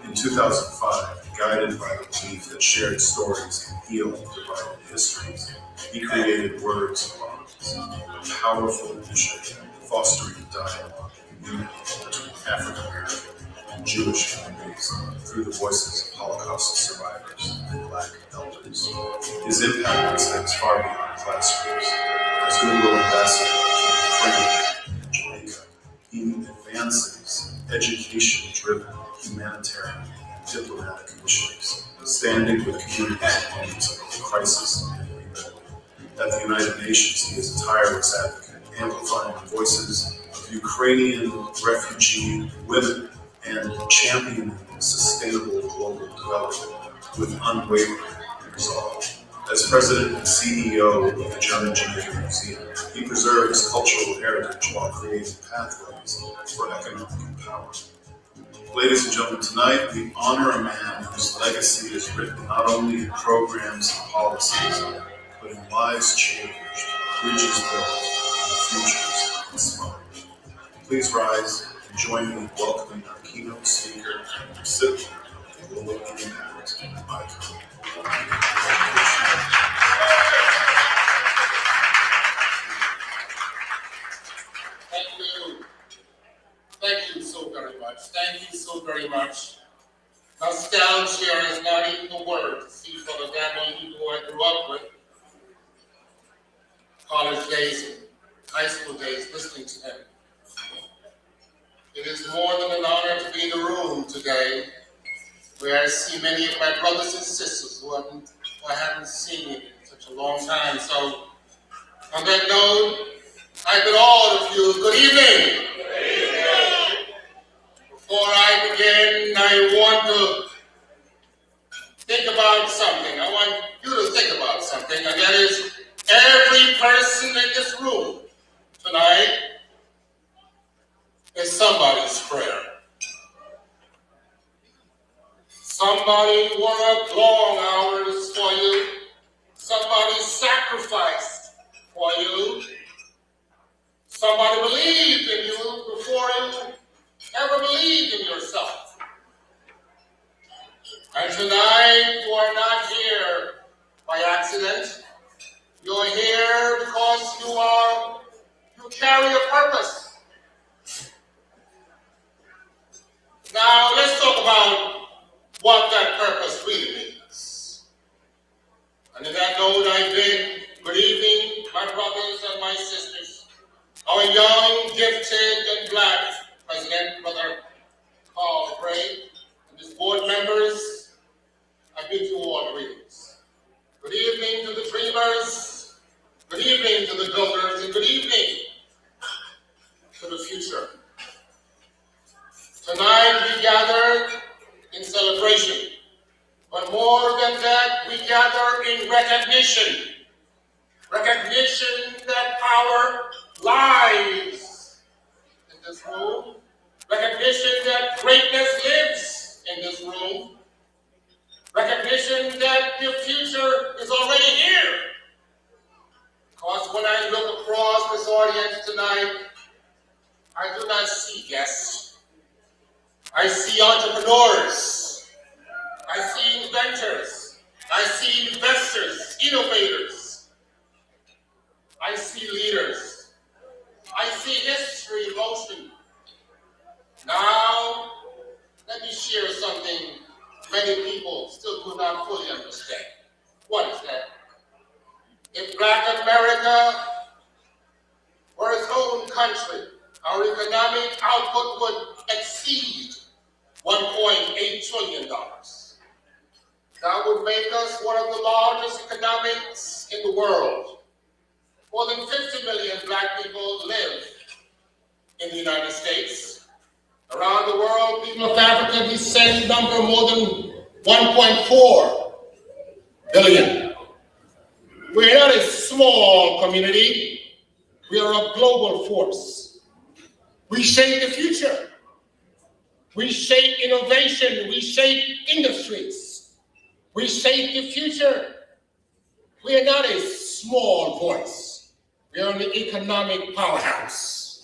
In 2005, guided by the belief that shared stories can heal divided histories, he created Words of Bonds, a powerful initiative fostering dialogue and unity between African American and Jewish communities through the voices of Holocaust survivors and Black elders. His impact extends far beyond classrooms. As Goodwill Ambassador to Ukraine and Jamaica, he advances education-driven humanitarian and diplomatic initiatives, standing with communities in moments of crisis and rebuild. At the United Nations, he is a tireless advocate, amplifying the voices of Ukrainian refugee women and championing sustainable global development with unwavering resolve. As president and CEO of the German Jamaican Museum, he preserves cultural heritage while creating pathways for economic empowerment. Ladies and gentlemen, tonight we honor a man whose legacy is written not only in programs and policies, but in lives changed, bridges built, and futures inspired. Please rise and join me in welcoming our keynote speaker, recipient of the Global Impact Icon. Thank you so very much. Thank you so very much. Nostalgia is not even the word to see for the family who I grew up with. College days and high school days, listening to him. It is more than an honor to be in the room today, where I see many of my brothers and sisters who I haven't seen in such a long time. So, on that note, I bid all of you good evening. Good evening. Before I begin, I want to think about something. I want you to think about something, and that is every person in this room tonight is somebody's prayer. Somebody worked long hours for you. Somebody sacrificed for you. Somebody believed in you before you ever believed in yourself. And tonight you are not here by accident. You're here because you carry a purpose. Now let's talk about what that purpose really means. And in that note, I bid good evening, my brothers and my sisters, our young, gifted, and Black President, Brother Carl Gray, and his board members. I bid you all greetings. Good evening to the dreamers, good evening to the builders, and good evening to the future. Tonight we gather in celebration, but more than that, we gather in recognition. Recognition that power lies in this room. Recognition that greatness lives in this room. Recognition that the future is already here. Because when I look across this audience tonight, I do not see guests. I see entrepreneurs. I see inventors. I see investors, innovators. I see leaders. I see history in motion. Now, let me share something many people still do not fully understand. What is that? If Black America were its own country, our economic output would exceed $1.8 trillion. That would make us one of the largest economies in the world. More than 50 million Black people live in the United States. Around the world, people of African descent number more than 1.4 billion. We're not a small community. We are a global force. We shape the future. We shape innovation. We shape industries. We shape the future. We are not a small voice. We are an economic powerhouse.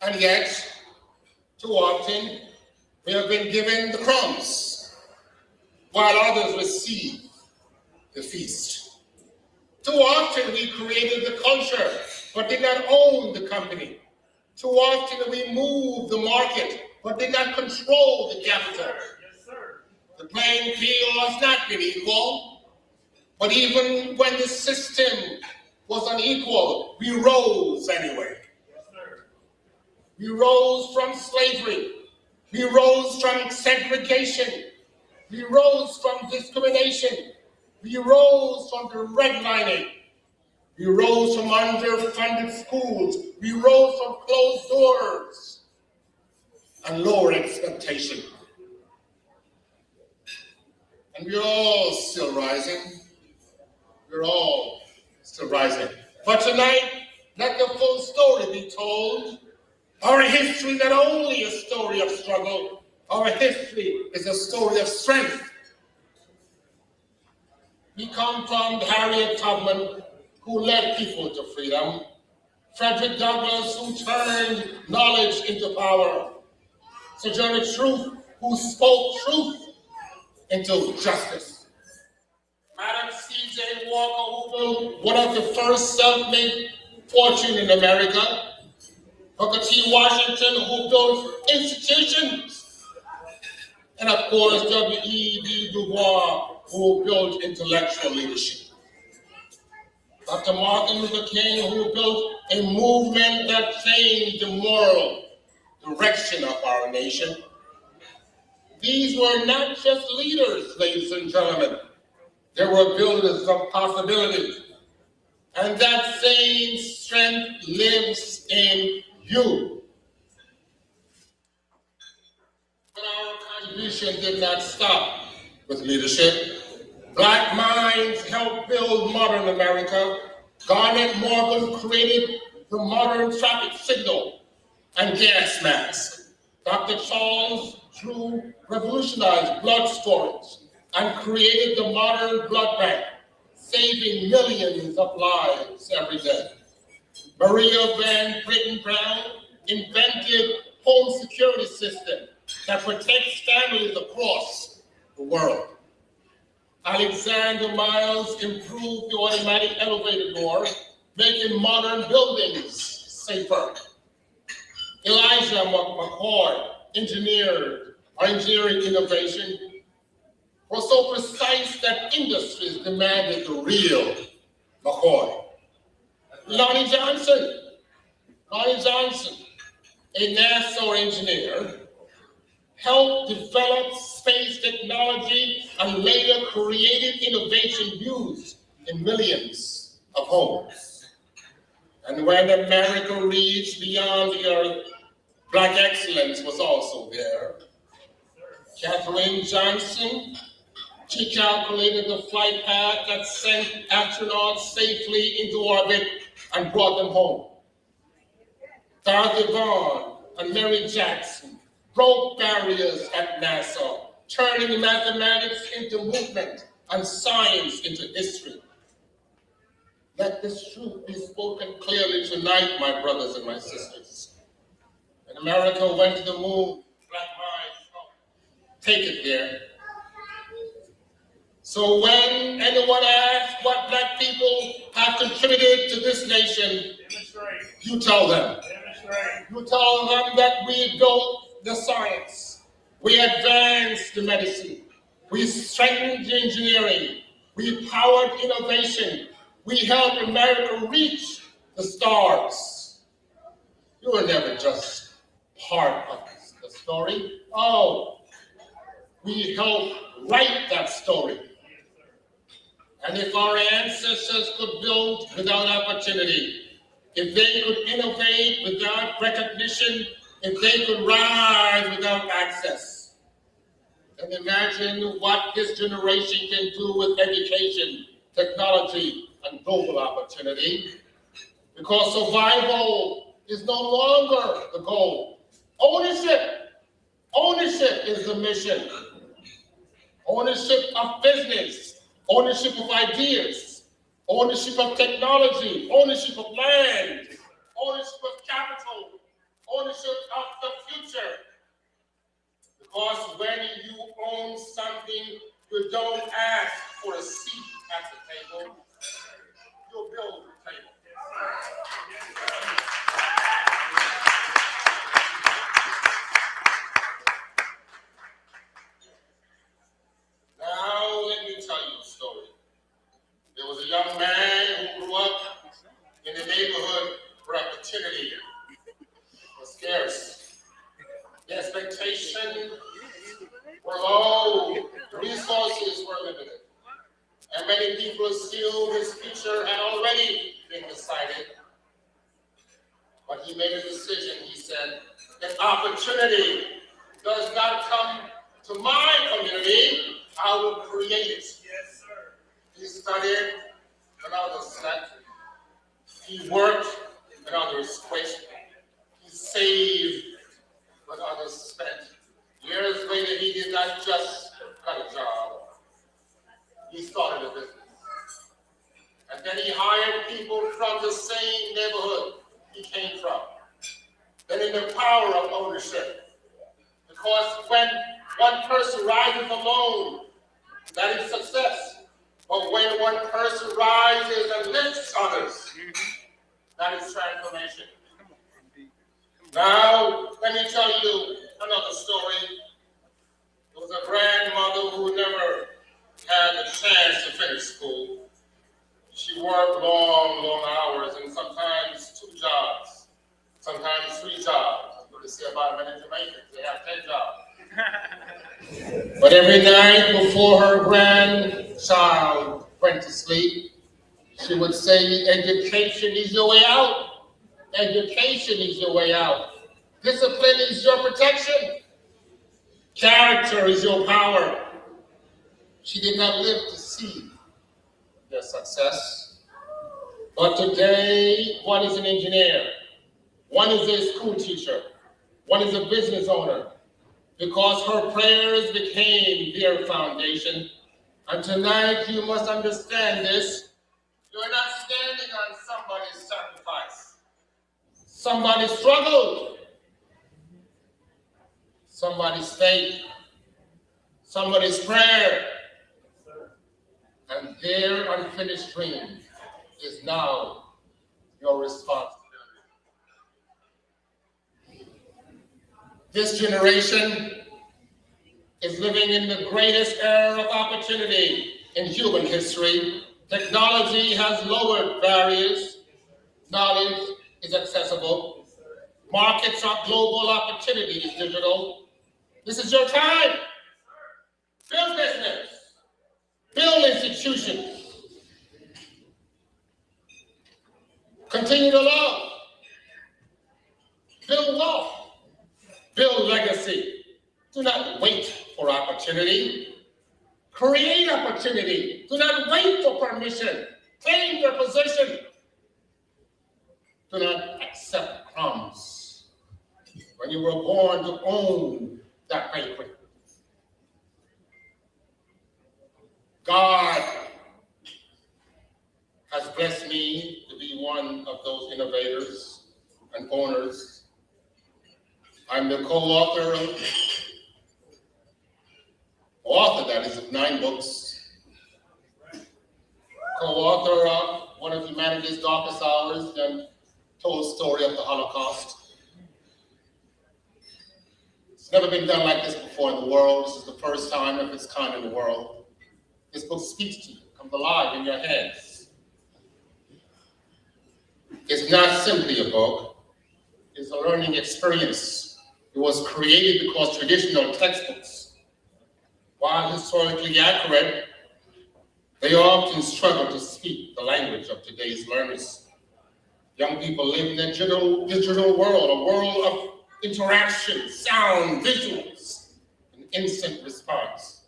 And yet, Too often, we have been given the crumbs, while others receive the feast. Too often, we created the culture, but did not own the company. Too often, we moved the market, but did not control the capital. The playing field has not been equal, but even when the system was unequal, we rose anyway. We rose from slavery. We rose from segregation. We rose from discrimination. We rose from the redlining. We rose from underfunded schools. We rose from closed doors and lower expectation. And we're all still rising. We're all still rising. But tonight, let the full story be told. Our history not only a story of struggle, our history is a story of strength. We come from Harriet Tubman, who led people to freedom, Frederick Douglass, who turned knowledge into power, Sojourner Truth, who spoke truth into justice, Madam C.J. Walker, who built one of the first self-made fortune in America, Booker T. Washington, who built institutions, and of course W.E.B. Du Bois, who built intellectual leadership. Dr. Martin Luther King, who built a movement that changed the moral direction of our nation. These were not just leaders, ladies and gentlemen. They were builders of possibility. And that same strength lives in you. But our contribution did not stop with leadership. Black minds helped build modern America. Garnet Morgan created the modern traffic signal and gas mask. Dr. Charles Drew revolutionized blood storage and created the modern blood bank, saving millions of lives every day. Maria Van Brittan Brown invented home security system that protects families across the world. Alexander Miles improved the automatic elevator door, making modern buildings safer. Elijah McCoy engineering innovation was so precise that industries demanded the real McCoy. Lonnie Johnson, a NASA engineer, helped develop space technology and later created innovation used in millions of homes. And when America reached beyond the earth, Black excellence was also there. Katherine Johnson, she calculated the flight path that sent astronauts safely into orbit and brought them home. Dorothy Vaughan and Mary Jackson broke barriers at NASA, turning mathematics into movement and science into history. Let this truth be spoken clearly tonight, my brothers and my sisters. When America went to the moon, Black minds take it there. So when anyone asks what Black people have contributed to this nation, you tell them. You tell them that we built the science, we advanced the medicine, we strengthened the engineering, we powered innovation, we helped America reach the stars. You were never just part of the story. Oh, we helped write that story. And if our ancestors could build without opportunity, if they could innovate without recognition, if they could rise without access, then imagine what this generation can do with education, technology, and global opportunity. Because survival is no longer the goal. Ownership is the mission. Ownership of business, ownership of ideas, ownership of technology, ownership of land, ownership of capital, ownership of the future Because when you own something, you don't ask for a seat at the table. You build the table. Now, let me tell you a story. There was a young man who grew up in a neighborhood where opportunity was scarce. The expectation were low, resources were limited. And many people assumed his future had already been decided. But he made a decision. He said, if opportunity does not come to my community, I will create it. Yes, sir. He studied, and others slept. He worked, and others quit. He saved, but others spent. Years later, he did not just got a job. He started a business. And then he hired people from the same neighborhood he came from. Then in the power of ownership. Because when one person rises alone, that is success. But when one person rises and lifts others, that is transformation. Now, let me tell you another story. There was a grandmother who never had the chance to finish school. She worked long hours and sometimes 2 jobs, sometimes 3 jobs. I'm going to say about many Jamaicans, they have 10 jobs. But every night before her grandchild went to sleep, she would say, education is your way out. Education is your way out. Discipline is your protection. Character is your power. She did not live to see their success. But today, one is an engineer. One is a school teacher. One is a business owner. Because her prayers became their foundation. And tonight, you must understand this. You're not standing on somebody's sacrifice. Somebody struggled. Somebody's faith. Somebody's prayer. And their unfinished dream is now your responsibility. This generation is living in the greatest era of opportunity in human history. Technology has lowered barriers. Knowledge is accessible. Markets are global, opportunity is digital. This is your time. Build business. Build institutions. Continue to love. Build wealth. Build legacy. Do not wait for opportunity. Create opportunity. Do not wait for permission. Claim your position. Do not accept crumbs. When you were born to own that banquet. God has blessed me to be one of those innovators and owners. I'm the co-author of 9 books. Co-author of one of humanity's darkest hours and told the story of the Holocaust. It's never been done like this before in the world. This is the first time of its kind in the world. This book speaks to you, comes alive in your hands. It's not simply a book, it's a learning experience. It was created because traditional textbooks, while historically accurate, they often struggle to speak the language of today's learners. Young people live in a digital world, a world of interaction, sound, visuals, and instant response.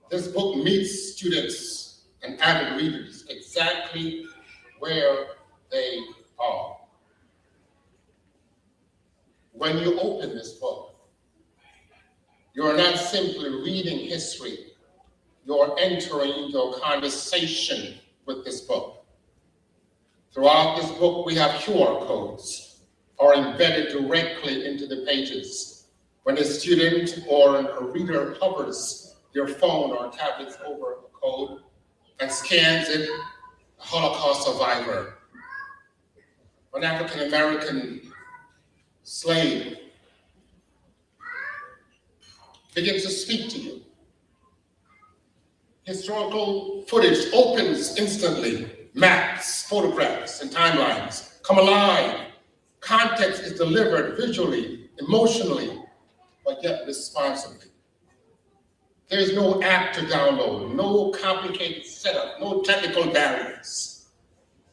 This book meets students and avid readers exactly where they are. When you open this book, you're not simply reading history, you're entering into a conversation with this book. Throughout this book, we have QR codes are embedded directly into the pages. when a student or a reader hovers their phone or tablets over a code and scans it, a Holocaust survivor, an African American slave, begins to speak to you. Historical footage opens instantly. Maps, photographs, and timelines come alive. Context is delivered visually, emotionally, but yet responsibly. There is no app to download, no complicated setup, no technical barriers.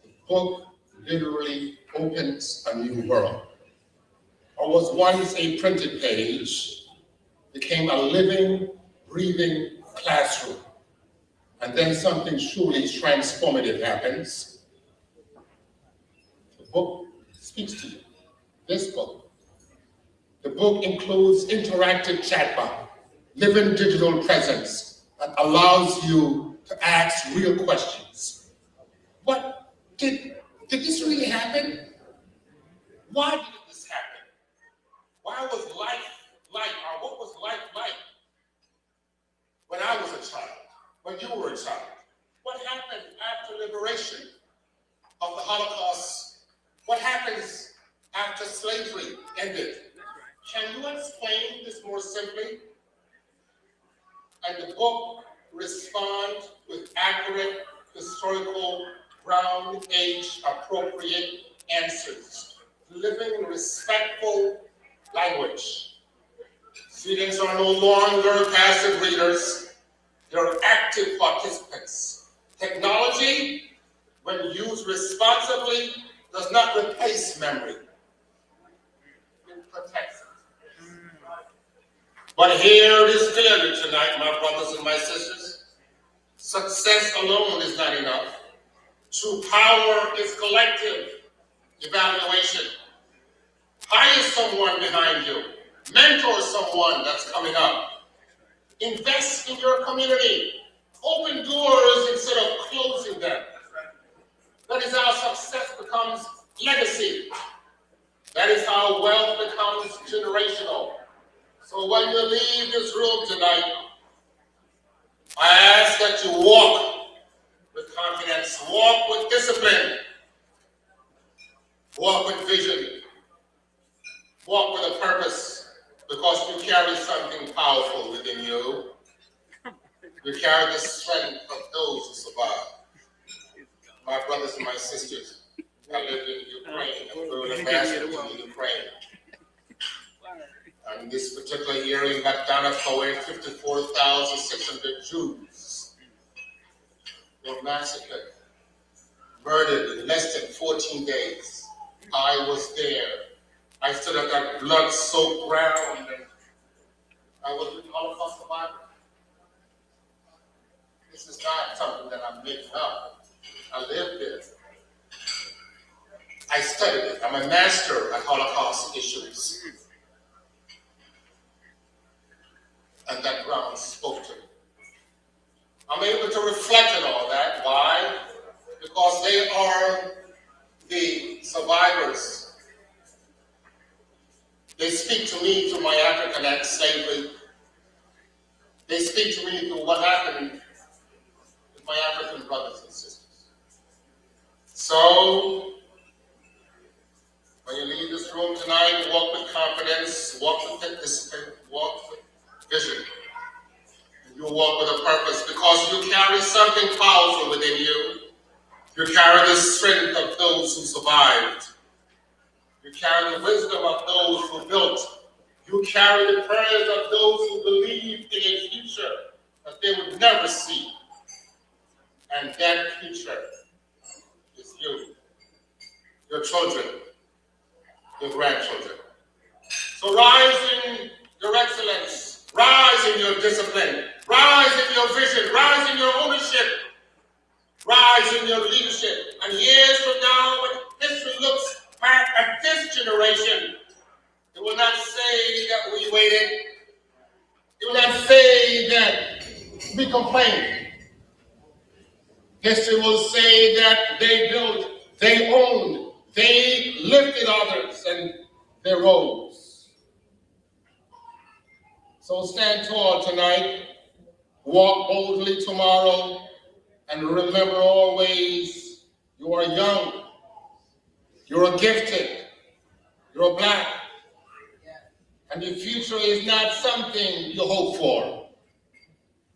The book literally opens a new world. What was once a printed page became a living, breathing classroom. And then something truly transformative happens. The book speaks to you. This book. The book includes interactive chatbot, living digital presence that allows you to ask real questions. What did this really happen? Why did this happen? Why was life like, or what was life like when I was a child, when you were a child? What happened after liberation of the Holocaust? What happens after slavery ended? Can you explain this more simply? And the book responds with accurate, historical, ground age appropriate answers, living in respectful language. Students are no longer passive readers, they're active participants. Technology, when used responsibly, does not replace memory. It protects it. But here it is clear tonight, my brothers and my sisters, success alone is not enough. True power is collective evaluation. Hire someone behind you. Mentor someone that's coming up. Invest in your community. Open doors instead of closing them. That is how success becomes legacy. That is how wealth becomes generational. So when you leave this room tonight, I ask that you walk with confidence, walk with discipline, walk with vision, walk with a purpose, because you carry something powerful within you. You carry the strength of those who survive. My brothers and my sisters, I lived in Ukraine, and we were ambassador to Ukraine. And this particular year in Gala, 54,600 Jews were massacred, murdered in less than 14 days. I was there. I stood at that blood-soaked ground, and I was with Holocaust survivors. This is not something that I'm making up. I lived it. I studied it. I'm a master at Holocaust issues. And that ground spoke to me. I'm able to reflect on all that. Why? Because they are the survivors. They speak to me through my African slavery. They speak to me through what happened with my African brothers and sisters. So, when you leave this room tonight, walk with confidence, walk with discipline, walk with vision. You walk with a purpose because you carry something powerful within you. You carry the strength of those who survived. You carry the wisdom of those who built. You carry the prayers of those who believed in a future that they would never see. And that future is you, your children, your grandchildren. So rise in your excellence, rise in your discipline, rise in your vision, rise in your ownership, rise in your leadership. And years from now, when history looks back at this generation, it will not say that we waited. It will not say that we complained. History will say that they built, they owned, they lifted others, and they rose. So stand tall tonight, walk boldly tomorrow, and remember always you are young, you're gifted, you're Black, and the future is not something you hope for.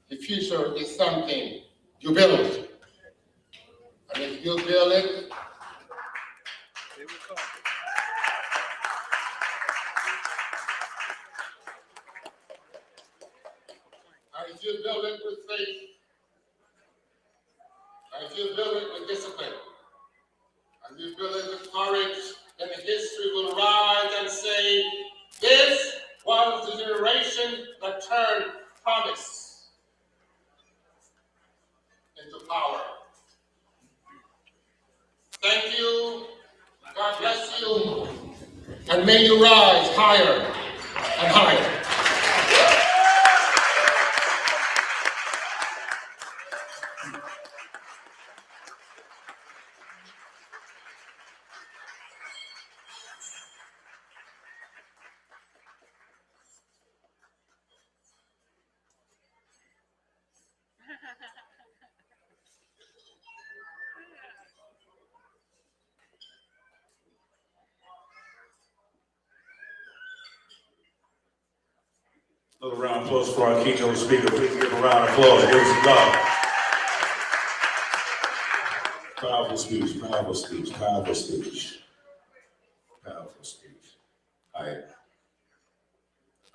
The future is something you build. And if you build it, and if you build it with faith, and if you build it with discipline, and you build it with courage, then history will rise and say, this was the generation that turned promise into power. Thank you, God bless you, and may you rise higher and higher. Another round of applause for our keynote speaker. Please give a round of applause. Give some love. Powerful speech, powerful speech, powerful speech. Powerful speech. I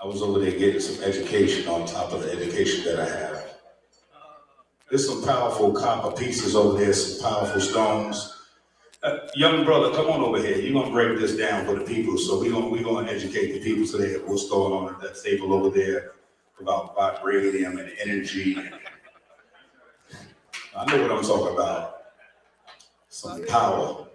was over there getting some education on top of the education that I have. There's some powerful copper pieces over there, some powerful stones. Young brother, come on over here. You're gonna break this down for the people. So we're gonna educate the people today of what's going on at that table over there about vibranium and energy. I know what I'm talking about. Some power.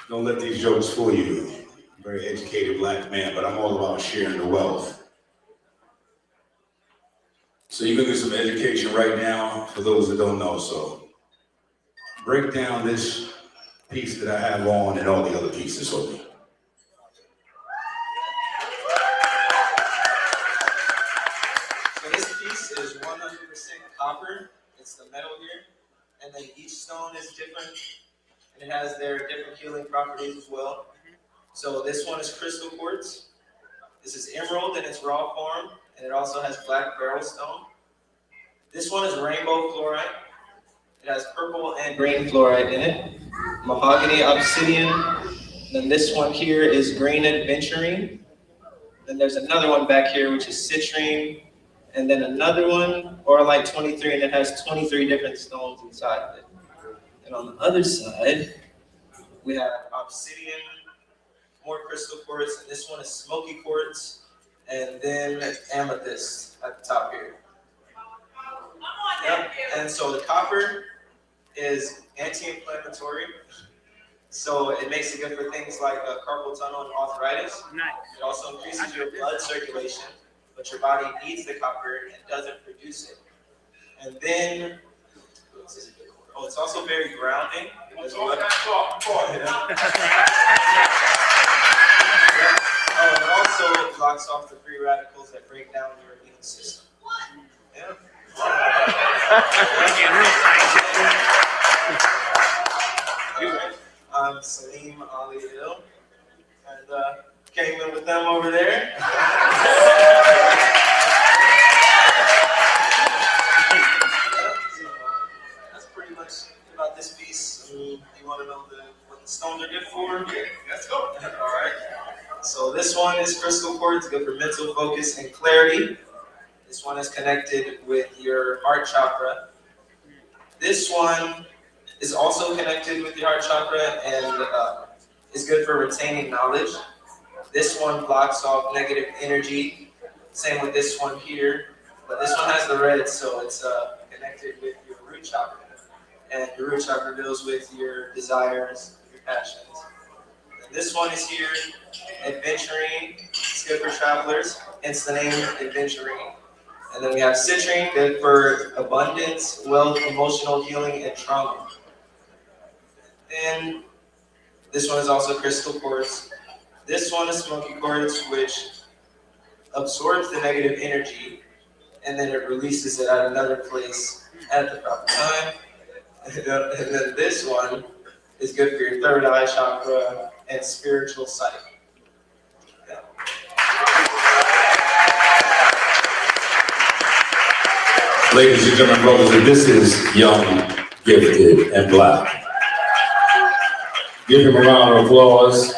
Don't let these jokes fool you. I'm a very educated Black man, but I'm all about sharing the wealth. So you're gonna get some education right now for those that don't know. So break down this piece that I have on and all the other pieces for me. So this piece is 100% copper. It's the metal here. And then each stone is different. And it has their different healing properties as well. So this one is crystal quartz. This is emerald in its raw form. And it also has black beryl stone. This one is rainbow fluorite. It has purple and green fluorite in it. Mahogany obsidian. Then this one here is green adventurine. Then there's another one back here which is citrine. And then another one, Orlite 23, and it has 23 different stones inside of it. And on the other side, we have obsidian, more crystal quartz, and this one is smoky quartz, and then amethyst at the top here. Yep. And so the copper is anti-inflammatory, so it makes it good for things like carpal tunnel and arthritis. Nice. It also increases your blood circulation, but your body needs the copper and doesn't produce it. And then, oh, it's also very grounding as well. Oh, and it also blocks off the free radicals that break down your immune system. Yeah. I'm Salim Ali Hill, and came in with them over there. That's pretty much about this piece. You want to know what the stones are good for? Yeah, let's go. All right. So this one is crystal quartz, good for mental focus and clarity. This one is connected with your heart chakra. This one is also connected with your heart chakra and is good for retaining knowledge. This one blocks off negative energy. Same with this one here. But this one has the red, so it's connected with your root chakra. And your root chakra deals with your desires, your passions. And this one is here, adventurine. It's good for travelers. Hence the name adventurine. And then we have citrine, good for abundance, wealth, emotional healing, and trauma. And this one is also crystal quartz. This one is smoky quartz, which absorbs the negative energy, and then it releases it at another place at the proper time. And then this one is good for your third eye chakra and spiritual sight. Yeah. Ladies and gentlemen, brothers, and this is Young, Gifted, and Black. Give him a round of applause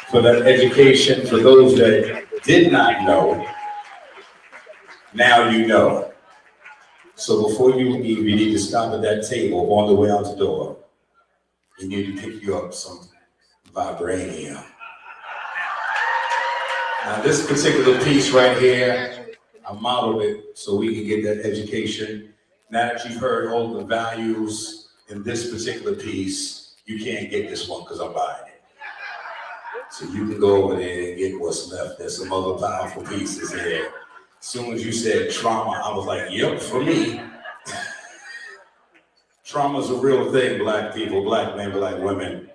for that education. For those that did not know, now you know. So before you leave, you need to stop at that table on the way out the door. You need to pick you up some vibranium. Now this particular piece right here, I modeled it so we can get that education. Now that you've heard all the values in this particular piece, you can't get this one because I'm buying it. So you can go over there and get what's left. There's some other powerful pieces here. As soon as you said trauma, I was like, yep, for me. Trauma's a real thing, Black people, Black men, Black women.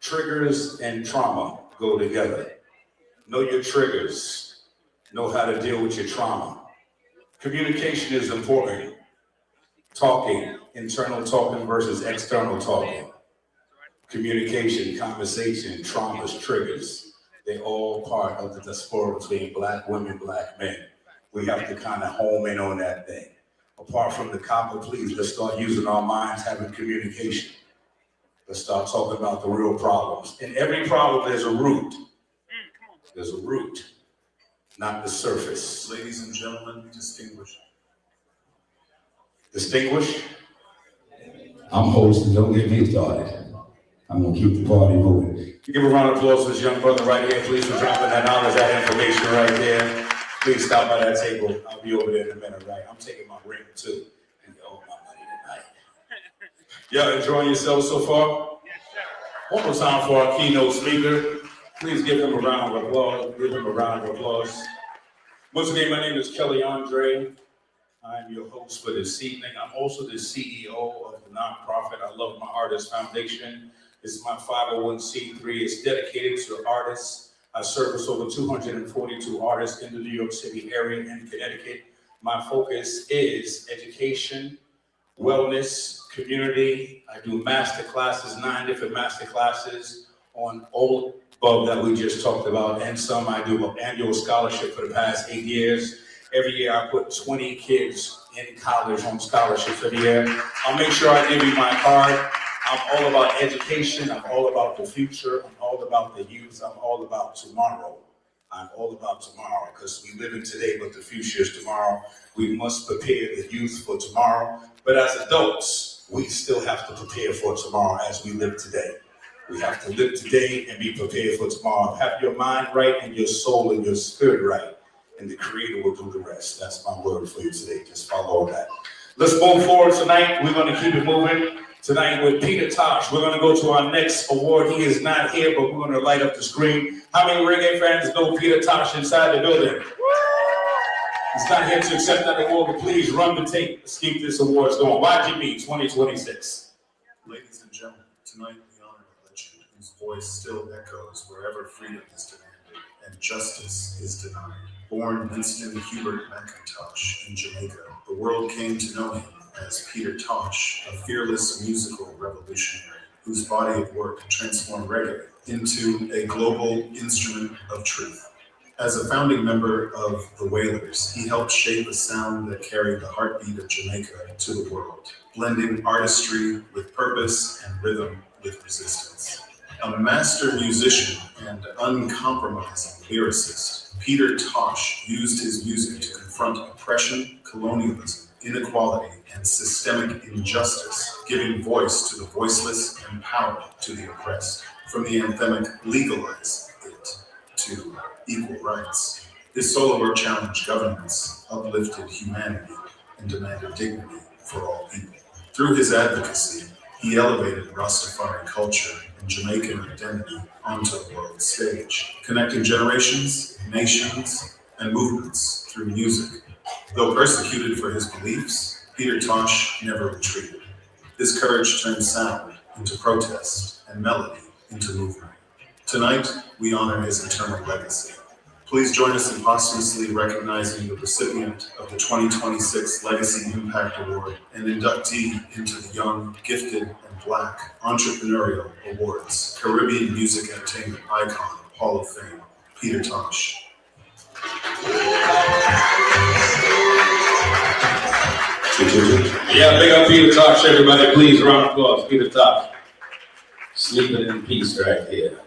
Triggers and trauma go together. Know your triggers. Know how to deal with your trauma. Communication is important. Talking, internal talking versus external talking. Communication, conversation, traumas, triggers. They all part of the diaspora between Black women, Black men. We have to kind of home in on that thing. Apart from the copper, please, let's start using our minds, having communication. Let's start talking about the real problems. In every problem, there's a root. There's a root, not the surface. Ladies and gentlemen, distinguished. Distinguished? I'm hosting, don't get me started. I'm gonna keep the party moving. Give a round of applause for this young brother right here, please, for dropping that knowledge, that information right there. Please stop by that table. I'll be over there in a minute, right? I'm taking my ring too. And get all my money tonight. Y'all enjoying yourselves so far? One more time for our keynote speaker. Please give him a round of applause. Give him a round of applause. Once again, my name is Kelly Andre. I'm your host for this evening. I'm also the CEO of the nonprofit I Love My Artists Foundation. It's my 501c3. It's dedicated to artists. I service over 242 artists in the New York City area and Connecticut. My focus is education, wellness, community. I do master classes, 9 different master classes on all above that we just talked about, and some I do an annual scholarship for the past 8 years. Every year I put 20 kids in college on scholarship for the year. I'll make sure I give you my card. I'm all about education. I'm all about the future. I'm all about the youth. I'm all about tomorrow. I'm all about tomorrow because we live in today, but the future is tomorrow. We must prepare the youth for tomorrow. But as adults, we still have to prepare for tomorrow as we live today. We have to live today and be prepared for tomorrow. Have your mind right and your soul and your spirit right, and the Creator will do the rest. That's my word for you today. Just follow that. Let's move forward tonight. We're going to keep it moving. Tonight with Peter Tosh, we're going to go to our next award. He is not here, but we're going to light up the screen. How many reggae fans know Peter Tosh inside the building? He's not here to accept that award, but please run the tape. Let's keep this awards going. YGB 2026. Ladies and gentlemen, tonight we honor a legend whose voice still echoes wherever freedom is demanded and justice is denied. Born Winston Hubert McIntosh in Jamaica, the world came to know him as Peter Tosh, a fearless musical revolutionary whose body of work transformed reggae into a global instrument of truth. As a founding member of the Wailers, he helped shape a sound that carried the heartbeat of Jamaica to the world, blending artistry with purpose and rhythm with resistance. A master musician and uncompromising lyricist, Peter Tosh used his music to confront oppression, colonialism, inequality, and systemic injustice, giving voice to the voiceless and power to the oppressed. From the anthemic Legalize It to Equal Rights, his solo work challenged governments, uplifted humanity, and demanded dignity for all people. Through his advocacy, he elevated Rastafari culture and Jamaican identity onto the world stage, connecting generations, nations, and movements through music. Though persecuted for his beliefs, Peter Tosh never retreated. His courage turned sound into protest and melody into movement. Tonight, we honor his eternal legacy. Please join us in posthumously recognizing the recipient of the 2026 Legacy Impact Award and inductee into the Young, Gifted, and Black Entrepreneurial Awards, Caribbean Music Entertainment Icon, Hall of Fame, Peter Tosh. Yeah, big up Peter Tosh, everybody. Please, round of applause. Peter Tosh. Sleeping in peace right here.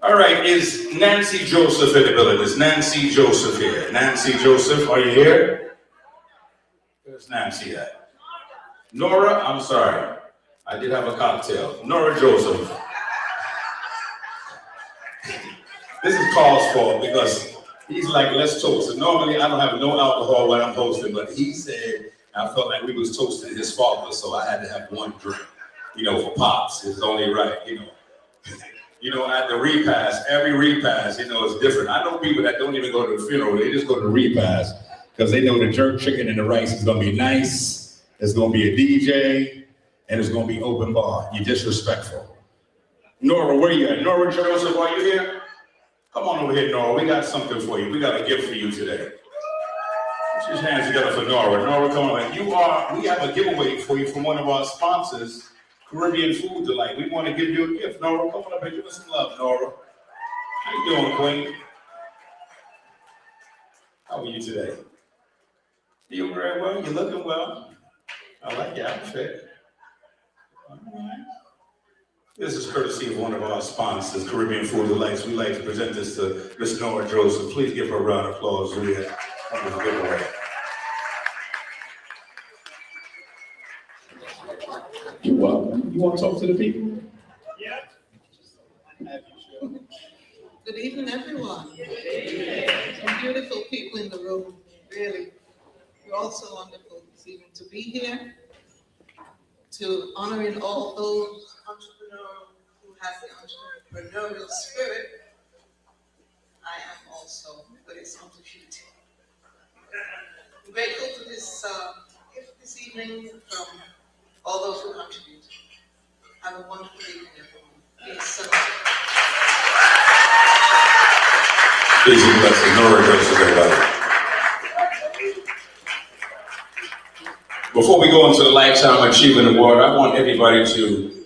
All right, is Nancy Joseph in the building? Is Nancy Joseph here? Nancy Joseph, are you here? Where's Nancy at? Nora, I'm sorry. I did have a cocktail. Nora Joseph. This is Carl's fault because he's like, let's toast. And normally I don't have no alcohol when I'm hosting, but he said, I felt like we was toasting his father, so I had to have one drink, for Pops. It's only right, at the repast, every repast, is different. I know people that don't even go to the funeral, they just go to the repast because they know the jerk chicken and the rice is gonna be nice, there's gonna be a DJ, and it's gonna be open bar. You're disrespectful. Nora, where you at? Nora Joseph, are you here? Come on over here, Nora. We got something for you. We got a gift for you today. Put your hands together for Nora. Nora, come on. We have a giveaway for you from one of our sponsors, Caribbean Food Delight. We want to give you a gift. Nora, come on up and give us some love, Nora. How you doing, Queen? How are you today? You very well? You're looking well. I like your outfit. All right. This is courtesy of one of our sponsors, Caribbean Food Delights. We'd like to present this to Miss Nora Joseph. Please give her a round of applause. We have a giveaway. You're welcome. You want to talk to the people? Yeah. Good evening, everyone. Some beautiful people in the room, really. You're all so wonderful this evening to be here, to honoring all those entrepreneurs who have the entrepreneurial spirit. I am also, but it's not defeat. I'm grateful to this gift this evening from all those who contribute. Have a wonderful evening, everyone. Peace. Peace and blessings. Nora Joseph, everybody. Before we go into the Lifetime Achievement Award, I want everybody to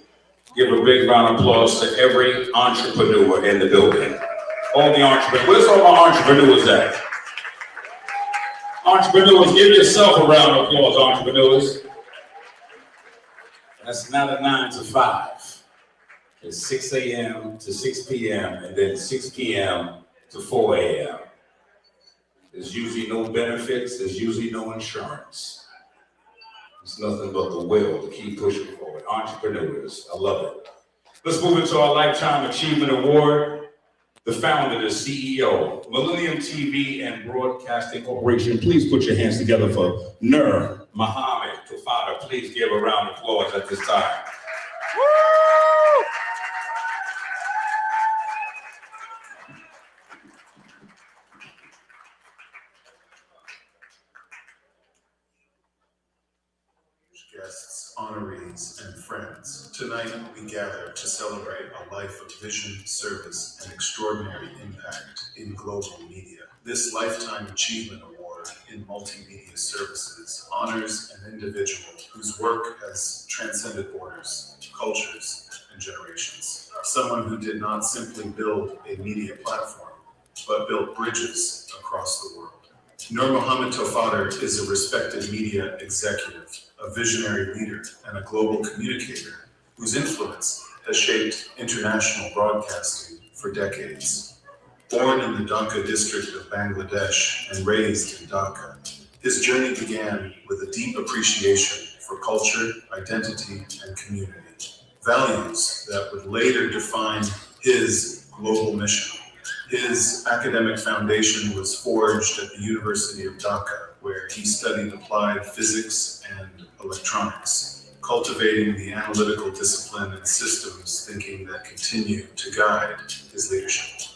give a big round of applause to every entrepreneur in the building. All the entrepreneurs. Where's all my entrepreneurs at? Entrepreneurs, give yourself a round of applause, entrepreneurs. That's not a 9 to 5. It's 6 a.m. to 6 p.m. and then 6 p.m. to 4 a.m. There's usually no benefits. There's usually no insurance. It's nothing but the will to keep pushing forward. Entrepreneurs, I love it. Let's move into our Lifetime Achievement Award. The founder, the CEO, Millennium TV and Broadcasting Corporation. Please put your hands together for Nur Muhammad Tufada. Please give a round of applause at this time. Woo! Guests, honorees, and friends, tonight we gather to celebrate a life of vision, service, and extraordinary impact in global media. This Lifetime Achievement Award in Multimedia Services honors an individual whose work has transcended borders, cultures, and generations. Someone who did not simply build a media platform, but built bridges across the world. Nur Muhammad Tofadar is a respected media executive, a visionary leader, and a global communicator whose influence has shaped international broadcasting for decades. Born in the Dhaka district of Bangladesh and raised in Dhaka, his journey began with a deep appreciation for culture, identity, and community, values that would later define his global mission. His academic foundation was forged at the University of Dhaka, where he studied applied physics and electronics, cultivating the analytical discipline and systems thinking that continue to guide his leadership.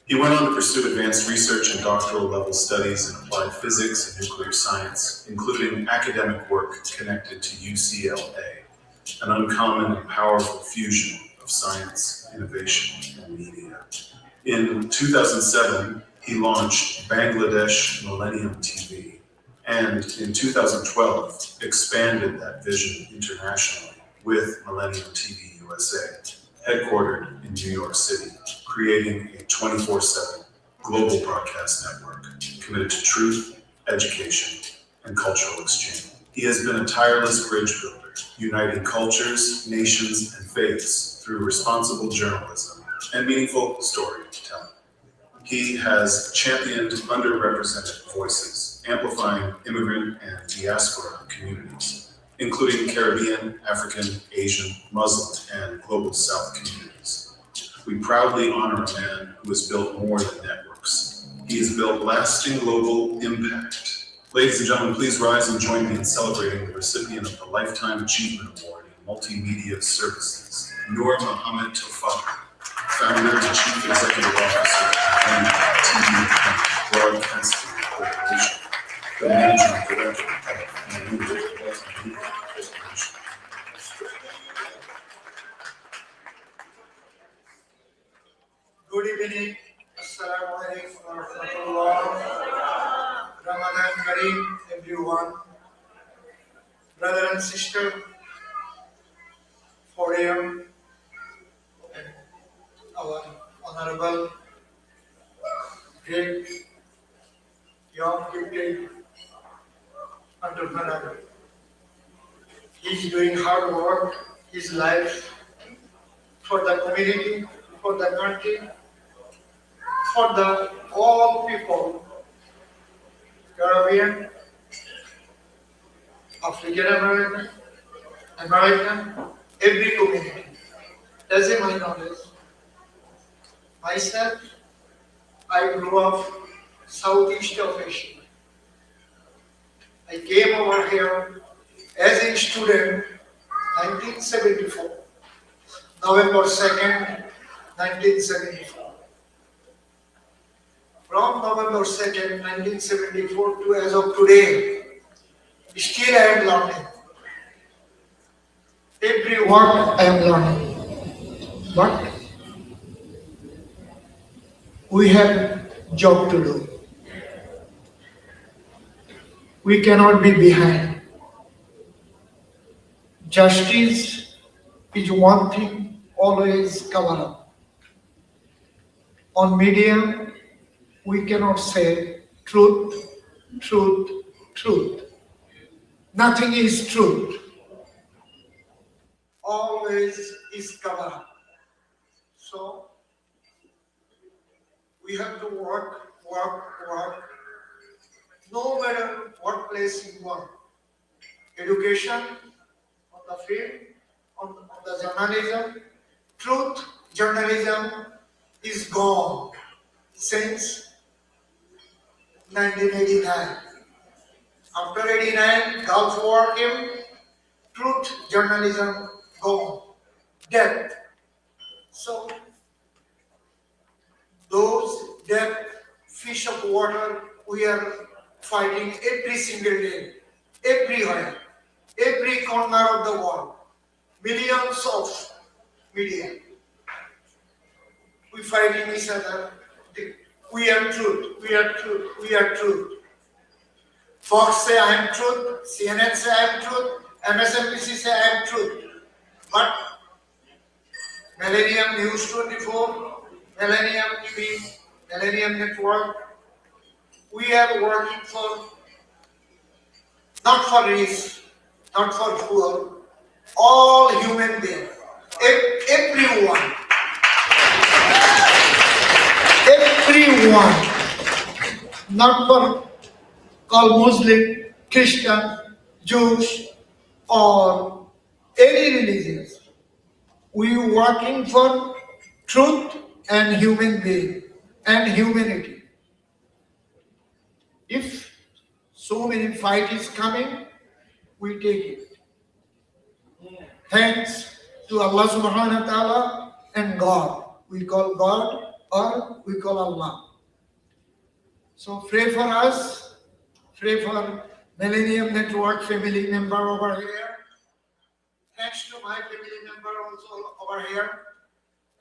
He went on to pursue advanced research and doctoral level studies in applied physics and nuclear science, including academic work connected to UCLA, an uncommon and powerful fusion of science, innovation, and media. In 2007, he launched Bangladesh Millennium TV, and in 2012, expanded that vision internationally with Millennium TV USA, headquartered in New York City, creating a 24/7 global broadcast network committed to truth, education, and cultural exchange. He has been a tireless bridge builder, uniting cultures, nations, and faiths through responsible journalism and meaningful storytelling. He has championed underrepresented voices, amplifying immigrant and diaspora communities, including Caribbean, African, Asian, Muslim, and Global South communities. We proudly honor a man who has built more than networks. He has built lasting global impact. Ladies and gentlemen, please rise and join me in celebrating the recipient of the Lifetime Achievement Award in Multimedia Services, Noor Mohammed Tofar, founder and chief executive officer of TV Broadcasting Corporation, the managing director of Multimedia Corporation. Good evening. Assalamu alaikum wa rahmatullah. Ramadan Kareem, everyone. Brother and sister, for him, our honorable, great, young, gifted entrepreneur. He's doing hard work, his life for the community, for the country, for the all people, Caribbean, African American, American, every community. As in my knowledge, myself, I grew up southeast of Asia. I came over here as a student, 1974, November 2nd, 1974. From November 2nd, 1974 to as of today, still I am learning. Every word I am learning. But we have job to do. We cannot be behind. Justice is one thing, always cover up. On media, we cannot say truth, truth, truth. Nothing is truth. Always is cover up. So, we have to work. No matter what place you work. Education, on the field, on the journalism. Truth, journalism is gone since 1989. After 89, Gulf War came, truth, journalism gone, death. So, those death, fish of water, we are fighting every single day, everywhere, every corner of the world, millions of media. We fighting each other. We are truth, we are truth, we are truth. Fox say I am truth, CNN say I am truth, MSNBC say I am truth. But Millennium News 24, Millennium TV, Millennium Network, we are working for, not for rich, not for poor, all human beings, everyone. Everyone, not for called Muslim, Christian, Jews, or any religions. We working for truth and human being and humanity. If so many fight is coming, we take it. Thanks to Allah subhanahu wa ta'ala and God. We call God or we call Allah. So pray for us, pray for Millennium Network family member over here. Thanks to my family member also over here.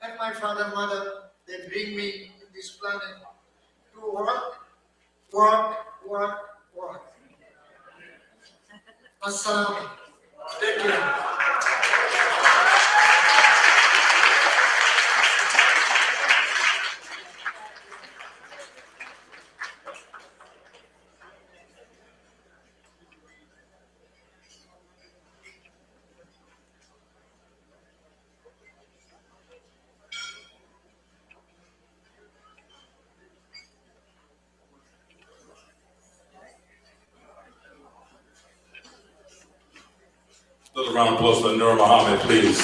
And my father, mother, they bring me is planning to work. Assalamu. Take care. Another round of applause for Nur Muhammad, please.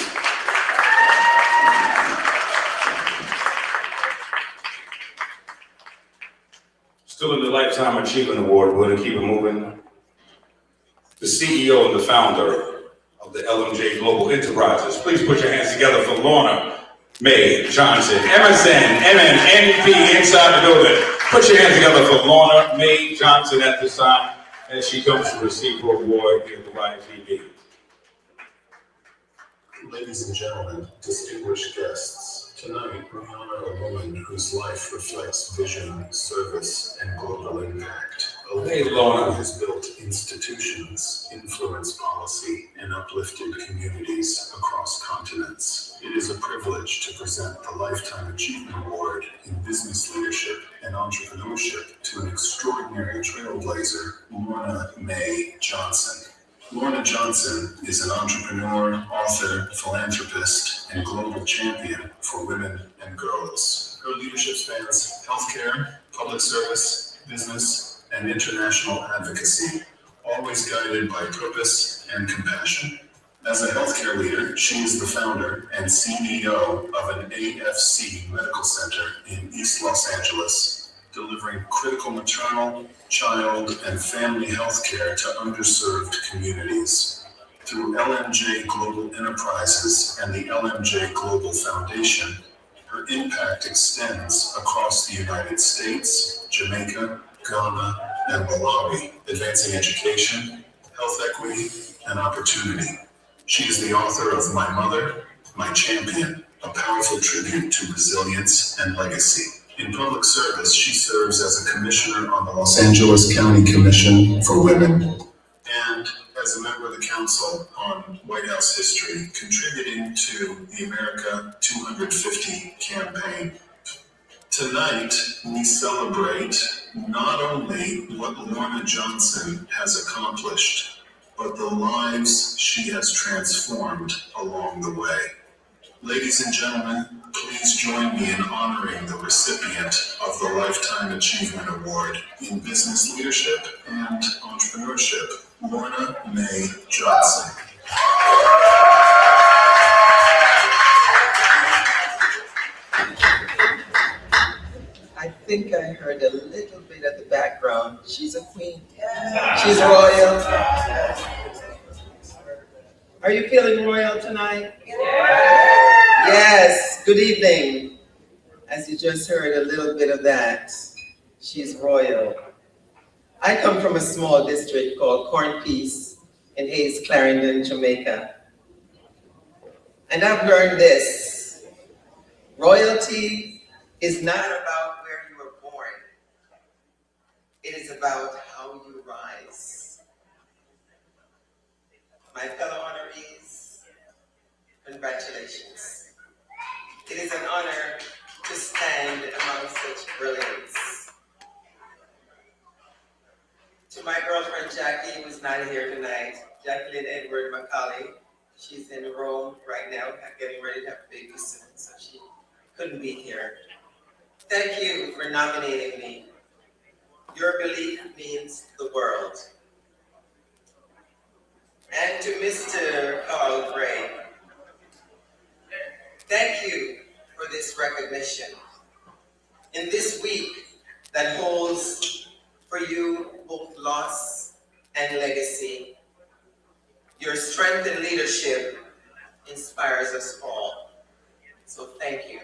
Still in the Lifetime Achievement Award, we're going to keep it moving. The CEO and the founder of the LMJ Global Enterprises. Please put your hands together for Lorna Mae Johnson, MSN, MNNP inside the building. Put your hands together for Lorna Mae Johnson at this time as she comes to receive her award in the YTV. Ladies and gentlemen, distinguished guests, tonight we honor a woman whose life reflects vision, service, and global impact. A lady who has built institutions, influenced policy, and uplifted communities across continents. It is a privilege to present the Lifetime Achievement Award in Business Leadership and Entrepreneurship to an extraordinary trailblazer, Lorna Mae Johnson. Lorna Johnson is an entrepreneur, author, philanthropist, and global champion for women and girls. Her leadership spans healthcare, public service, business, and international advocacy, always guided by purpose and compassion. As a healthcare leader, she is the founder and CEO of an AFC medical center in East Los Angeles, delivering critical maternal, child, and family health care to underserved communities. Through LMJ Global Enterprises and the LMJ Global Foundation, her impact extends across the United States, Jamaica, Ghana, and Malawi, advancing education, health equity, and opportunity. She is the author of My Mother, My Champion, a powerful tribute to resilience and legacy. In public service, she serves as a commissioner on the Los Angeles County Commission for Women and as a member of the Council on White House History, contributing to the America 250 campaign. Tonight, we celebrate not only what Lorna Johnson has accomplished, but the lives she has transformed along the way. Ladies and gentlemen, please join me in honoring the recipient of the Lifetime Achievement Award in Business Leadership and Entrepreneurship, Lorna Mae Johnson. I think I heard a little bit of the background. She's a queen. She's royal. Are you feeling royal tonight? Yes, good evening. As you just heard a little bit of that, she's royal. I come from a small district called Cornpeace in Hayes, Clarendon, Jamaica. And I've learned this: royalty is not about where you were born. It is about how you rise. My fellow honorees, congratulations. It is an honor to stand among such brilliance. To my girlfriend Jackie, who is not here tonight, Jacqueline Edward Macaulay, she's in Rome right now, getting ready to have a baby soon, so she couldn't be here. Thank you for nominating me. Your belief means the world. And to Mr. Carl Gray, thank you for this recognition. In this week that holds for you both loss and legacy, your strength and leadership inspires us all. So thank you.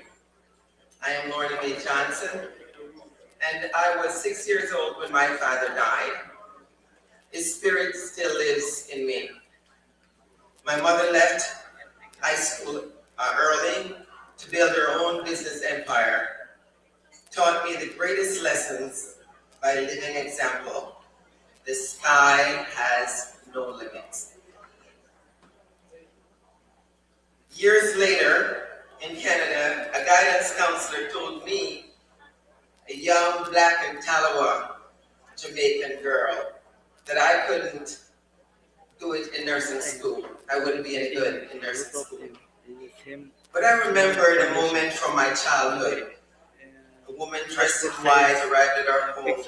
I am Lorna Mae Johnson, and I was 6 years old when my father died. His spirit still lives in me. My mother left high school early to build her own business empire. taught me the greatest lessons by living example. The sky has no limits. Years later, in Canada, a guidance counselor told me, a young Black and Talawa Jamaican girl, that I couldn't do it in nursing school. I wouldn't be any good in nursing school. But I remembered a moment from my childhood. A woman dressed in white arrived at our home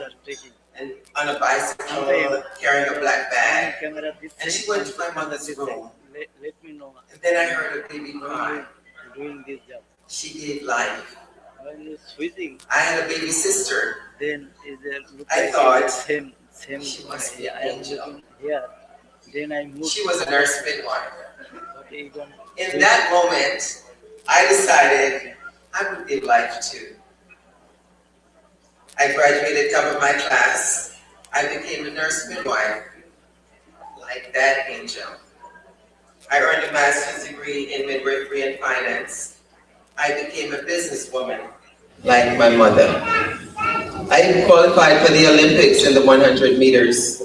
and on a bicycle carrying a black bag. And she went to my mother's room. And then I heard a baby cry. She gave life. I had a baby sister. I thought she must be an angel. She was a nurse midwife. In that moment, I decided I would give life too. I graduated top of my class. I became a nurse midwife, like that angel. I earned a master's degree in midwifery and finance. I became a businesswoman, like my mother. I qualified for the Olympics in the 100 meters.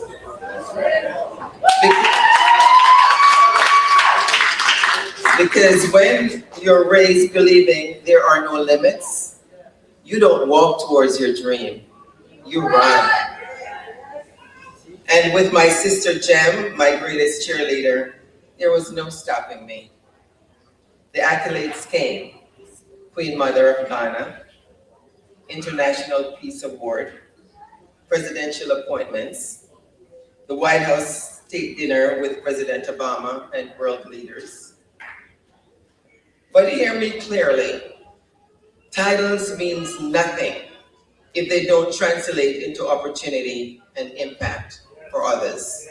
Because when you're raised believing there are no limits, you don't walk towards your dream, you run. And with my sister Jem, my greatest cheerleader, there was no stopping me. The accolades came: Queen Mother of Ghana, International Peace Award, presidential appointments, the White House State Dinner with President Obama and world leaders. But hear me clearly, titles means nothing if they don't translate into opportunity and impact for others.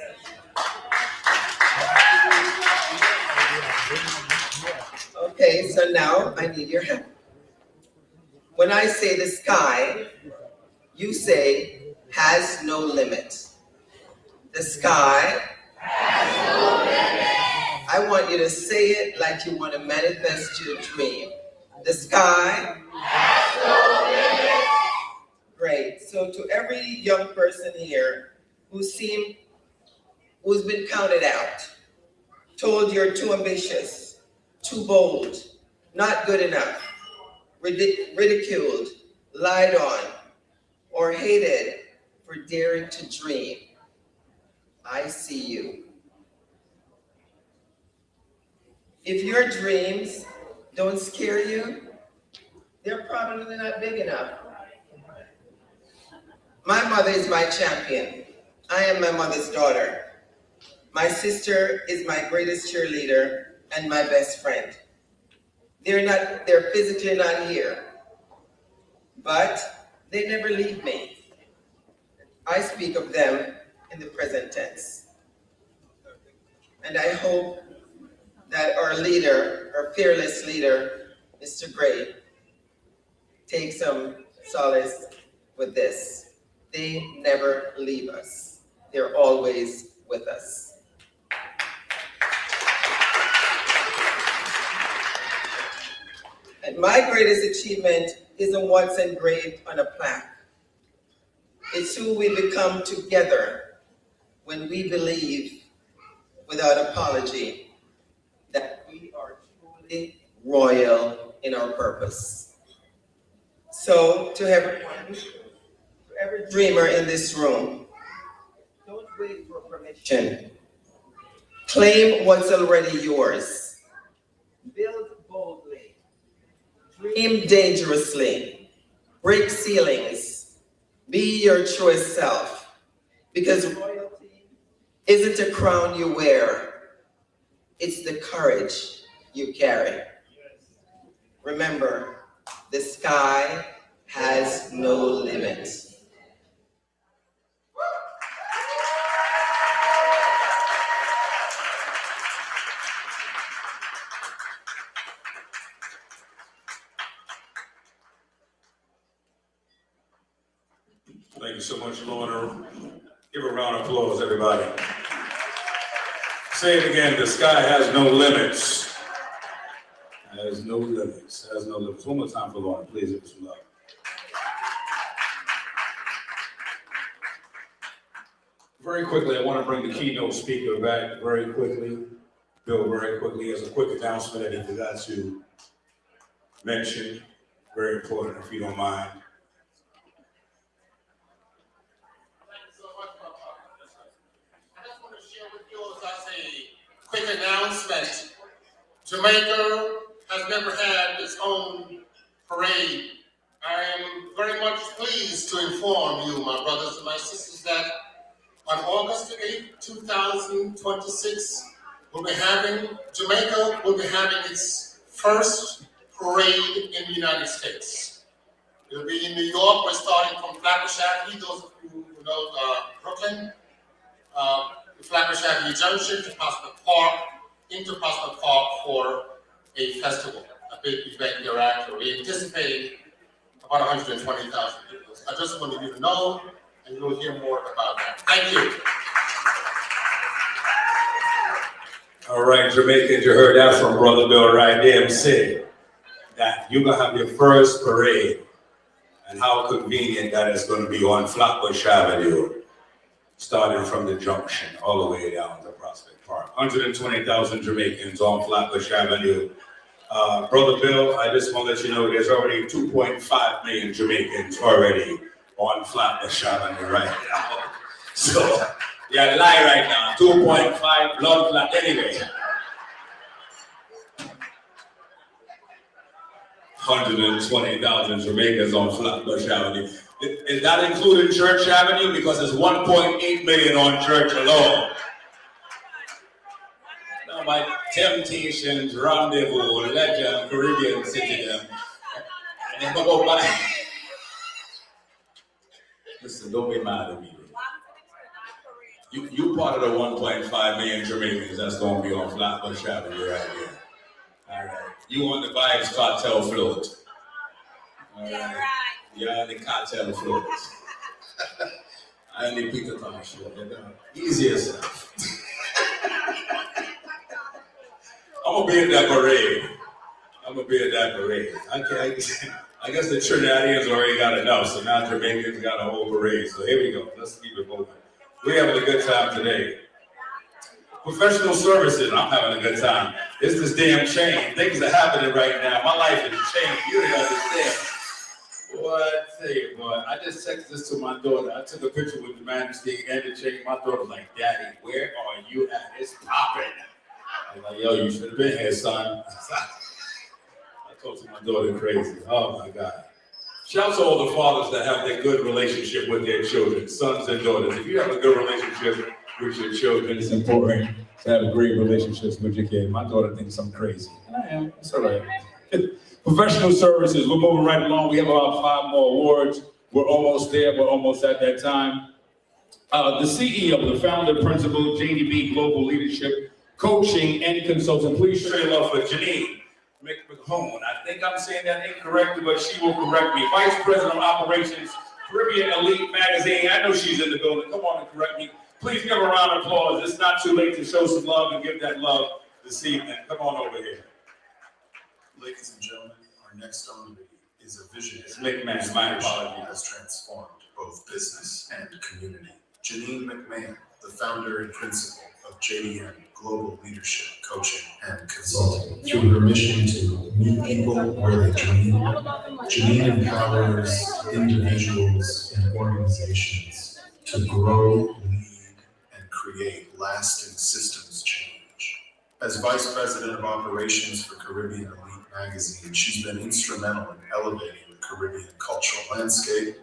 Okay, so now I need your help. When I say the sky, you say has no limit. The sky has no limit. I want you to say it like you want to manifest your dream. The sky has no limit. Great. So to every young person here who's been counted out, told you're too ambitious, too bold, not good enough, ridiculed, lied on, or hated for daring to dream, I see you. If your dreams don't scare you, they're probably not big enough. My mother is my champion. I am my mother's daughter. My sister is my greatest cheerleader and my best friend. They're physically not here, but they never leave me. I speak of them in the present tense. And I hope that our leader, our fearless leader, Mr. Gray, takes some solace with this. They never leave us. They're always with us. And my greatest achievement isn't what's engraved on a plaque. It's who we become together when we believe, without apology, that we are truly royal in our purpose. So to everyone, to every dreamer in this room, don't wait for permission. Claim what's already yours. Build boldly. Dream dangerously. Break ceilings. Be your truest self. Because royalty isn't a crown you wear. It's the courage you carry. Remember, the sky has no limit. Thank you so much, Lorna. Give a round of applause, everybody. Say it again, the sky has no limits. Has no limits, has no limits. One more time for Lorna, please, give us some love. Very quickly, I want to bring the keynote speaker back very quickly. Bill, very quickly, as a quick announcement that he forgot to mention. Very important, if you don't mind. As a quick announcement, Jamaica has never had its own parade. I am very much pleased to inform you, my brothers and my sisters, that on August 8, 2026, Jamaica will be having its first parade in the United States. It'll be in New York. We're starting from Flatbush Avenue, those of you who know Brooklyn, Flatbush Avenue Junction to Prospect Park, into Prospect Park for a festival, a big event thereafter. We're anticipating about 120,000 people. I just wanted you to know, and you'll hear more about that. Thank you. All right, Jamaicans, you heard that from Brother Bill right there. I'm saying that you're going to have your first parade, and how convenient that is going to be on Flatbush Avenue, starting from the junction all the way down to Prospect Park. 120,000 Jamaicans on Flatbush Avenue. Brother Bill, I just want to let you know there's already 2.5 million Jamaicans already on Flatbush Avenue right now. So, yeah, lie right now. 2.5 blood clot. Anyway. 120,000 Jamaicans on Flatbush Avenue. Is that including Church Avenue? Because it's 1.8 million on Church alone. Now my Temptations, Rendezvous, Legend, Caribbean City, them. And then go by. Listen, don't be mad at me. You part of the 1.5 million Jamaicans that's going to be on Flatbush Avenue right here. All right. You on the Vibes Cartel float. All right. You're on the cartel float. I only picked the time show. Easier stuff. I'm going to be in that parade. I guess the Trinidadians already got enough, so now Jamaicans got a whole parade. So here we go. Let's keep it moving. We're having a good time today. Professional services, I'm having a good time. It's this damn chain. Things are happening right now. My life is changed. You don't understand. Boy, I tell you, boy, I just texted this to my daughter. I took a picture with the majesty and the chain. My daughter was like, Daddy, where are you at? It's popping. I was like, yo, you should have been here, son. I told my daughter crazy. Oh my God. Shout out to all the fathers that have that good relationship with their children, sons and daughters. If you have a good relationship with your children, it's important to have a great relationship with your kid. My daughter thinks I'm crazy. I am. It's all right. Professional services, we're moving right along. We have about 5 more awards. We're almost there. We're almost at that time. The CEO, the founder, principal, JDB Global Leadership, Coaching and Consulting. Please show your love for Janine McMahon. I think I'm saying that incorrectly, but she will correct me. Vice President of Operations, Caribbean Elite Magazine. I know she's in the building. Come on and correct me. Please give her a round of applause. It's not too late to show some love and give that love this evening. Come on over here. Ladies and gentlemen, our next honoree is a visionary McMahon, my apologies. has transformed both business and community. Janine McMahon, the founder and principal of JDM Global Leadership, Coaching and Consulting. Through her mission to meet people where they dream, Janine empowers individuals and organizations to grow, lead, and create lasting systems change. As Vice President of Operations for Caribbean Elite Magazine, she's been instrumental in elevating the Caribbean cultural landscape,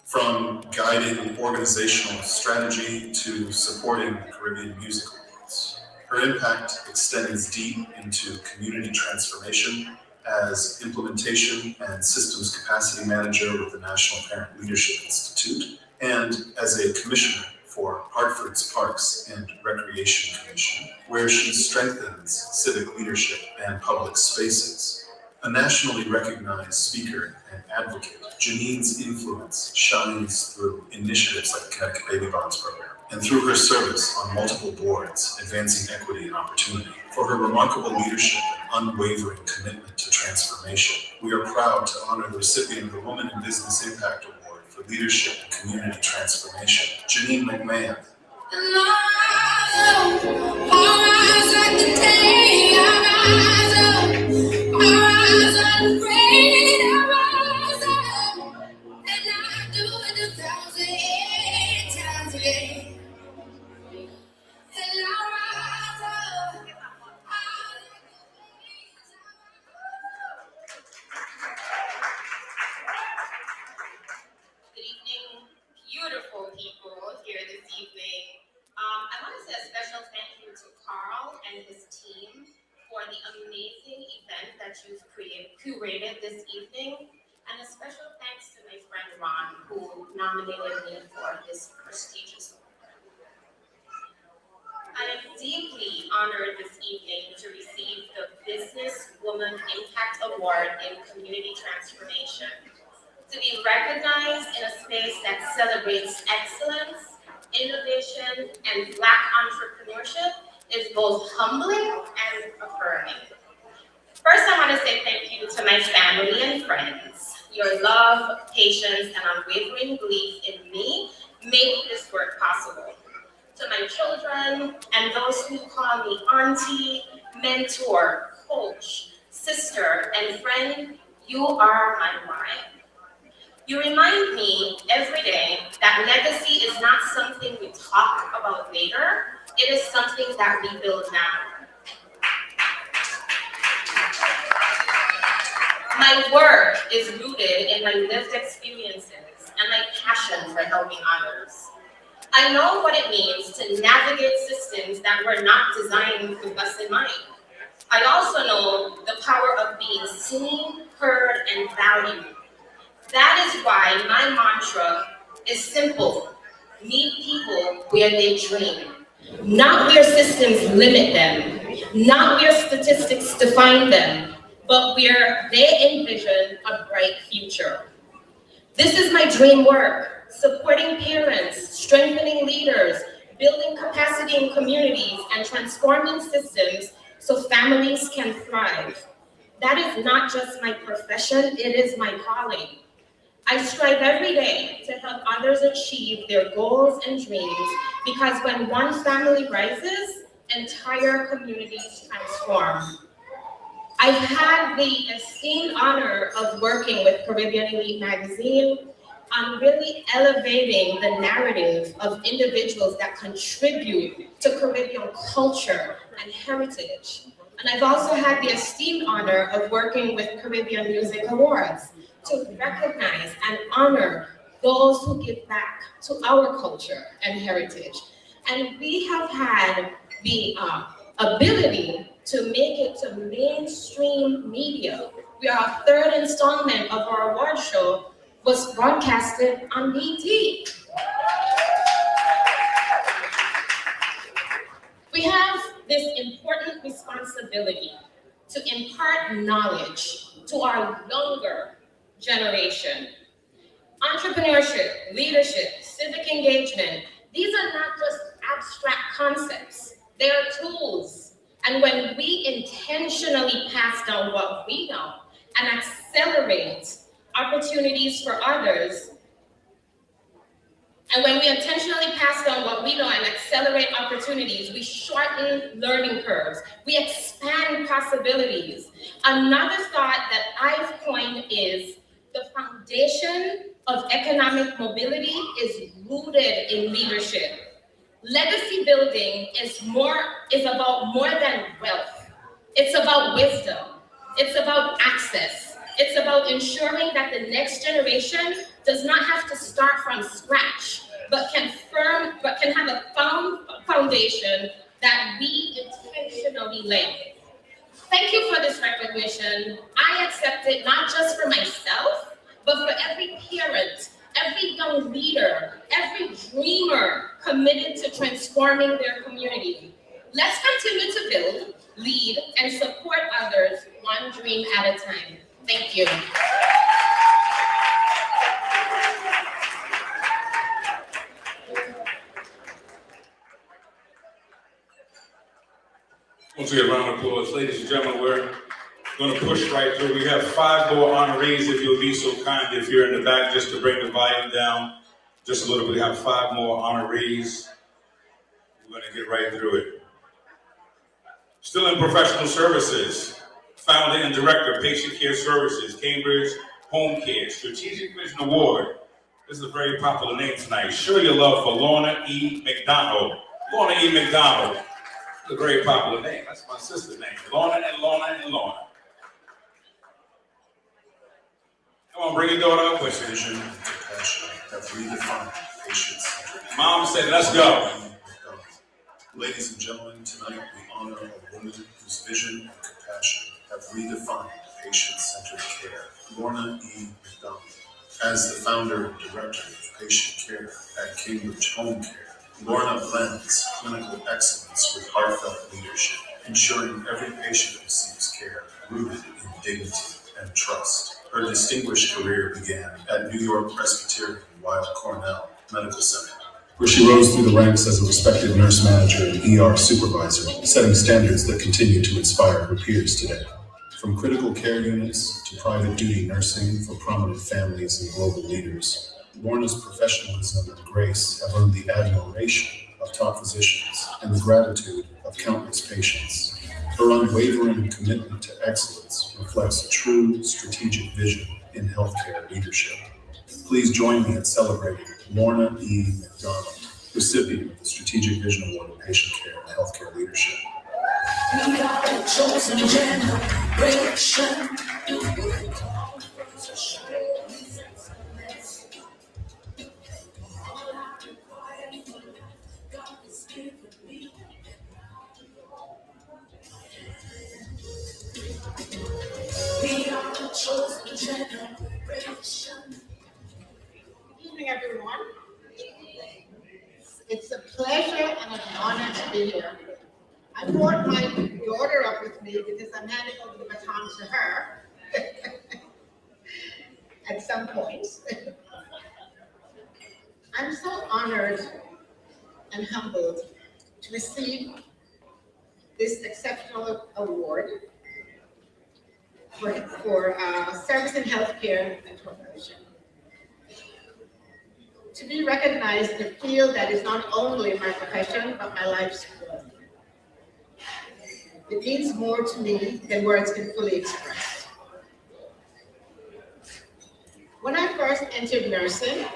from guiding organizational strategy to supporting the Caribbean Music Awards. Her impact extends deep into community transformation as implementation and systems capacity manager with the National Parent Leadership Institute, and as a commissioner for Hartford's Parks and Recreation Commission, where she strengthens civic leadership and public spaces. A nationally recognized speaker and advocate, Janine's influence shines through initiatives like the Connecticut Baby Bonds program and through her service on multiple boards advancing equity and opportunity. For her remarkable leadership and unwavering commitment to transformation, we are proud to honor the recipient of the Woman in Business Impact Award for leadership and community transformation, Janine McMahon. Good evening, beautiful people here this evening. I want to say a special thank you to Carl and his team for the amazing event that you've curated this evening. And a special thanks to my friend Ron, who nominated me for this prestigious award. I am deeply honored this evening to receive the Business Woman Impact Award in Community Transformation. To be recognized in a space that celebrates excellence, innovation, and Black entrepreneurship is both humbling and affirming. First, I want to say thank you to my family and friends. Your love, patience, and unwavering belief in me make this work possible. To my children and those who call me auntie, mentor, coach, sister, and friend, you are my why. You remind me every day that legacy is not something we talk about later, it is something that we build now. My work is rooted in my lived experiences and my passion for helping others. I know what it means to navigate systems that were not designed with us in mind. I also know the power of being seen, heard, and valued. That is why my mantra is simple: meet people where they dream. Not where systems limit them, not where statistics define them, but where they envision a bright future. This is my dream work: supporting parents, strengthening leaders, building capacity in communities, and transforming systems so families can thrive. That is not just my profession, it is my calling. I strive every day to help others achieve their goals and dreams, because when one family rises, entire communities transform. I've had the esteemed honor of working with Caribbean Elite Magazine on really elevating the narrative of individuals that contribute to Caribbean culture and heritage. And I've also had the esteemed honor of working with Caribbean Music Awards to recognize and honor those who give back to our culture and heritage. And we have had the ability to make it to mainstream media. Our third installment of our award show was broadcasted on BT. We have this important responsibility to impart knowledge to our younger generation. Entrepreneurship, leadership, civic engagement, these are not just abstract concepts, they are tools. And when we intentionally pass down what we know and accelerate opportunities for others, and when we intentionally pass down what we know and accelerate opportunities, we shorten learning curves, we expand possibilities. Another thought that I've coined is the foundation of economic mobility is rooted in leadership. Legacy building is about more than wealth. It's about wisdom. It's about access. It's about ensuring that the next generation does not have to start from scratch, but can have a foundation that we intentionally lay. Thank you for this recognition. I accept it not just for myself, but for every parent, every young leader, every dreamer committed to transforming their community. Let's continue to build, lead, and support others one dream at a time. Thank you. Once again, a round of applause. Ladies and gentlemen, we're Gonna push right through. We have 5 more honorees, if you'll be so kind, if you're in the back, just to bring the volume down just a little bit. We have 5 more honorees. We're gonna get right through it. Still in professional services, founder and director of Patient Care Services, Cambridge Home Care, Strategic Vision Award. This is a very popular name tonight. Show your love for Lorna E. McDonald. Lorna E. McDonald. It's a very popular name. That's my sister's name. Lorna and Lorna and Lorna. Come on, bring your daughter up with you. Vision and compassion have redefined patience. Mom said, let's go. Ladies and gentlemen, tonight we honor a woman whose vision and compassion have redefined patient-centered care, Lorna E. McDonald. As the founder and director of patient care at Cambridge Home Care, Lorna blends clinical excellence with heartfelt leadership, ensuring every patient receives care rooted in dignity and trust. Her distinguished career began at New York Presbyterian Weill Cornell Medical Center, where she rose through the ranks as a respected nurse manager and ER supervisor, setting standards that continue to inspire her peers today. From critical care units to private duty nursing for prominent families and global leaders, Lorna's professionalism and grace have earned the admiration of top physicians and the gratitude of countless patients. Her unwavering commitment to excellence reflects a true strategic vision in healthcare leadership. Please join me in celebrating Lorna E. McDonald, recipient of the Strategic Vision Award in Patient Care and Healthcare Leadership. We are the chosen generation. We are the chosen generation. Good evening, everyone. It's a pleasure and an honor to be here. I brought my daughter up with me because I'm handing over the baton to her at some point. I'm so honored and humbled to receive this exceptional award for service in healthcare and promotion. To be recognized in a field that is not only my profession, but my life's work. It means more to me than words can fully express. When I first entered nursing,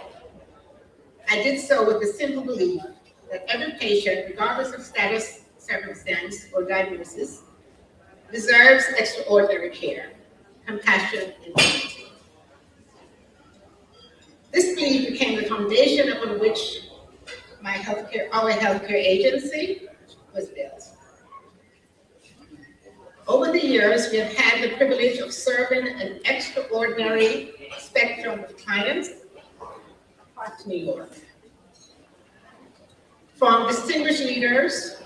I did so with the simple belief that every patient, regardless of status, circumstance, or diagnosis, deserves extraordinary care, compassion, and dignity. This belief became the foundation upon which our healthcare agency was built. Over the years, we have had the privilege of serving an extraordinary spectrum of clients across New York. From distinguished leaders,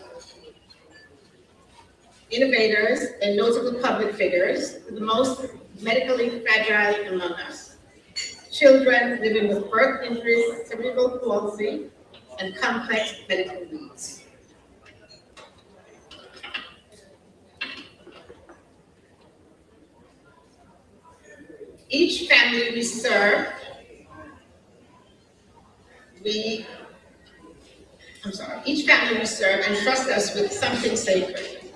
innovators, and notable public figures to the most medically fragile among us. Children living with birth injuries, cerebral palsy, and complex medical needs. Each family we serve, entrusts us with something sacred.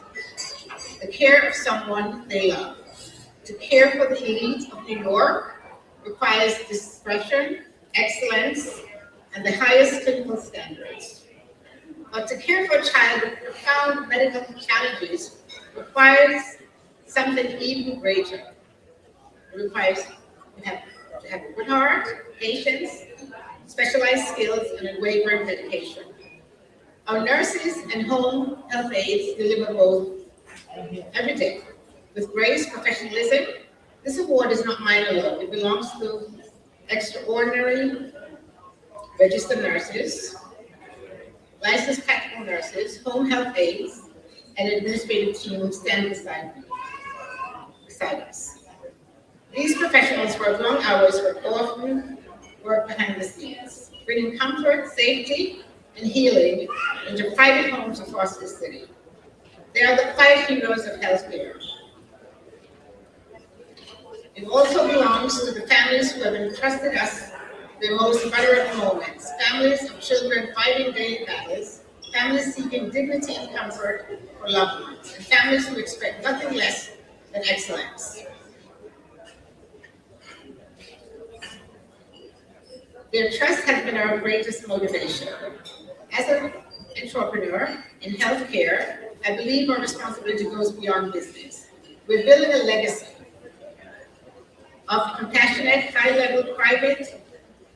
The care of someone they love. To care for the elite of New York requires discretion, excellence, and the highest clinical standards. But to care for a child with profound medical challenges requires something even greater. It requires to have a good heart, patience, specialized skills, and unwavering dedication. Our nurses and home health aides deliver both every day. With grace, professionalism, this award is not mine alone. It belongs to extraordinary registered nurses, licensed practical nurses, home health aides, and administrative team who stand beside us. These professionals work long hours, but often work behind the scenes, bringing comfort, safety, and healing into private homes across the city. They are the quiet heroes of healthcare. It also belongs to the families who have entrusted us their most vulnerable moments, families of children fighting daily battles, families seeking dignity and comfort for loved ones, and families who expect nothing less than excellence. Their trust has been our greatest motivation. As an entrepreneur in healthcare, I believe our responsibility goes beyond business. We're building a legacy of compassionate, high-level private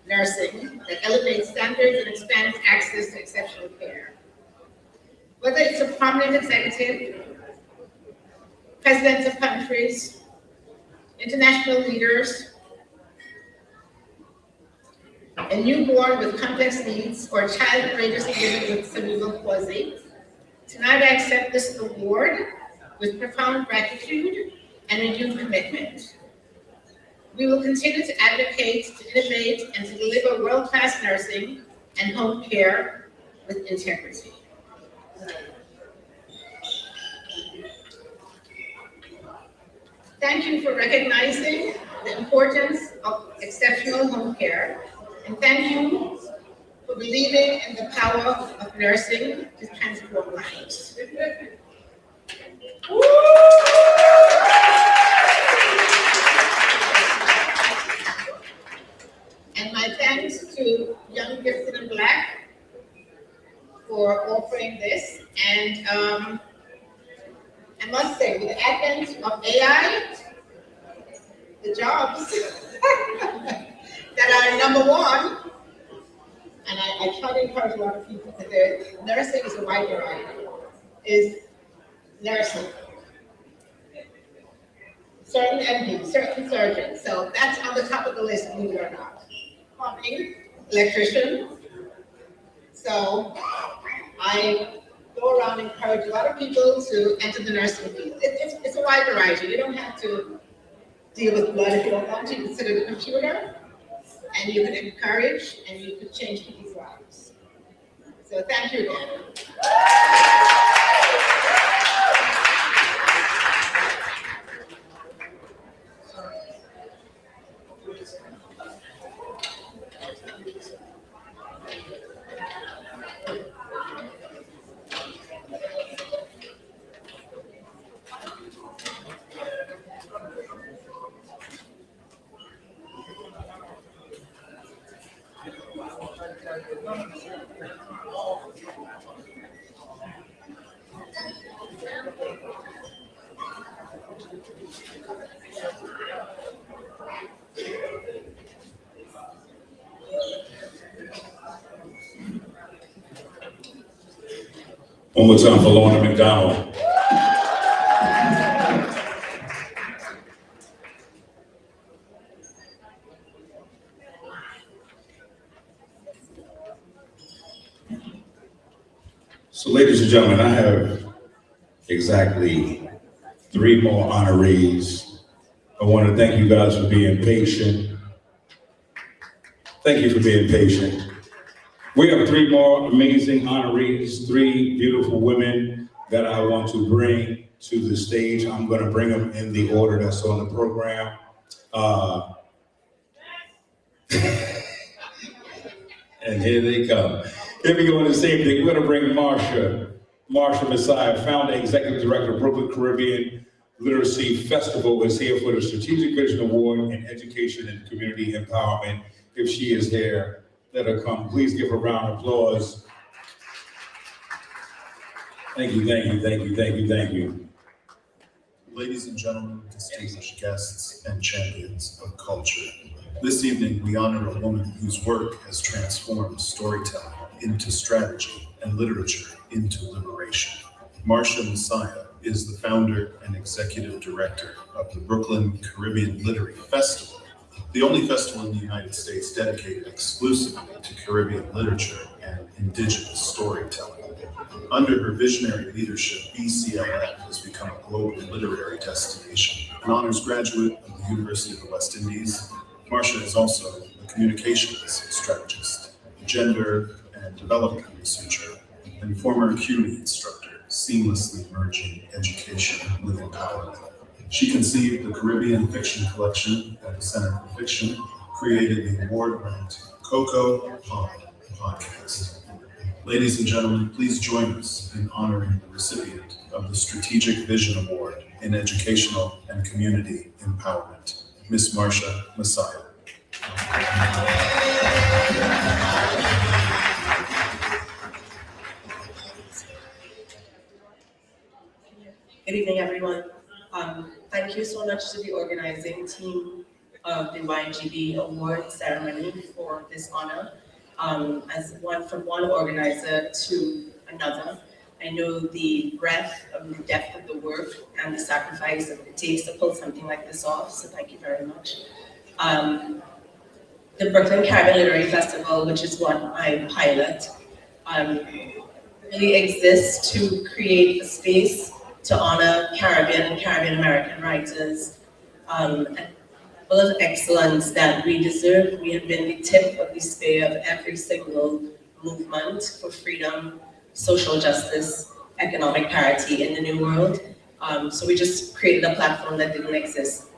nursing that elevates standards and expands access to exceptional care. Whether it's a prominent executive, presidents of countries, international leaders, a newborn with complex needs, or a child courageously living with cerebral palsy, tonight I accept this award with profound gratitude and renewed commitment. We will continue to advocate, to innovate, and to deliver world-class nursing and home care with integrity. Thank you for recognizing the importance of exceptional home care, and thank you for believing in the power of nursing to transform lives. And my thanks to Young, Gifted, and Black for offering this. And I must say, with the advent of AI, the jobs that are number one, and I try to encourage a lot of people that nursing is a wide variety, is nursing. Certain MDs, certain surgeons, so that's on the top of the list, believe it or not. Plumbing, electrician. So I go around and encourage a lot of people to enter the nursing field. It's a wide variety. You don't have to deal with blood if you don't want to. You can sit at a computer and you can encourage and you can change people's lives. So thank you again. One more time for Lorna McDonald. So ladies and gentlemen, I have exactly 3 more honorees. I want to thank you guys for being patient. Thank you for being patient. We have 3 more amazing honorees, 3 beautiful women that I want to bring to the stage. I'm going to bring them in the order that's on the program. And here they come. Here we go in the same thing. We're going to bring Marsha Messiah, founder, executive director of Brooklyn Caribbean Literacy Festival, is here for the Strategic Vision Award in Education and Community Empowerment. If she is here, let her come. Please give her a round of applause. Thank you, thank you, thank you, thank you, thank you. Ladies and gentlemen, distinguished guests and champions of culture, this evening we honor a woman whose work has transformed storytelling into strategy and literature into liberation. Marsha Messiah is the founder and executive director of the Brooklyn Caribbean Literary Festival, the only festival in the United States dedicated exclusively to Caribbean literature and indigenous storytelling. Under her visionary leadership, BCLF has become a global literary destination. An honors graduate of the University of the West Indies, Marsha is also a communications strategist, gender and development researcher, and former acuity instructor, seamlessly merging education with empowerment. She conceived the Caribbean Fiction Collection at the Center for Fiction, created the award-ranked Cocoa Pod podcast. Ladies and gentlemen, please join us in honoring the recipient of the Strategic Vision Award in Educational and Community Empowerment, Miss Marsha Messiah. Good evening, everyone. Thank you so much to the organizing team of the YGB Award ceremony for this honor. From one organizer to another, I know the breadth of the depth of the work and the sacrifice that it takes to pull something like this off, so thank you very much. The Brooklyn Caribbean Literary Festival, which is what I pilot, really exists to create a space to honor Caribbean and Caribbean American writers, full of excellence that we deserve. We have been the tip of the spear of every single movement for freedom, social justice, economic parity in the New World. So we just created a platform that didn't exist.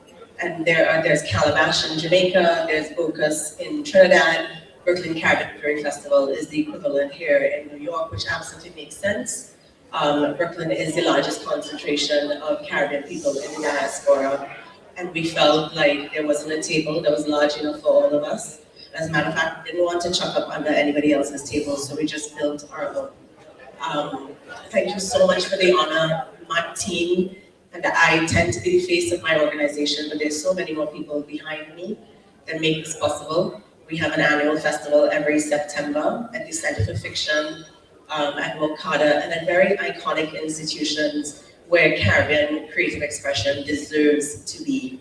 And there's Calabash in Jamaica, there's Bocas in Trinidad. Brooklyn Caribbean Literary Festival is the equivalent here in New York, which absolutely makes sense. Brooklyn is the largest concentration of Caribbean people in the diaspora, and we felt like there wasn't a table that was large enough for all of us. As a matter of fact, we didn't want to chuck up under anybody else's table, so we just built our own. Thank you so much for the honor. My team, and I tend to be the face of my organization, but there's so many more people behind me that make this possible. We have an annual festival every September at the Center for Fiction, at Mokada, and at very iconic institutions where Caribbean creative expression deserves to be.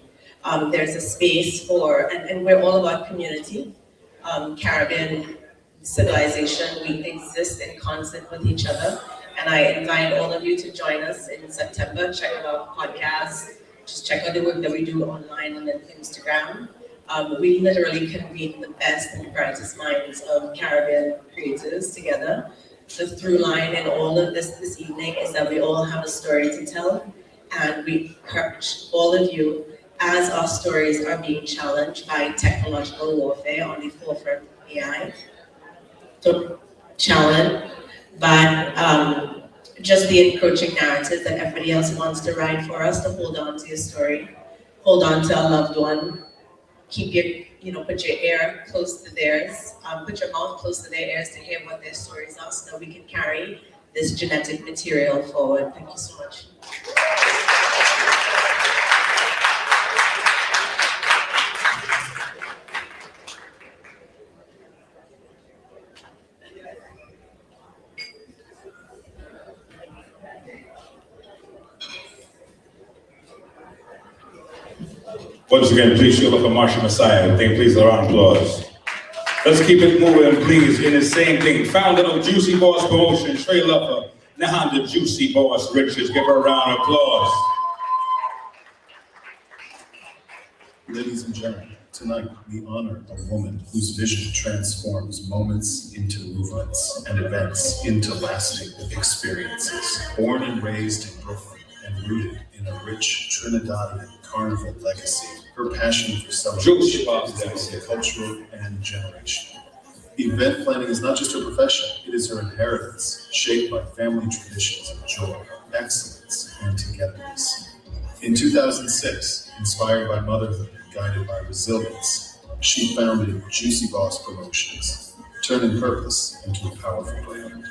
There's a space for, and we're all about community. Caribbean civilization, we exist in concert with each other. And I invite all of you to join us in September. Check out our podcast, just check out the work that we do online and on Instagram. We literally convene the best and brightest minds of Caribbean creators together. The through line in all of this evening is that we all have a story to tell, and we encourage all of you, as our stories are being challenged by technological warfare on the forefront of AI, to challenge by just the encroaching narrative that everybody else wants to write for us, to hold on to your story, hold on to a loved one, keep your, put your ear close to theirs, put your mouth close to their ears to hear what their stories are so that we can carry this genetic material forward. Thank you so much. Once again, please show up for Marsha Messiah. Thank please a round of applause. Let's keep it moving, please, in the same thing. Founder of Juicy Boss Promotion, Trey Luffer, now the Juicy Boss Richards. Give her a round of applause. Ladies and gentlemen, tonight we honor a woman whose vision transforms moments into movements and events into lasting experiences. Born and raised in Brooklyn and rooted in a rich Trinidadian carnival legacy, her passion for celebration is both cultural and generational. Event planning is not just her profession, it is her inheritance, shaped by family traditions of joy, excellence, and togetherness. In 2006, inspired by motherhood, guided by resilience, she founded Juicy Boss Promotions, turning purpose into a powerful brand.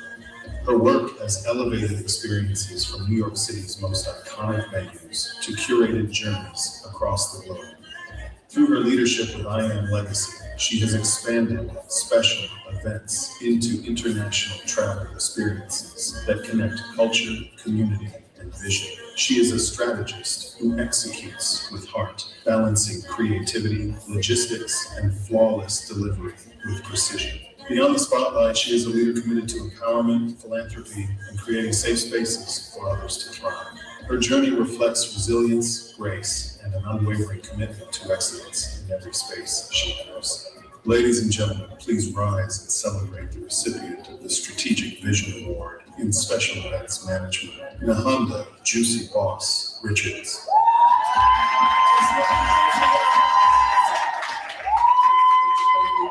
Her work has elevated experiences from New York City's most iconic venues to curated journeys across the globe. Through her leadership with I Am Legacy, she has expanded special events into international travel experiences that connect culture, community, and vision. She is a strategist who executes with heart, balancing creativity, logistics, and flawless delivery with precision. Beyond the spotlight, she is a leader committed to empowerment, philanthropy, and creating safe spaces for others to thrive. Her journey reflects resilience, grace, and an unwavering commitment to excellence in every space she enters. Ladies and gentlemen, please rise and celebrate the recipient of the Strategic Vision Award in Special Events Management, Nahanda Juicy Boss Richards.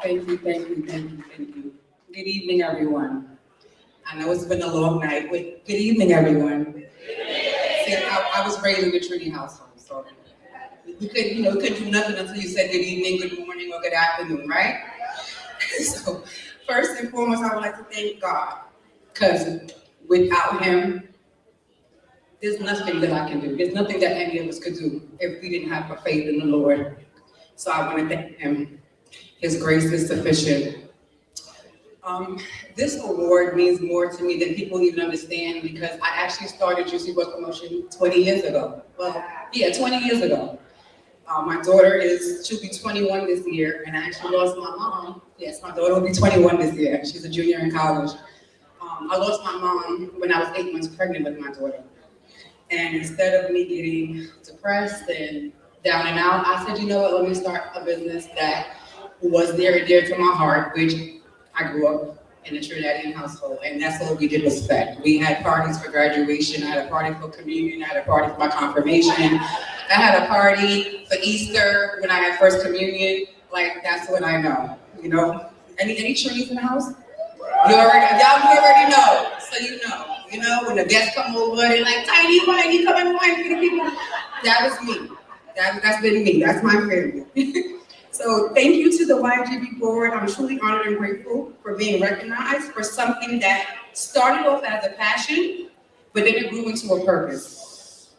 Thank you. Good evening, everyone. I know it's been a long night, but good evening, everyone. See, I was raised in the Trinity household, so we couldn't do nothing until you said good evening, good morning, or good afternoon, right? So first and foremost, I would like to thank God, because without Him, there's nothing that I can do. There's nothing that any of us could do if we didn't have a faith in the Lord. So I want to thank Him. His grace is sufficient. This award means more to me than people even understand, because I actually started Juicy Boys Promotion 20 years ago. Well, yeah, 20 years ago. My daughter she'll be 21 this year, and I actually lost my mom. Yes, my daughter will be 21 this year. She's a junior in college. I lost my mom when I was 8 months pregnant with my daughter. And instead of me getting depressed and down and out, I said, you know what, let me start a business that was near and dear to my heart, which I grew up in a Trinidadian household, and that's all we did was fed. We had parties for graduation, I had a party for communion, I had a party for my confirmation, I had a party for Easter when I had first communion. Like, that's what I know, you know? Any trees in the house? You already know, so you know, when the guests come over, they're like, Tiny, wine, you come and wine for the people. That was me, that's been me, that's my family. So thank you to the YGB board. I'm truly honored and grateful for being recognized for something that started off as a passion, but then it grew into a purpose.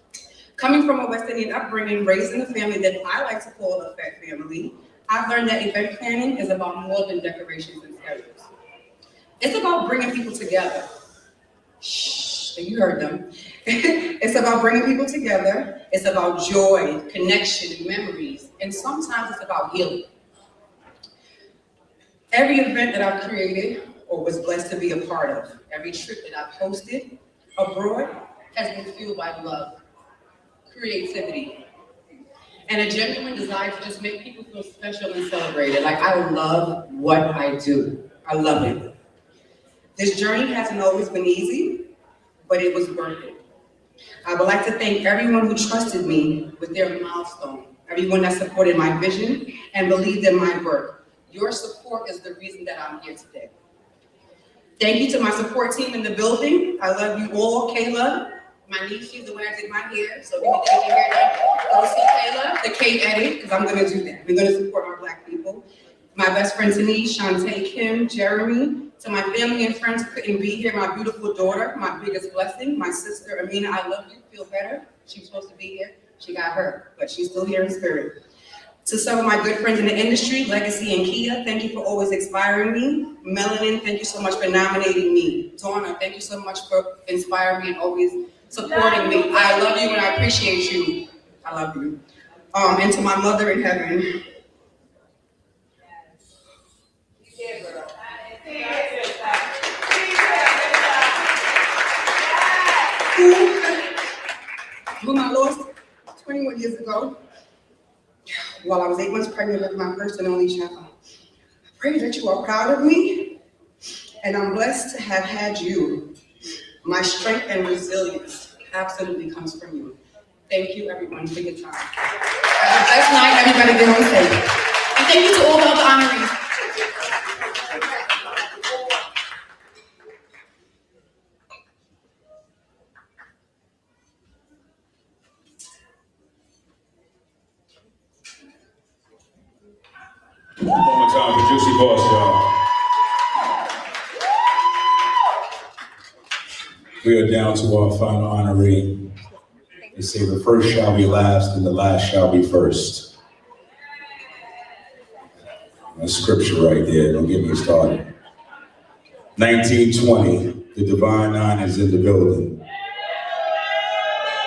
Coming from a West Indian upbringing, raised in a family that I like to call a fat family, I've learned that event planning is about more than decorations and schedules. It's about bringing people together. Shh, you heard them. It's about bringing people together. It's about joy, connection, and memories. And sometimes it's about healing. Every event that I've created or was blessed to be a part of, every trip that I've hosted abroad has been fueled by love, creativity, and a genuine desire to just make people feel special and celebrated. Like, I love what I do. I love it. This journey hasn't always been easy, but it was worth it. I would like to thank everyone who trusted me with their milestone, everyone that supported my vision and believed in my work. Your support is the reason that I'm here today. Thank you to my support team in the building. I love you all. Kayla, my niece, she's the one that did my hair, so if you need to get your hair done, go see Kayla, the K edit, because I'm gonna do that. We're gonna support our Black people. My best friend Denise, Shantae, Kim, Jeremy. To my family and friends who couldn't be here, my beautiful daughter, my biggest blessing, my sister, Amina, I love you, feel better. She was supposed to be here, she got hurt, but she's still here in spirit. To some of my good friends in the industry, Legacy and Kia, thank you for always inspiring me. Melanin, thank you so much for nominating me. Donna, thank you so much for inspiring me and always supporting me. I love you and I appreciate you. I love you. And to my mother in heaven, whom I lost 21 years ago while I was 8 months pregnant with my first and only child. I pray that you are proud of me, and I'm blessed to have had you. My strength and resilience absolutely comes from you. Thank you, everyone, for your time. Have a blessed night, everybody. Get home safe. And thank you to all the other honorees. One more time for Juicy Boss, y'all. We are down to our final honoree. They say the first shall be last and the last shall be first. That's scripture right there, don't get me started. 1920, the Divine Nine is in the building.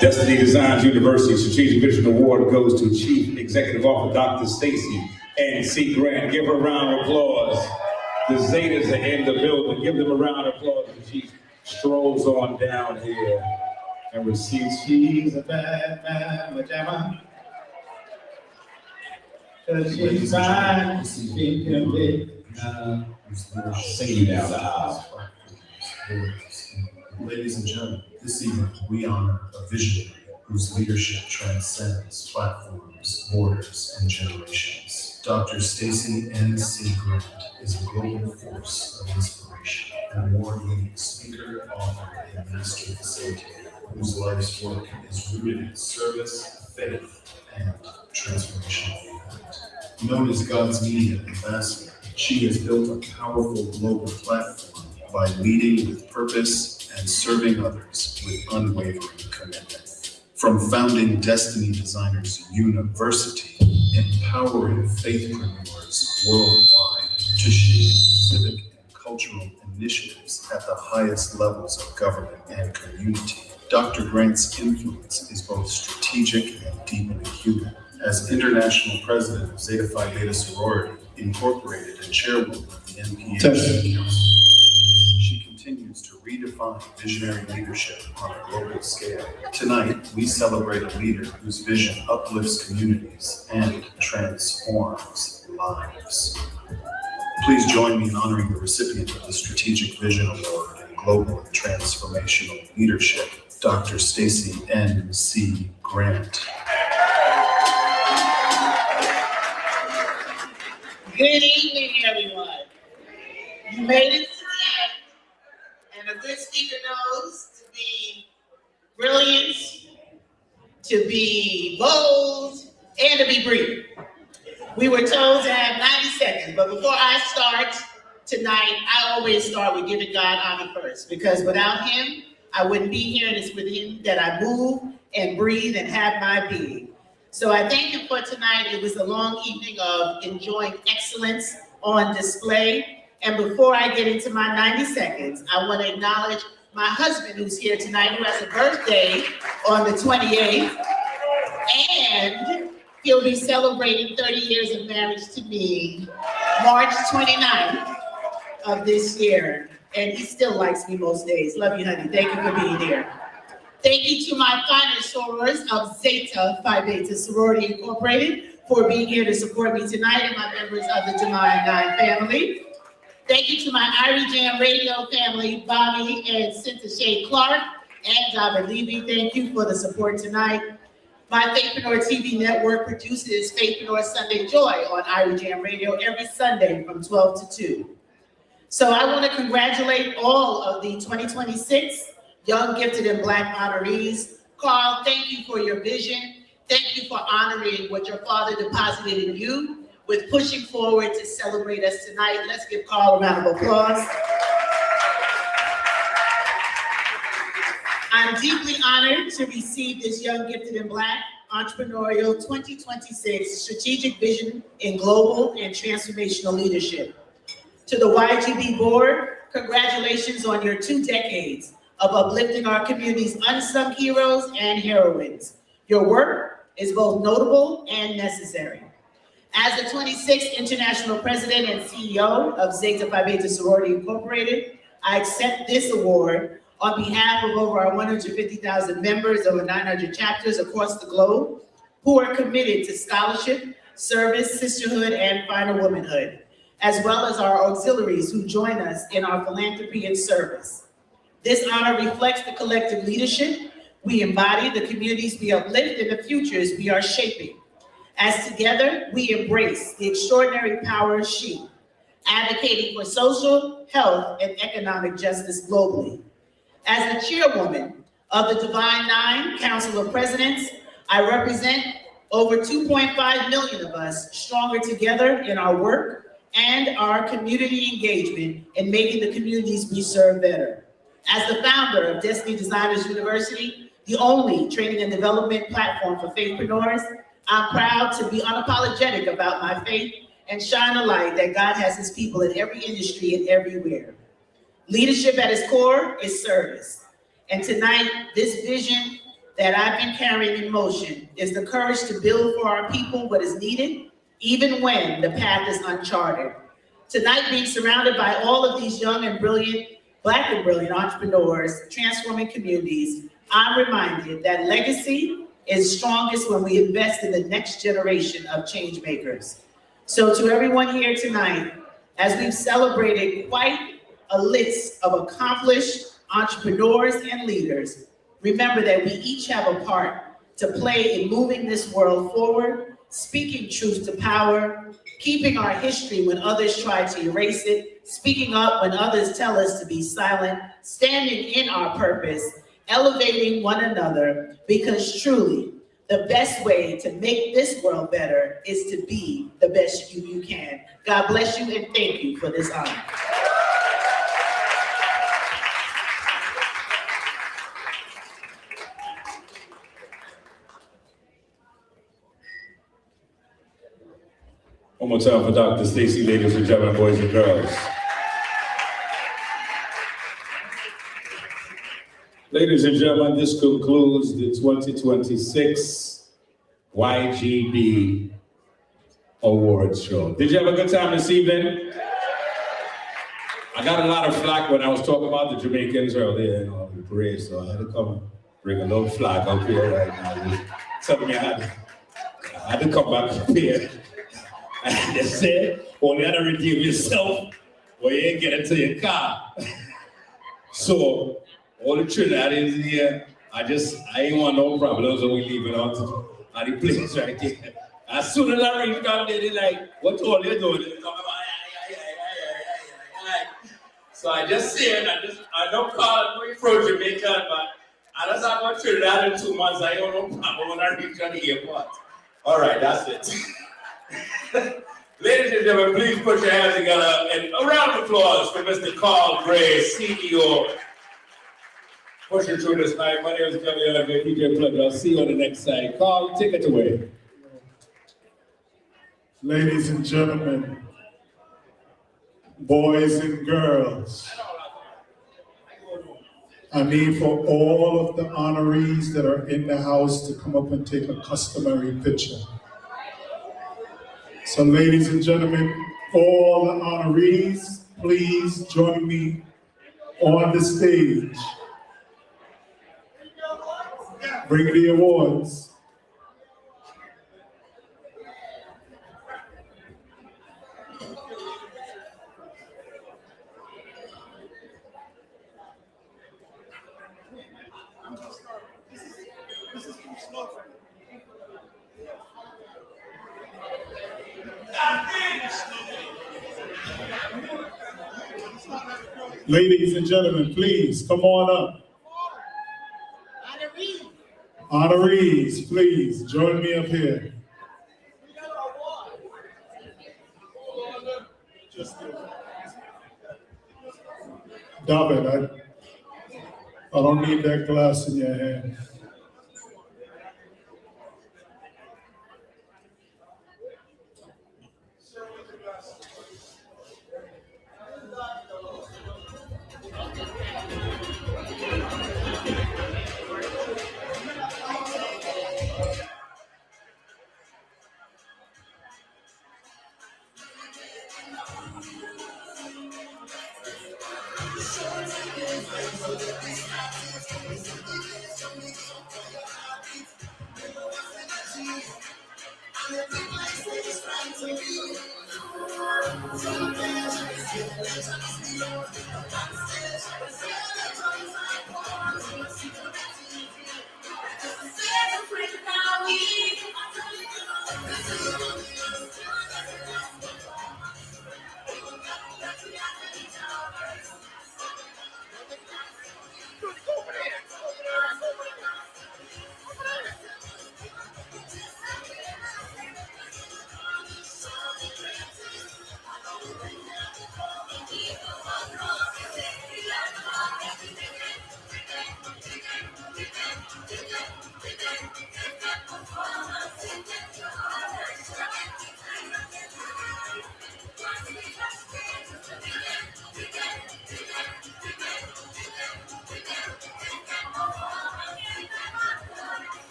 Destiny Designs University Strategic Vision Award goes to Chief Executive Officer Dr. Stacy N.C. Grant. Give her a round of applause. The Zetas are in the building. Give them a round of applause as she strolls on down here and receives. She's a bad man, pajama. Cause she's fine. Speaking of it, singing down the aisle. Ladies and gentlemen, this evening we honor a visionary, whose leadership transcends platforms, borders, and generations. Dr. Stacy N.C. Grant is a global force of inspiration, an award-winning speaker, author, and master facilitator whose life's work is rooted in service, faith, and transformational impact. Known as God's Media Ambassador, she has built a powerful global platform by leading with purpose and serving others with unwavering commitment. From founding Destiny Designers University, empowering faithpreneurs worldwide to shape civic and cultural initiatives at the highest levels of government and community, Dr. Grant's influence is both strategic and deeply human. As international president of Zeta Phi Beta Sorority, Incorporated, and chairwoman of the NPA Council, she continues to redefine visionary leadership on a global scale. Tonight, we celebrate a leader whose vision uplifts communities and transforms lives. Please join me in honoring the recipient of the Strategic Vision Award in Global and Transformational Leadership, Dr. Stacy N.C. Grant. Good evening, everyone. You made it to the end, and a good speaker knows to be brilliant, to be bold, and to be brief. We were told to have 90 seconds, but before I start tonight, I always start with giving God honor first, because without him, I wouldn't be here, and it's with him that I move and breathe and have my being. So I thank you for tonight. It was a long evening of enjoying excellence on display. And before I get into my 90 seconds, I want to acknowledge my husband who's here tonight, who has a birthday on the 28th. And he'll be celebrating 30 years of marriage to me, March 29th of this year. And he still likes me most days. Love you, honey. Thank you for being here. Thank you to my finest sorors of Zeta Phi Beta Sorority Incorporated for being here to support me tonight, and my members of the Divine Nine family. Thank you to my Irie Jam Radio family, Bobby and Cynthia Shea Clark, and David Levy. Thank you for the support tonight. My Faithpreneur TV network produces Faithpreneur Sunday Joy on Irie Jam Radio every Sunday from 12 to 2. So I want to congratulate all of the 2026 Young Gifted and Black honorees. Carl, thank you for your vision. Thank you for honoring what your father deposited in you with pushing forward to celebrate us tonight. Let's give Carl a round of applause. I'm deeply honored to receive this Young Gifted and Black Entrepreneurial 2026 Strategic Vision in Global and Transformational Leadership. To the YGB board, congratulations on your 2 decades of uplifting our community's unsung heroes and heroines. Your work is both notable and necessary. As the 26th International President and CEO of Zeta Phi Beta Sorority Incorporated, I accept this award on behalf of over our 150,000 members, over 900 chapters across the globe, who are committed to scholarship, service, sisterhood, and final womanhood, as well as our auxiliaries who join us in our philanthropy and service. This honor reflects the collective leadership we embody, the communities we uplift, and the futures we are shaping. As together, we embrace the extraordinary power of she, advocating for social, health, and economic justice globally. As the chairwoman of the Divine Nine Council of Presidents, I represent over 2.5 million of us stronger together in our work and our community engagement in making the communities we serve better. As the founder of Destiny Designers University, the only training and development platform for faithpreneurs, I'm proud to be unapologetic about my faith and shine a light that God has his people in every industry and everywhere. Leadership at its core is service. And tonight, this vision that I've been carrying in motion is the courage to build for our people what is needed, even when the path is uncharted. Tonight, being surrounded by all of these young and brilliant, Black and brilliant entrepreneurs transforming communities, I'm reminded that legacy is strongest when we invest in the next generation of change makers. So to everyone here tonight, as we've celebrated quite a list of accomplished entrepreneurs and leaders, remember that we each have a part to play in moving this world forward, speaking truth to power, keeping our history when others try to erase it, speaking up when others tell us to be silent, standing in our purpose, elevating one another, because truly, the best way to make this world better is to be the best you can. God bless you and thank you for this honor. One more time for Dr. Stacy, ladies and gentlemen, boys and girls. Ladies and gentlemen, this concludes the 2026 YGB Awards Show. Did you have a good time this evening? I got a lot of flack when I was talking about the Jamaicans earlier in the parade, so I had to come and bring a little flag up here right now. Something I had to come back up here. And they said, well, you had to redeem yourself or you ain't getting to your car. So, all the Trinidadians here, I ain't want no problems when we leave it out the place right there. As soon as I reach down there, they're like, what all you doing? They come, so I just say, I don't call it from Jamaica, but I just have one Trinidad in 2 months. I don't know problem when I reach on the airport. All right, that's it. Ladies and gentlemen, please put your hands together and a round of applause for Mr. Carl Gray, CEO. Pushing through this night. My name is Gala, DJ Pleasure. I'll see you on the next side. Carl, take it away. Ladies and gentlemen, boys and girls, I need for all of the honorees that are in the house to come up and take a customary picture. So ladies and gentlemen, all the honorees, please join me on the stage. Bring the awards. Ladies and gentlemen, please come on up. Honorees, please join me up here. David, I don't need that glass in your hand.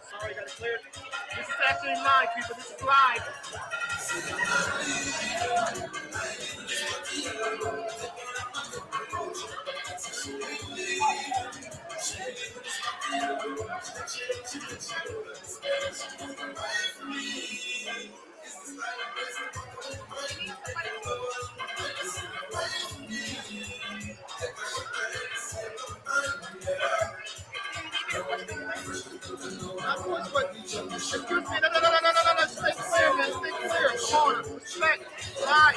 Sorry, got it cleared. This is actually live, people. This is live. Excuse me, no, stay clear, man, stay clear. Come on, respect, right.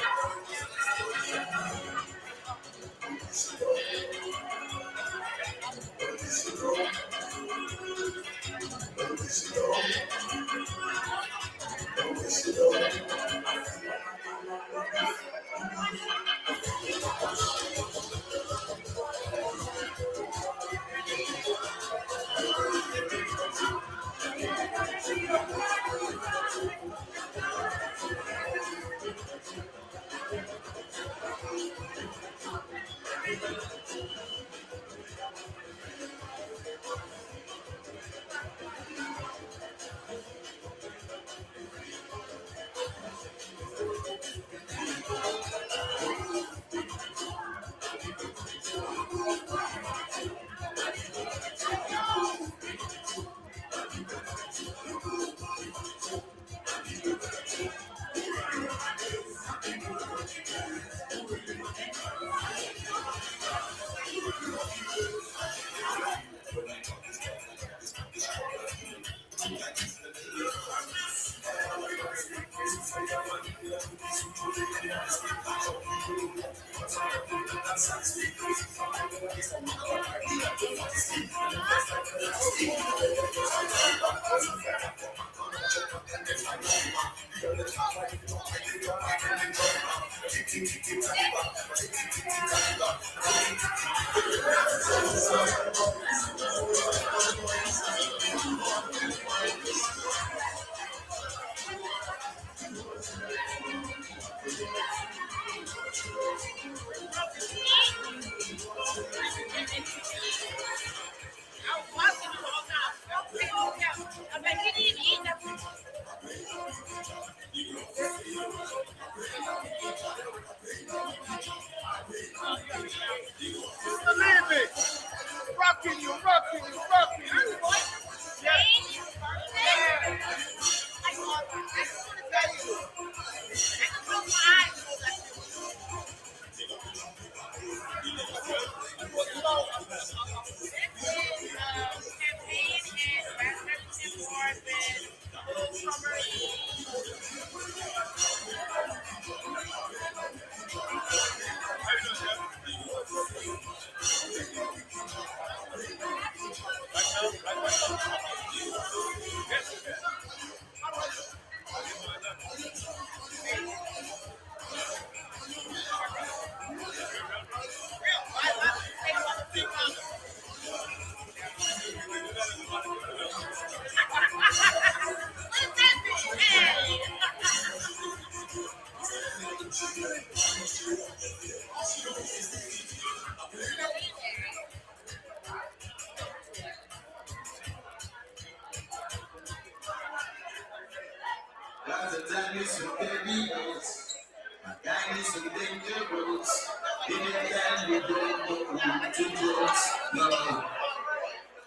Rocking you.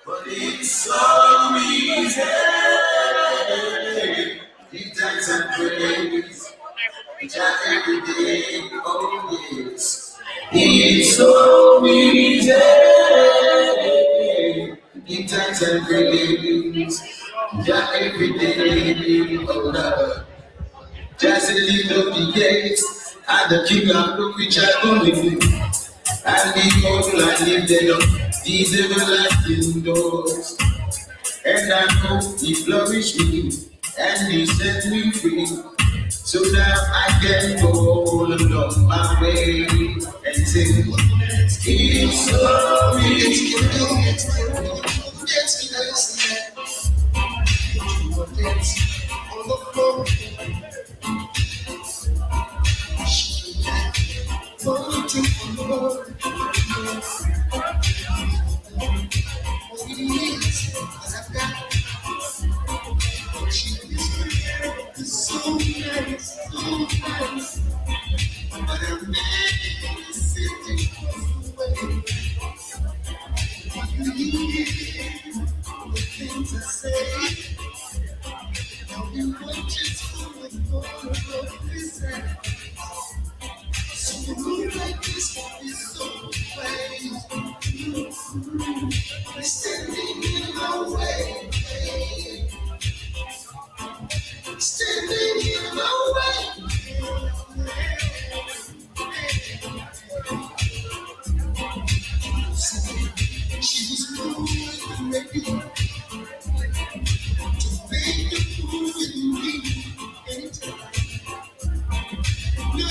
But it's so easy. Give thanks and praise. Just every day, oh yes. It's so easy. Give thanks and praise. Just every day, oh Lord. Just a little the gates and the king of the which are going. And because I live there, these everlasting doors. And I know he flourished me, and he set me free. So now I can go along my way and sing. It's so easy. On the floor. Floating on the Lord. What it is that I've got. She is so nice, so nice. But I'm never sitting away. You hear the things I say. You want just for the Lord of this end. So you move like this is so crazy. You're standing in my way.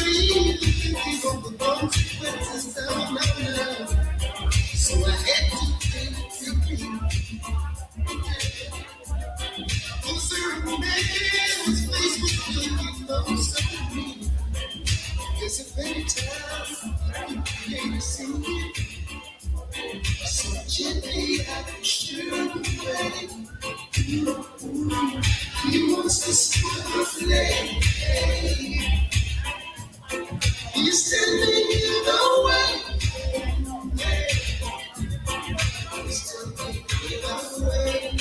of the consequences of love. So I had to think. A certain man was faced with looking for something. There's a better time you can't see it. So gently I can shoot away. He wants to stop play. He's telling you no way. He's telling you no way.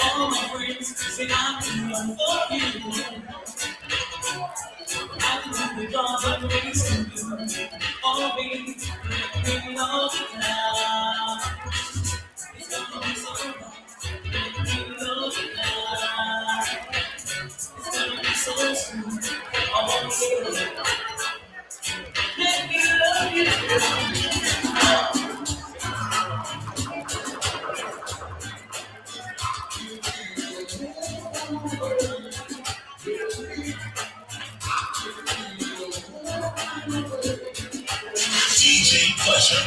All my friends say I'm too young for you. I can do the job I'm racing you. Oh, baby, we love you now. It's gonna be so right. We love you now. It's gonna be so sweet. Oh, baby, let me love you. DJ Pleasure.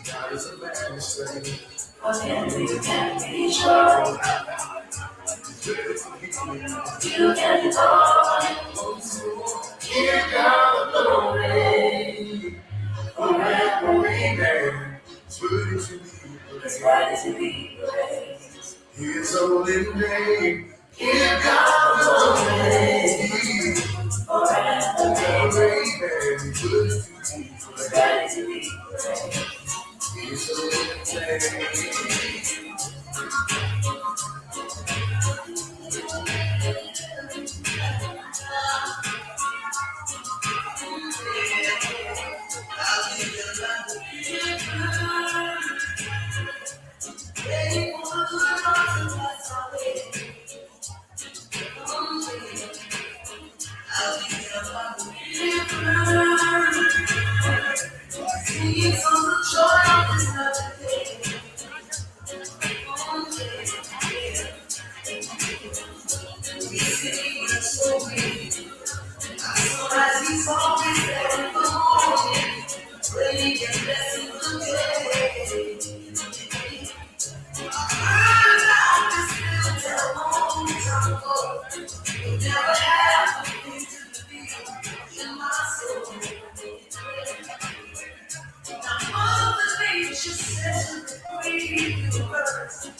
God is a man to say. Cause in you can be sure. You can be told. Give God the glory. Forever amen. It's worthy to be praised. His holy name. Give God the glory. Forever amen. It's worthy to be praised. His holy name. He's always there in the morning, bringing blessings today. Never have to be in my soul. Now all the nature says to free you first.